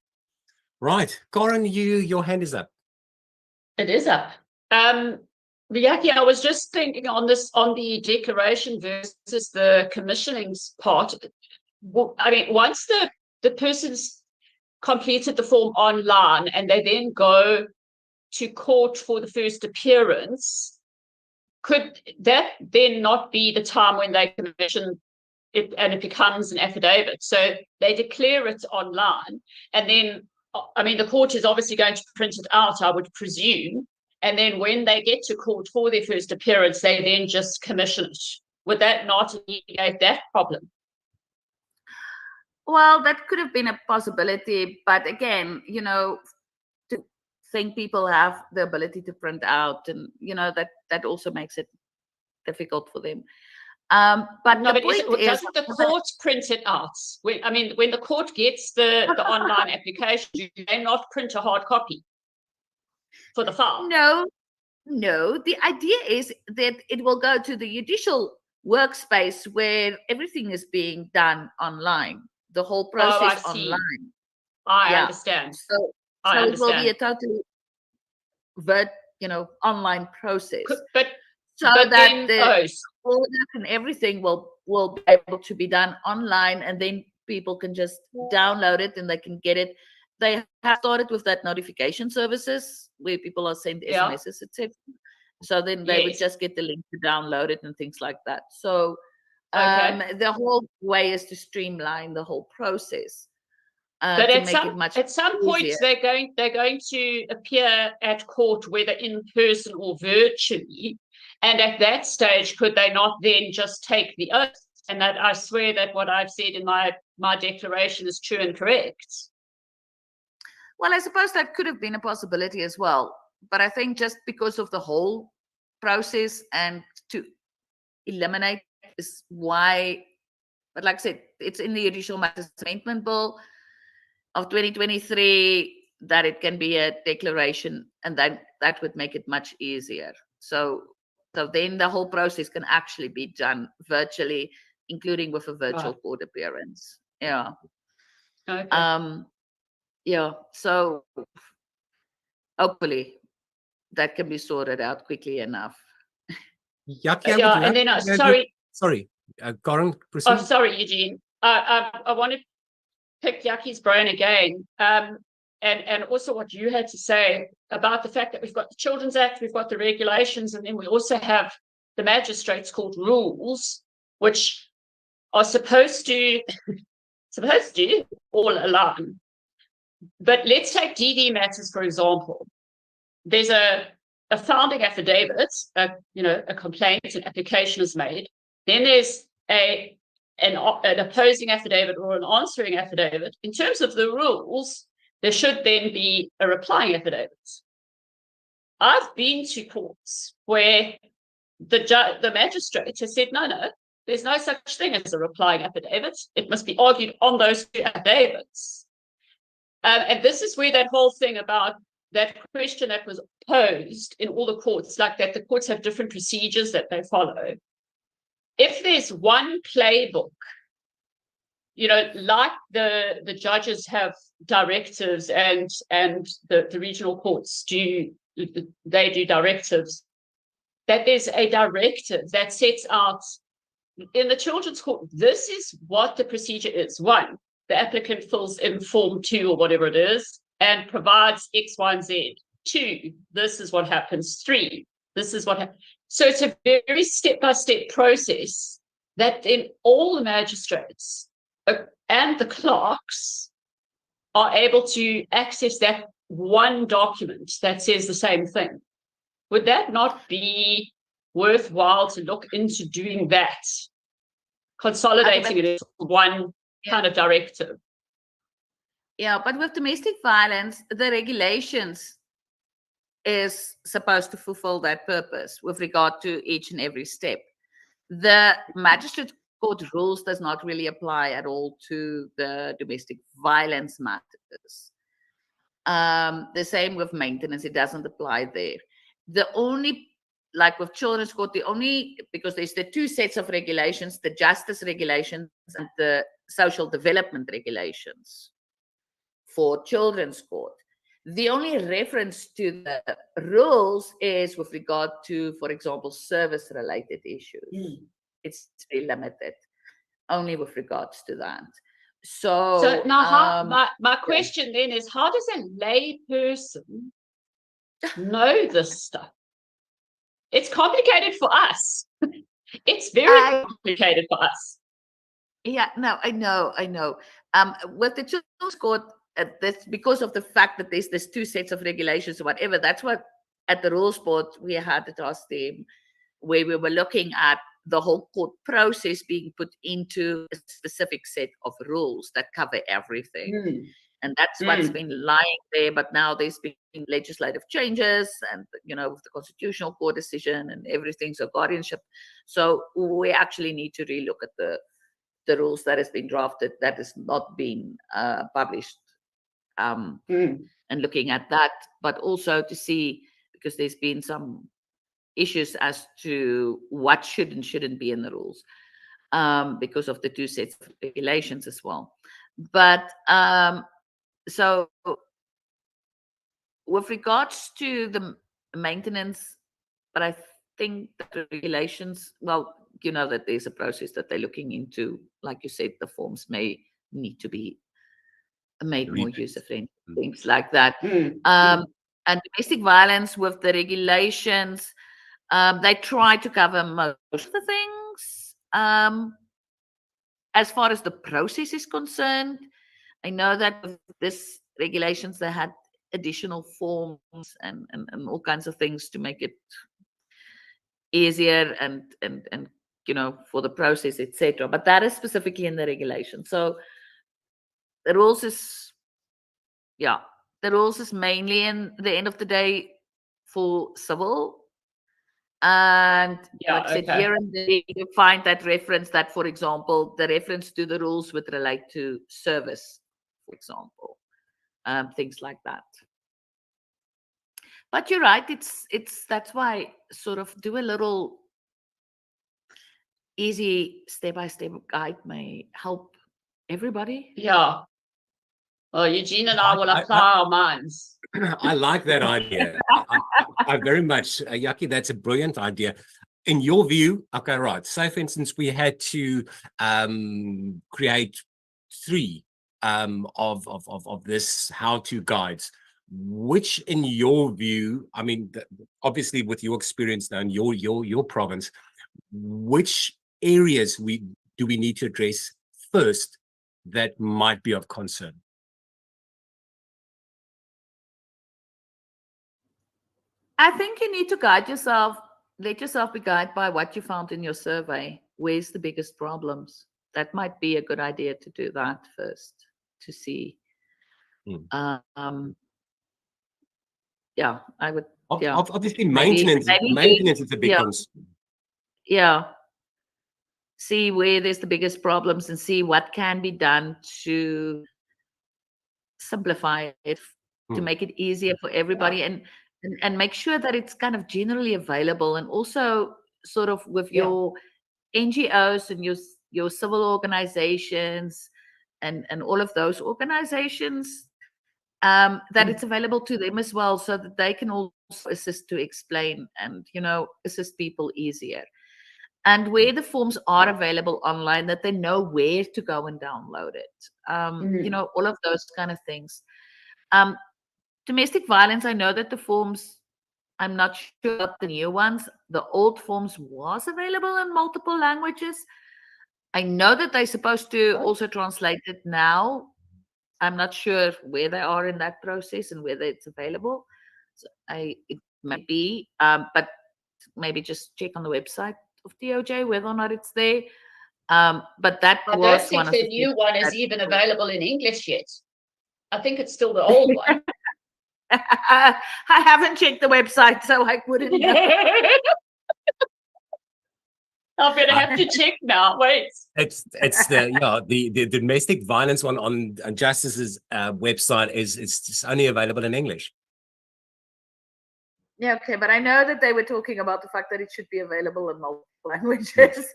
Right. Corin, your hand is up. It is up. Yaki, I was just thinking on the declaration versus the commissioning part. I mean, once the person's completed the form online and they then go to court for the first appearance, could that then not be the time when they commission it and it becomes an affidavit? So they declare it online, and then, I mean, the court is obviously going to print it out, I would presume, and then when they get to court for their first appearance, they then just commission it. Would that not alleviate that problem? Well, that could have been a possibility, but again, you know, to think people have the ability to print out, and you know, that also makes it difficult for them. But no, the but point doesn't the court print it out? When the court gets the online application, do they not print a hard copy for the file? No. The idea is that it will go to the judicial workspace where everything is being done online. The whole process online. I understand. So it will be a totally online process. But that then, the order and everything will be able to be done online, and then people can just download it and they can get it. They have started with that notification services where people are sent SMSs, etc. So then they would just get the link to download it and things like that. So the whole way is to streamline the whole process. But to make it much at some point, they're going to appear at court, whether in person or virtually. And at that stage, could they not then just take the oath? And that I swear that what I've said in my declaration is true and correct. Well, I suppose that could have been a possibility as well. But I think just because of the whole process and to eliminate is why, but like I said, it's in the Judicial Matters Amendment Bill of 2023 that it can be a declaration, and that would make it much easier. So then the whole process can actually be done virtually, including with a virtual court appearance. Yeah. Okay. Yeah. So hopefully that can be sorted out quickly enough. Yaki, and then sorry, Corin, proceed. Oh, sorry, Eugene. I want to pick Yaki's brain again, and also what you had to say about the fact that we've got the Children's Act, we've got the regulations, and then we also have the Magistrates Court rules, which are supposed to all align. But let's take DD matters, for example. There's a founding affidavit, a complaint, an application is made. Then there's an opposing affidavit or an answering affidavit. In terms of the rules, there should then be a replying affidavit. I've been to courts where the magistrate has said, no, there's no such thing as a replying affidavit. It must be argued on those two affidavits. And this is where that whole thing about that question that was posed in all the courts, like that the courts have different procedures that they follow. If there's one playbook, like the judges have directives and the regional courts do directives, that there's a directive that sets out in the children's court, this is what the procedure is. 1, the applicant fills in form 2 or whatever it is and provides X, Y, and Z. 2, this is what happens. 3, this is what happens. So it's a very step-by-step process that then all the magistrates and the clerks are able to access that one document that says the same thing. Would that not be worthwhile to look into doing that, consolidating it into one kind of directive? Yeah, but with domestic violence, the regulations is supposed to fulfill that purpose with regard to each and every step. The magistrate court rules does not really apply at all to the domestic violence matters. The same with maintenance, it doesn't apply there. The only, like with children's court, because there's the 2 sets of regulations, the justice regulations and the social development regulations for children's court. The only reference to the rules is with regard to, for example, service-related issues. It's very limited, only with regards to that. So now, my question then is, how does a lay person know this stuff? It's complicated for us. It's very complicated for us. Yeah, no, I know. With the children's court, that's because of the fact that there's 2 sets of regulations or whatever. That's what at the rules board we had a task team where we were looking at the whole court process being put into a specific set of rules that cover everything. And that's what's been lying there. But now there's been legislative changes and, with the constitutional court decision and everything, so guardianship. So we actually need to relook at the rules that has been drafted that has not been published. And looking at that, but also to see, because there's been some issues as to what should and shouldn't be in the rules, because of the 2 sets of regulations as well. But so with regards to the maintenance, but I think that the regulations, well, that there's a process that they're looking into. Like you said, the forms may need to be made more user-friendly, things like that. And domestic violence, with the regulations, they try to cover most of the things. As far as the process is concerned, I know that with this regulations, they had additional forms and all kinds of things to make it easier and for the process, etc. But that is specifically in the regulation. So the rules is mainly, in the end of the day, for civil. And like I said, here and there you find that reference that, for example, the reference to the rules would relate to service, for example, things like that. But you're right, that's why sort of do a little easy step-by-step guide may help everybody. Yeah. Well, Eugene and I will apply our minds. I like that idea. I very much, Yaki, that's a brilliant idea. In your view, okay, right. Say, for instance, we had to create 3 of this how-to guides. Which, in your view, I mean, obviously with your experience now in your province, which areas do we need to address first that might be of concern? I think you need to guide yourself, let yourself be guided by what you found in your survey. Where's the biggest problems? That might be a good idea to do that first, to see. Yeah, I would. Yeah. Obviously, maintenance is a big concern. Yeah. See where there's the biggest problems and see what can be done to simplify it, to make it easier for everybody, and make sure that it's kind of generally available, and also sort of with your NGOs and your civil organizations and all of those organizations, that it's available to them as well, so that they can also assist to explain and assist people easier. and where the forms are available online, that they know where to go and download it. You know, all of those kind of things. Domestic violence, I know that the forms, I'm not sure about the new ones. The old forms was available in multiple languages. I know that they're supposed to also translate it now. I'm not sure where they are in that process and whether it's available. So it might be, but maybe just check on the website of DOJ whether or not it's there. But that I was don't think one of the new one is even available in English yet. I think it's still the old one. I haven't checked the website, so I wouldn't know. I'm gonna have to check now. Wait. It's the domestic violence one on Justice's website it's only available in English. Yeah, okay, but I know that they were talking about the fact that it should be available in multiple languages.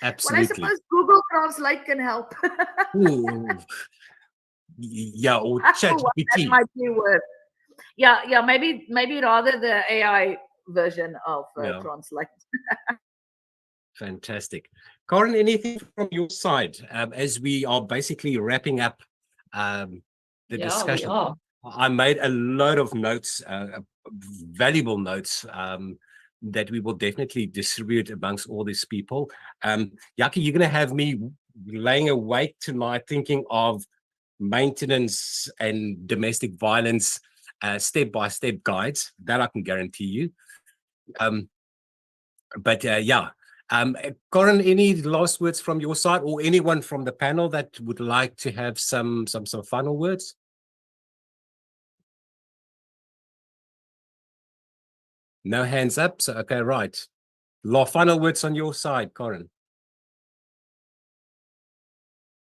Absolutely. But I suppose Google Translate can help. Ooh. Yeah, or That ChatGPT. might be worth. Yeah, maybe rather the AI version of Translate. Fantastic. Karen, anything from your side as we are basically wrapping up the discussion? We are. I made a load of notes, valuable notes that we will definitely distribute amongst all these people. Yaki, you're going to have me laying awake tonight thinking of maintenance and domestic violence step-by-step guides. That I can guarantee you. Corin, any last words from your side or anyone from the panel that would like to have some final words? No hands up. So, okay, right. Final words on your side, Corin.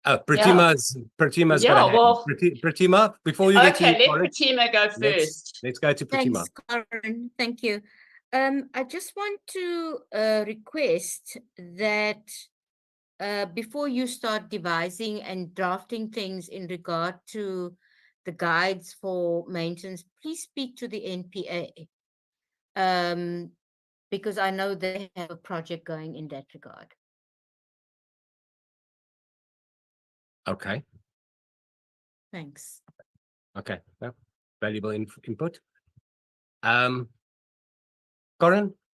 Oh, Pratima's Pratima, before you get to let Pratima go first. Let's go to Pratima. Thanks, Karen. Thank you. I just want to request that before you start devising and drafting things in regard to the guides for maintenance, please speak to the NPA because I know they have a project going in that regard. Okay. Thanks. Okay. Well, valuable input. Corin,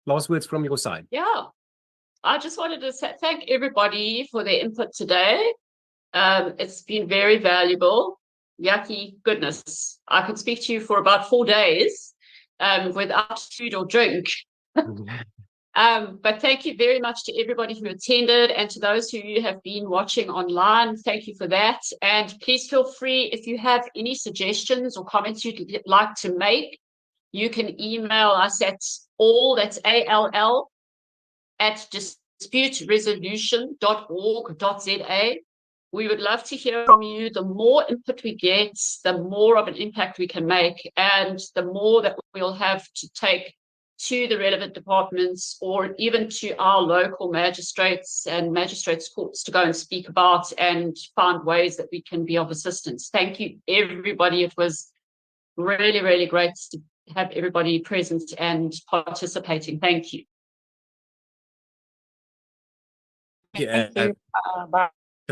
last words from your side. Yeah. I just wanted to thank everybody for their input today. It's been very valuable. Yaki, goodness, I could speak to you for about 4 days without food or drink. But thank you very much to everybody who attended and to those who have been watching online. Thank you for that. And please feel free, if you have any suggestions or comments you'd like to make, you can email us at that's ALL, at disputeresolution.org.za. We would love to hear from you. The more input we get, the more of an impact we can make, and the more that we'll have to take to the relevant departments or even to our local magistrates and magistrates courts to go and speak about and find ways that we can be of assistance. Thank you, everybody. It was really, really great to have everybody present and participating. Thank you. Thank you.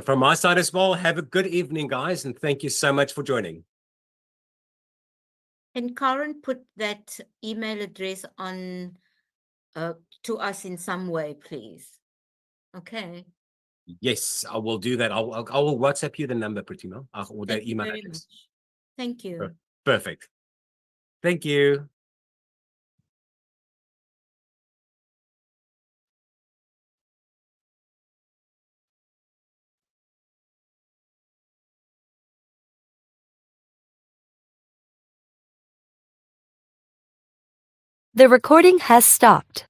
From my side as well, have a good evening, guys, and thank you so much for joining. Can Karen put that email address on to us in some way, please? Okay. Yes, I will do that. I will WhatsApp you the number, Pratima, or the email very address. much. Thank you. Perfect. Thank you. The recording has stopped.